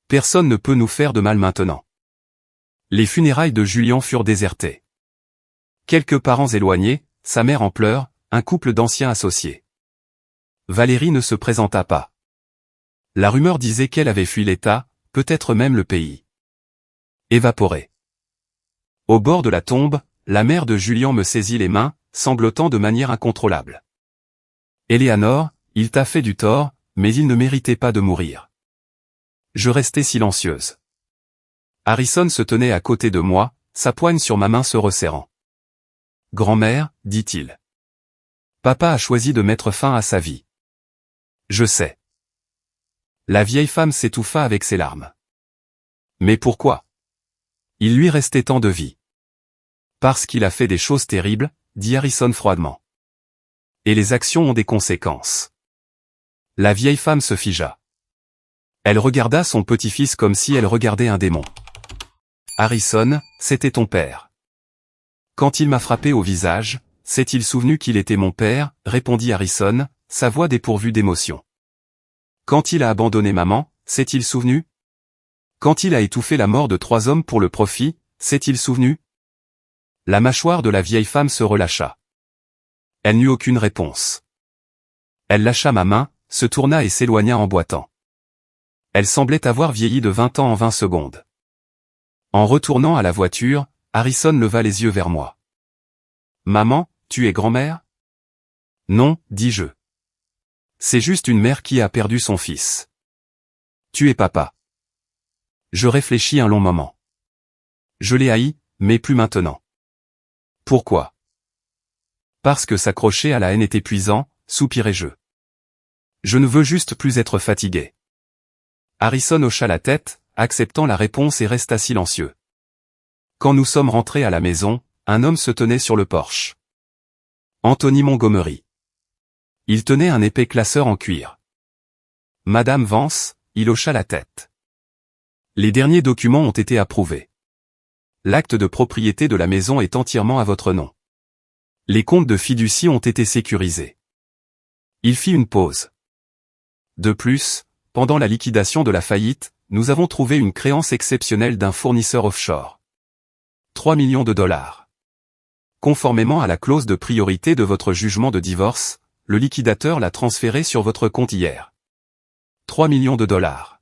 Personne ne peut nous faire de mal maintenant. Les funérailles de Julien furent désertées. Quelques parents éloignés, sa mère en pleurs, un couple d'anciens associés. Valérie ne se présenta pas. La rumeur disait qu'elle avait fui l'État, peut-être même le pays. Évaporée. Au bord de la tombe, la mère de Julien me saisit les mains, sanglotant de manière incontrôlable. Éléanore, il t'a fait du tort, mais il ne méritait pas de mourir. Je restai silencieuse. Harrison se tenait à côté de moi, sa poigne sur ma main se resserrant. Grand-mère, dit-il. Papa a choisi de mettre fin à sa vie. Je sais. La vieille femme s'étouffa avec ses larmes. Mais pourquoi? Il lui restait tant de vie. Parce qu'il a fait des choses terribles, dit Harrison froidement. Et les actions ont des conséquences. La vieille femme se figea. Elle regarda son petit-fils comme si elle regardait un démon. Harrison, c'était ton père. Quand il m'a frappé au visage, s'est-il souvenu qu'il était mon père, répondit Harrison, sa voix dépourvue d'émotion. Quand il a abandonné maman, s'est-il souvenu? Quand il a étouffé la mort de 3 hommes pour le profit, s'est-il souvenu? La mâchoire de la vieille femme se relâcha. Elle n'eut aucune réponse. Elle lâcha ma main, se tourna et s'éloigna en boitant. Elle semblait avoir vieilli de 20 ans en 20 secondes. En retournant à la voiture, Harrison leva les yeux vers moi. Maman, tu es grand-mère? Non, dis-je. C'est juste une mère qui a perdu son fils. Tu es papa. Je réfléchis un long moment. Je l'ai haï, mais plus maintenant. Pourquoi? Parce que s'accrocher à la haine est épuisant, soupirai-je. Je ne veux juste plus être fatigué. Harrison hocha la tête, acceptant la réponse et resta silencieux. Quand nous sommes rentrés à la maison, un homme se tenait sur le porche. Anthony Montgomery. Il tenait un épais classeur en cuir. Madame Vance, il hocha la tête. Les derniers documents ont été approuvés. L'acte de propriété de la maison est entièrement à votre nom. Les comptes de fiducie ont été sécurisés. Il fit une pause. De plus, pendant la liquidation de la faillite, nous avons trouvé une créance exceptionnelle d'un fournisseur offshore. 3 millions de dollars. Conformément à la clause de priorité de votre jugement de divorce, le liquidateur l'a transféré sur votre compte hier. 3 millions de dollars.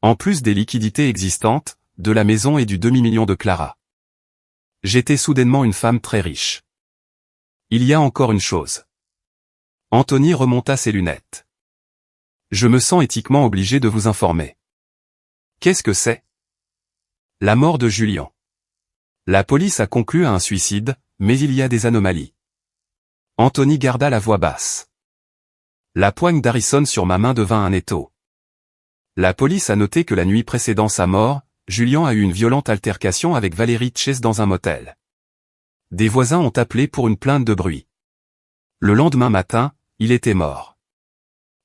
En plus des liquidités existantes, de la maison et du demi-million de Clara. J'étais soudainement une femme très riche. Il y a encore une chose. Anthony remonta ses lunettes. Je me sens éthiquement obligé de vous informer. Qu'est-ce que c'est? La mort de Julien. La police a conclu à un suicide, mais il y a des anomalies. Anthony garda la voix basse. La poigne d'Harrison sur ma main devint un étau. La police a noté que la nuit précédant sa mort, Julien a eu une violente altercation avec Valérie Chase dans un motel. Des voisins ont appelé pour une plainte de bruit. Le lendemain matin, il était mort.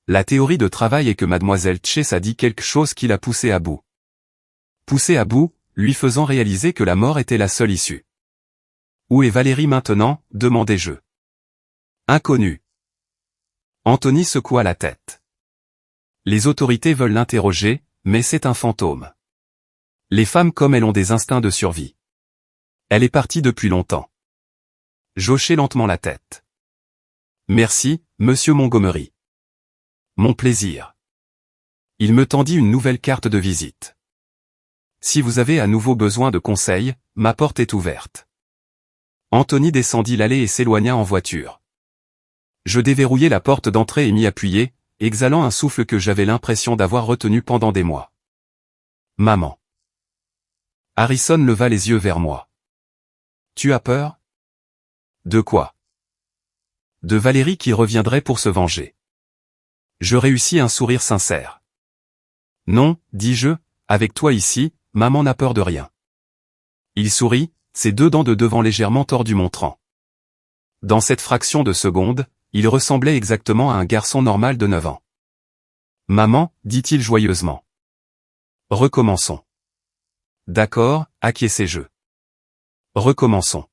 La théorie de travail est que mademoiselle Chase a dit quelque chose qui l'a poussé à bout. Poussé à bout, lui faisant réaliser que la mort était la seule issue. Où est Valérie maintenant, demandai-je. Inconnu. Anthony secoua la tête. Les autorités veulent l'interroger, mais c'est un fantôme. Les femmes comme elles ont des instincts de survie. Elle est partie depuis longtemps. J'hochai lentement la tête. Merci, monsieur Montgomery. Mon plaisir. Il me tendit une nouvelle carte de visite. Si vous avez à nouveau besoin de conseils, ma porte est ouverte. Anthony descendit l'allée et s'éloigna en voiture. Je déverrouillai la porte d'entrée et m'y appuyai, exhalant un souffle que j'avais l'impression d'avoir retenu pendant des mois. Maman. Harrison leva les yeux vers moi. Tu as peur? De quoi? De Valérie qui reviendrait pour se venger. Je réussis un sourire sincère. Non, dis-je, avec toi ici, maman n'a peur de rien. Il sourit, ses 2 dents de devant légèrement tordues montrant. Dans cette fraction de seconde, il ressemblait exactement à un garçon normal de 9 ans. Maman, dit-il joyeusement. Recommençons. D'accord, acquiesçai-je. Recommençons.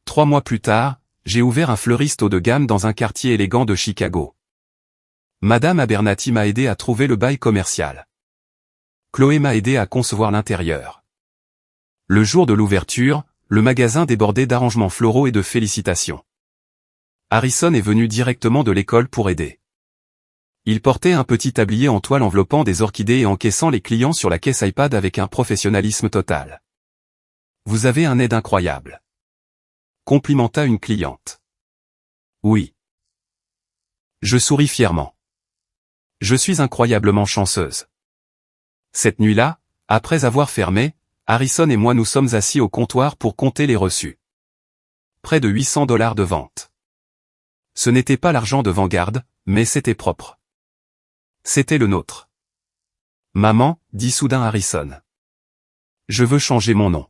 3 mois plus tard, j'ai ouvert un fleuriste haut de gamme dans un quartier élégant de Chicago. Madame Abernathy m'a aidé à trouver le bail commercial. Chloé m'a aidé à concevoir l'intérieur. Le jour de l'ouverture, le magasin débordait d'arrangements floraux et de félicitations. Harrison est venu directement de l'école pour aider. Il portait un petit tablier en toile enveloppant des orchidées et encaissant les clients sur la caisse iPad avec un professionnalisme total. « Vous avez un aide incroyable. » complimenta une cliente. « Oui. » Je souris fièrement. « Je suis incroyablement chanceuse. » Cette nuit-là, après avoir fermé, Harrison et moi nous sommes assis au comptoir pour compter les reçus. Près de $800 de vente. Ce n'était pas l'argent de Vanguard, mais c'était propre. C'était le nôtre. Maman, dit soudain Harrison. Je veux changer mon nom.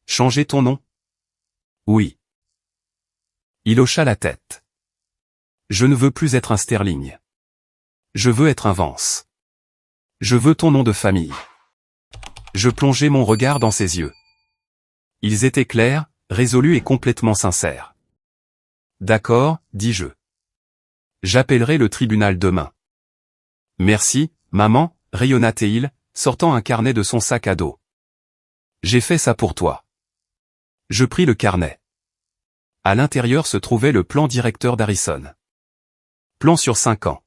Changer ton nom? Oui. Il hocha la tête. Je ne veux plus être un Sterling. Je veux être un Vance. Je veux ton nom de famille. Je plongeai mon regard dans ses yeux. Ils étaient clairs, résolus et complètement sincères. D'accord, dis-je. J'appellerai le tribunal demain. Merci, maman, rayonna Théil, sortant un carnet de son sac à dos. J'ai fait ça pour toi. Je pris le carnet. À l'intérieur se trouvait le plan directeur d'Harrison. Plan sur 5 ans.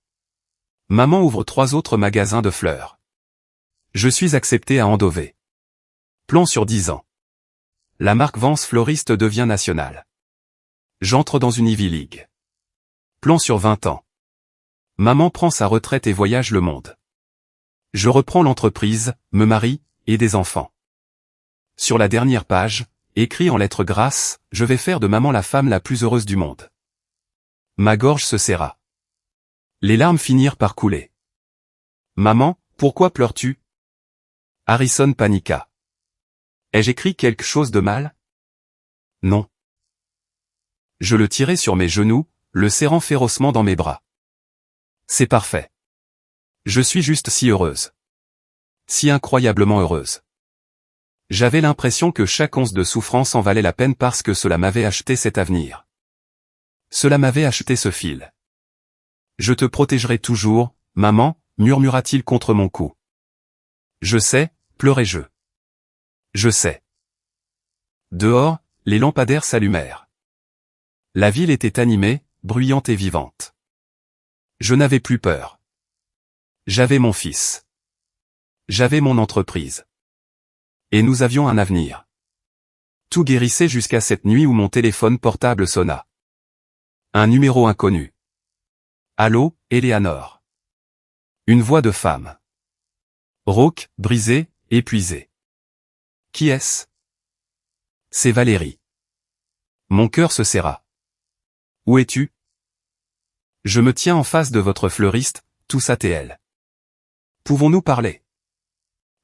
Maman ouvre 3 autres magasins de fleurs. Je suis accepté à Andover. Plan sur 10 ans. La marque Vance Floriste devient nationale. J'entre dans une Ivy League. Plan sur 20 ans. Maman prend sa retraite et voyage le monde. Je reprends l'entreprise, me marie, et des enfants. Sur la dernière page, écrit en lettres grasses, je vais faire de maman la femme la plus heureuse du monde. Ma gorge se serra. Les larmes finirent par couler. Maman, pourquoi pleures-tu? Harrison paniqua. Ai-je écrit quelque chose de mal? Non. Je le tirai sur mes genoux, le serrant férocement dans mes bras. C'est parfait. Je suis juste si heureuse. Si incroyablement heureuse. J'avais l'impression que chaque once de souffrance en valait la peine parce que cela m'avait acheté cet avenir. Cela m'avait acheté ce fil. Je te protégerai toujours, maman, murmura-t-il contre mon cou. Je sais, pleurai-je. Je sais. Dehors, les lampadaires s'allumèrent. La ville était animée, bruyante et vivante. Je n'avais plus peur. J'avais mon fils. J'avais mon entreprise. Et nous avions un avenir. Tout guérissait jusqu'à cette nuit où mon téléphone portable sonna. Un numéro inconnu. Allô, Eleanor. Une voix de femme. Rauque, brisée, épuisée. Qui est-ce? C'est Valérie. Mon cœur se serra. Où es-tu? Je me tiens en face de votre fleuriste, toussa T.L. Pouvons-nous parler?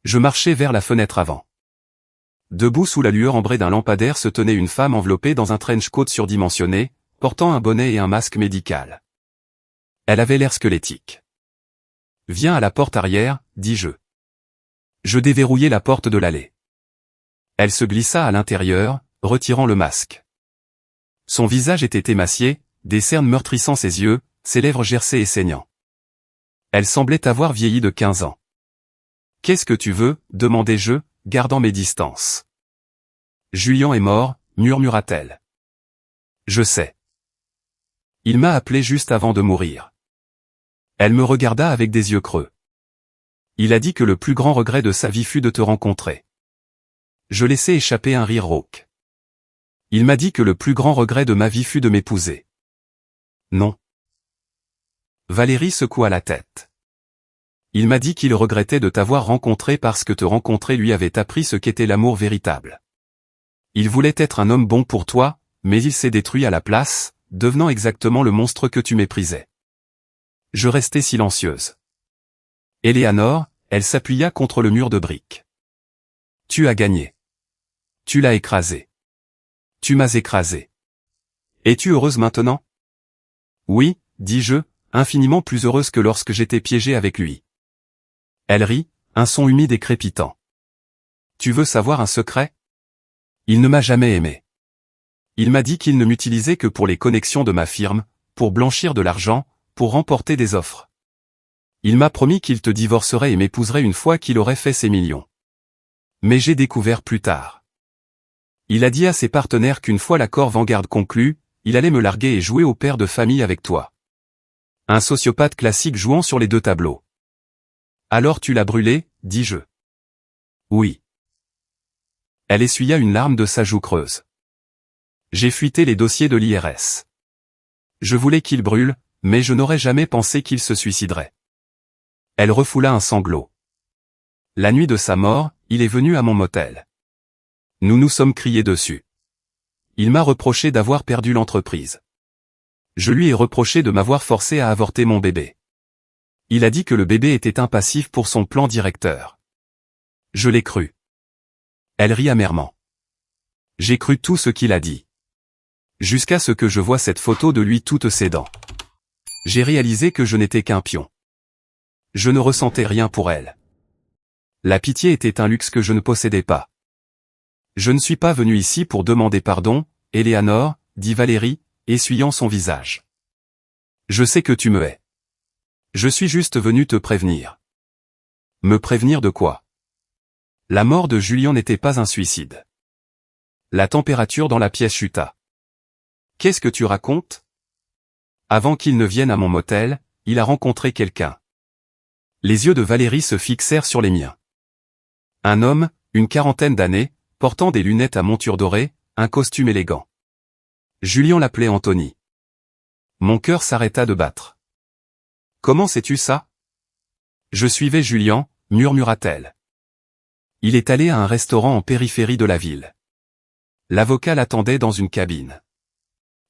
Je marchai vers la fenêtre avant. Debout sous la lueur ambrée d'un lampadaire se tenait une femme enveloppée dans un trench coat surdimensionné, portant un bonnet et un masque médical. Elle avait l'air squelettique. Viens à la porte arrière, dis-je. Je déverrouillai la porte de l'allée. Elle se glissa à l'intérieur, retirant le masque. Son visage était émacié, des cernes meurtrissant ses yeux, ses lèvres gercées et saignant. Elle semblait avoir vieilli de 15 ans. « Qu'est-ce que tu veux ?» demandai-je, gardant mes distances. « Julian est mort, murmura-t-elle. Je sais. Il m'a appelé juste avant de mourir. Elle me regarda avec des yeux creux. Il a dit que le plus grand regret de sa vie fut de te rencontrer. Je laissai échapper un rire rauque. Il m'a dit que le plus grand regret de ma vie fut de m'épouser. Non. Valérie secoua la tête. Il m'a dit qu'il regrettait de t'avoir rencontré parce que te rencontrer lui avait appris ce qu'était l'amour véritable. Il voulait être un homme bon pour toi, mais il s'est détruit à la place, devenant exactement le monstre que tu méprisais. Je restai silencieuse. Eleanor, elle s'appuya contre le mur de briques. Tu as gagné. Tu l'as écrasé. Tu m'as écrasé. Es-tu heureuse maintenant? Oui, dis-je, infiniment plus heureuse que lorsque j'étais piégée avec lui. Elle rit, un son humide et crépitant. Tu veux savoir un secret? Il ne m'a jamais aimé. Il m'a dit qu'il ne m'utilisait que pour les connexions de ma firme, pour blanchir de l'argent, pour remporter des offres. Il m'a promis qu'il te divorcerait et m'épouserait une fois qu'il aurait fait ses millions. Mais j'ai découvert plus tard. Il a dit à ses partenaires qu'une fois l'accord Vanguard conclu, il allait me larguer et jouer au père de famille avec toi. Un sociopathe classique jouant sur les deux tableaux. Alors tu l'as brûlé, dis-je. Oui. Elle essuya une larme de sa joue creuse. J'ai fuité les dossiers de l'IRS. Je voulais qu'il brûle, mais je n'aurais jamais pensé qu'il se suiciderait. Elle refoula un sanglot. La nuit de sa mort, il est venu à mon motel. Nous nous sommes criés dessus. Il m'a reproché d'avoir perdu l'entreprise. Je lui ai reproché de m'avoir forcé à avorter mon bébé. Il a dit que le bébé était impassif pour son plan directeur. Je l'ai cru. Elle rit amèrement. J'ai cru tout ce qu'il a dit. Jusqu'à ce que je voie cette photo de lui toutes ses dents. J'ai réalisé que je n'étais qu'un pion. Je ne ressentais rien pour elle. La pitié était un luxe que je ne possédais pas. Je ne suis pas venu ici pour demander pardon, Éléanore, dit Valérie, essuyant son visage. Je sais que tu me hais. Je suis juste venu te prévenir. Me prévenir de quoi? La mort de Julien n'était pas un suicide. La température dans la pièce chuta. Qu'est-ce que tu racontes? Avant qu'il ne vienne à mon motel, il a rencontré quelqu'un. Les yeux de Valérie se fixèrent sur les miens. Un homme, une quarantaine d'années, portant des lunettes à monture dorée, un costume élégant. Julien l'appelait Anthony. Mon cœur s'arrêta de battre. Comment sais-tu ça? Je suivais Julien, murmura-t-elle. Il est allé à un restaurant en périphérie de la ville. L'avocat l'attendait dans une cabine.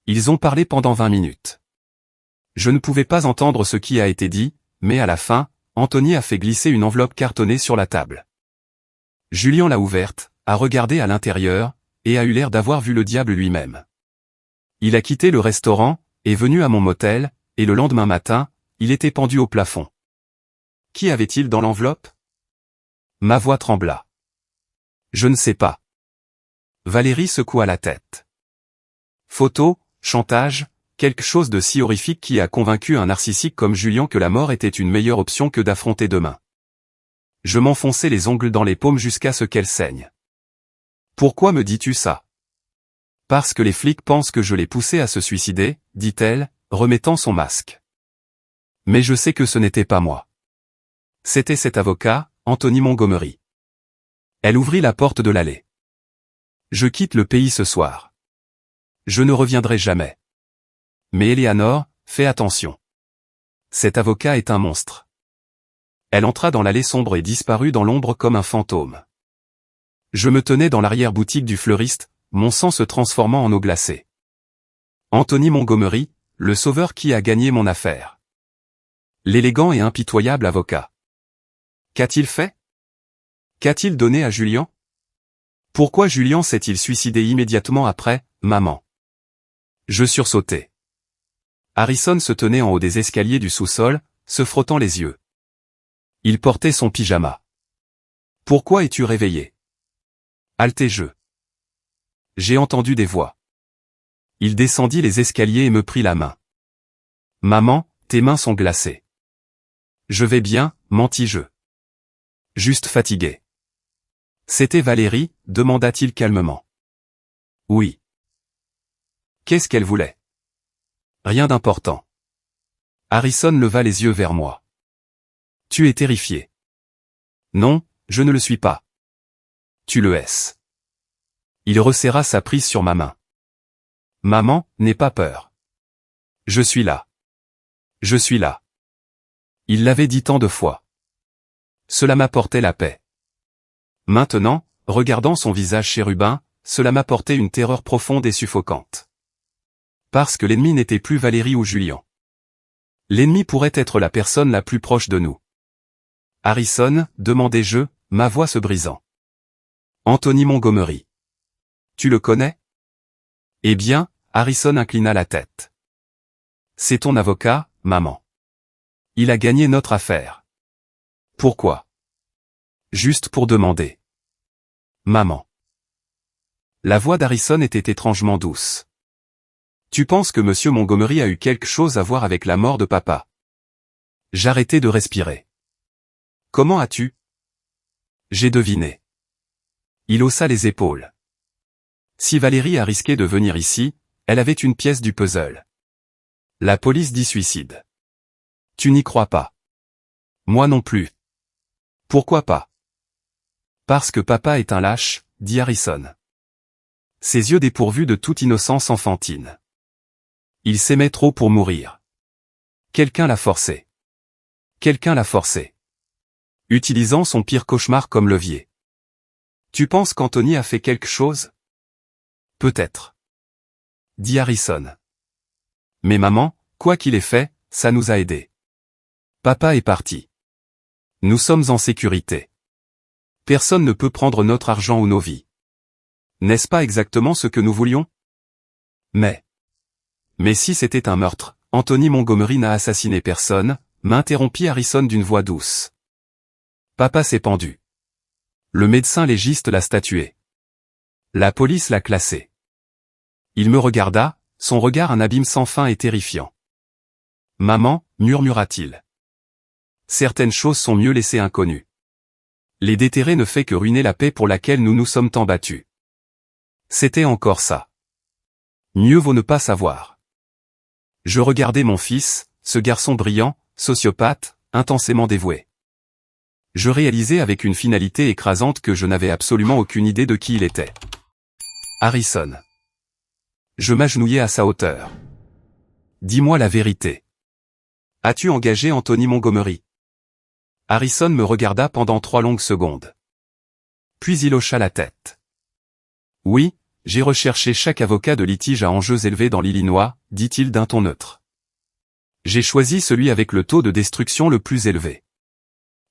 Ils ont parlé pendant 20 minutes. Je ne pouvais pas entendre ce qui a été dit, mais à la fin, Anthony a fait glisser une enveloppe cartonnée sur la table. Julien l'a ouverte, a regardé à l'intérieur, et a eu l'air d'avoir vu le diable lui-même. Il a quitté le restaurant, est venu à mon motel, et le lendemain matin, il était pendu au plafond. Qui avait-il dans l'enveloppe? Ma voix trembla. Je ne sais pas. Valérie secoua la tête. Photo, chantage, quelque chose de si horrifique qui a convaincu un narcissique comme Julien que la mort était une meilleure option que d'affronter demain. Je m'enfonçai les ongles dans les paumes jusqu'à ce qu'elles saignent. Pourquoi me dis-tu ça? Parce que les flics pensent que je l'ai poussé à se suicider, dit-elle, remettant son masque. Mais je sais que ce n'était pas moi. C'était cet avocat, Anthony Montgomery. Elle ouvrit la porte de l'allée. Je quitte le pays ce soir. Je ne reviendrai jamais. Mais Éléanore, fais attention. Cet avocat est un monstre. Elle entra dans l'allée sombre et disparut dans l'ombre comme un fantôme. Je me tenais dans l'arrière-boutique du fleuriste, mon sang se transformant en eau glacée. Anthony Montgomery, le sauveur qui a gagné mon affaire. L'élégant et impitoyable avocat. Qu'a-t-il fait? Qu'a-t-il donné à Julien? Pourquoi Julien s'est-il suicidé immédiatement après, maman? Je sursautai. Harrison se tenait en haut des escaliers du sous-sol, se frottant les yeux. Il portait son pyjama. Pourquoi es-tu réveillé? Alté-je. J'ai entendu des voix. Il descendit les escaliers et me prit la main. Maman, tes mains sont glacées. Je vais bien, mentis-je. Juste fatigué. C'était Valérie, demanda-t-il calmement. Oui. Qu'est-ce qu'elle voulait? Rien d'important. Harrison leva les yeux vers moi. Tu es terrifié. Non, je ne le suis pas. Tu le es. Il resserra sa prise sur ma main. Maman, n'aie pas peur. Je suis là. Je suis là. Il l'avait dit tant de fois. Cela m'apportait la paix. Maintenant, regardant son visage chérubin, cela m'apportait une terreur profonde et suffocante. Parce que l'ennemi n'était plus Valérie ou Julien. L'ennemi pourrait être la personne la plus proche de nous. Harrison, demandai-je, ma voix se brisant. Anthony Montgomery. Tu le connais? Eh bien, Harrison inclina la tête. C'est ton avocat, maman. Il a gagné notre affaire. Pourquoi? Juste pour demander. Maman. La voix d'Harrison était étrangement douce. Tu penses que Monsieur Montgomery a eu quelque chose à voir avec la mort de papa? J'arrêtai de respirer. Comment as-tu? J'ai deviné. Il haussa les épaules. Si Valérie a risqué de venir ici, elle avait une pièce du puzzle. La police dit suicide. Tu n'y crois pas? Moi non plus. Pourquoi pas? Parce que papa est un lâche, dit Harrison. Ses yeux dépourvus de toute innocence enfantine. Il s'aimait trop pour mourir. Quelqu'un l'a forcé. Quelqu'un l'a forcé. Utilisant son pire cauchemar comme levier. Tu penses qu'Anthony a fait quelque chose? Peut-être. Dit Harrison. Mais maman, quoi qu'il ait fait, ça nous a aidés. Papa est parti. Nous sommes en sécurité. Personne ne peut prendre notre argent ou nos vies. N'est-ce pas exactement ce que nous voulions? Mais si c'était un meurtre, Anthony Montgomery n'a assassiné personne, m'interrompit Harrison d'une voix douce. Papa s'est pendu. Le médecin légiste l'a statué. La police l'a classé. Il me regarda, son regard un abîme sans fin et terrifiant. Maman, murmura-t-il. Certaines choses sont mieux laissées inconnues. Les déterrer ne fait que ruiner la paix pour laquelle nous nous sommes tant battus. C'était encore ça. Mieux vaut ne pas savoir. Je regardais mon fils, ce garçon brillant, sociopathe, intensément dévoué. Je réalisais avec une finalité écrasante que je n'avais absolument aucune idée de qui il était. Harrison. Je m'agenouillai à sa hauteur. Dis-moi la vérité. As-tu engagé Anthony Montgomery? Harrison me regarda pendant 3 longues secondes. Puis il hocha la tête. Oui, j'ai recherché chaque avocat de litige à enjeux élevés dans l'Illinois, dit-il d'un ton neutre. J'ai choisi celui avec le taux de destruction le plus élevé.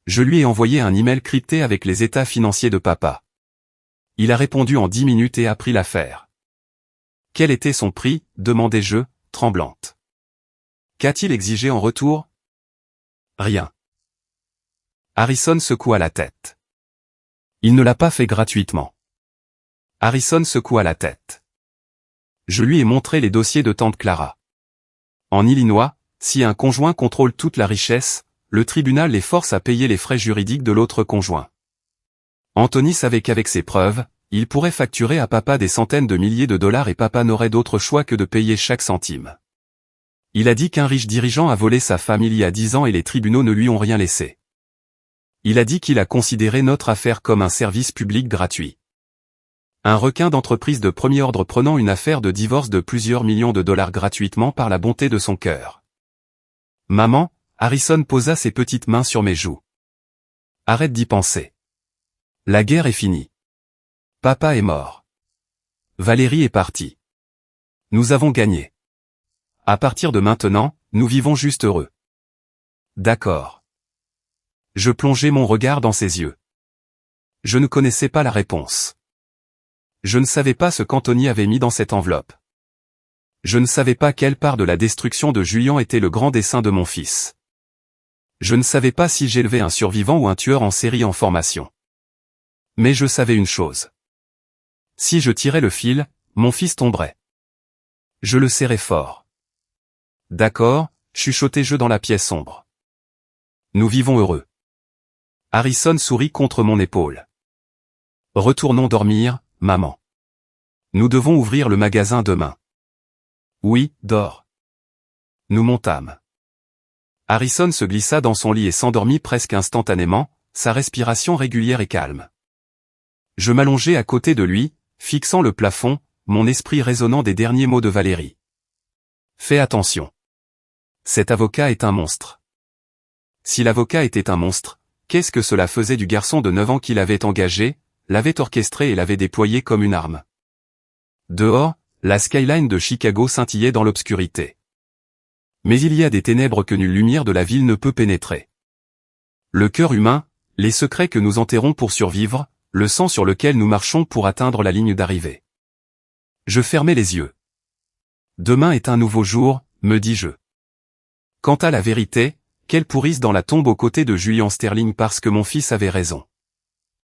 Je lui ai envoyé un email crypté avec les états financiers de papa. Il a répondu en 10 minutes et a pris l'affaire. Quel était son prix, demandai-je, tremblante. Qu'a-t-il exigé en retour? Rien. Harrison secoua la tête. Il ne l'a pas fait gratuitement. Harrison secoua la tête. Je lui ai montré les dossiers de tante Clara. En Illinois, si un conjoint contrôle toute la richesse, le tribunal les force à payer les frais juridiques de l'autre conjoint. Anthony savait qu'avec ces preuves, il pourrait facturer à papa des centaines de milliers de dollars et papa n'aurait d'autre choix que de payer chaque centime. Il a dit qu'un riche dirigeant a volé sa femme il y a 10 ans et les tribunaux ne lui ont rien laissé. Il a dit qu'il a considéré notre affaire comme un service public gratuit. Un requin d'entreprise de premier ordre prenant une affaire de divorce de plusieurs millions de dollars gratuitement par la bonté de son cœur. Maman, Harrison posa ses petites mains sur mes joues. Arrête d'y penser. La guerre est finie. Papa est mort. Valérie est partie. Nous avons gagné. À partir de maintenant, nous vivons juste heureux. D'accord. Je plongeai mon regard dans ses yeux. Je ne connaissais pas la réponse. Je ne savais pas ce qu'Anthony avait mis dans cette enveloppe. Je ne savais pas quelle part de la destruction de Julian était le grand dessein de mon fils. Je ne savais pas si j'élevais un survivant ou un tueur en série en formation. Mais je savais une chose. Si je tirais le fil, mon fils tomberait. Je le serrais fort. D'accord, chuchotai-je dans la pièce sombre. Nous vivons heureux. Harrison sourit contre mon épaule. Retournons dormir, maman. Nous devons ouvrir le magasin demain. Oui, dors. Nous montâmes. Harrison se glissa dans son lit et s'endormit presque instantanément, sa respiration régulière et calme. Je m'allongeai à côté de lui, fixant le plafond, mon esprit résonnant des derniers mots de Valérie. Fais attention. Cet avocat est un monstre. Si l'avocat était un monstre, qu'est-ce que cela faisait du garçon de 9 ans qui l'avait engagé, l'avait orchestré et l'avait déployé comme une arme? Dehors, la skyline de Chicago scintillait dans l'obscurité. Mais il y a des ténèbres que nulle lumière de la ville ne peut pénétrer. Le cœur humain, les secrets que nous enterrons pour survivre, le sang sur lequel nous marchons pour atteindre la ligne d'arrivée. Je fermai les yeux. Demain est un nouveau jour, me dis-je. Quant à la vérité, qu'elle pourrisse dans la tombe aux côtés de Julian Sterling parce que mon fils avait raison.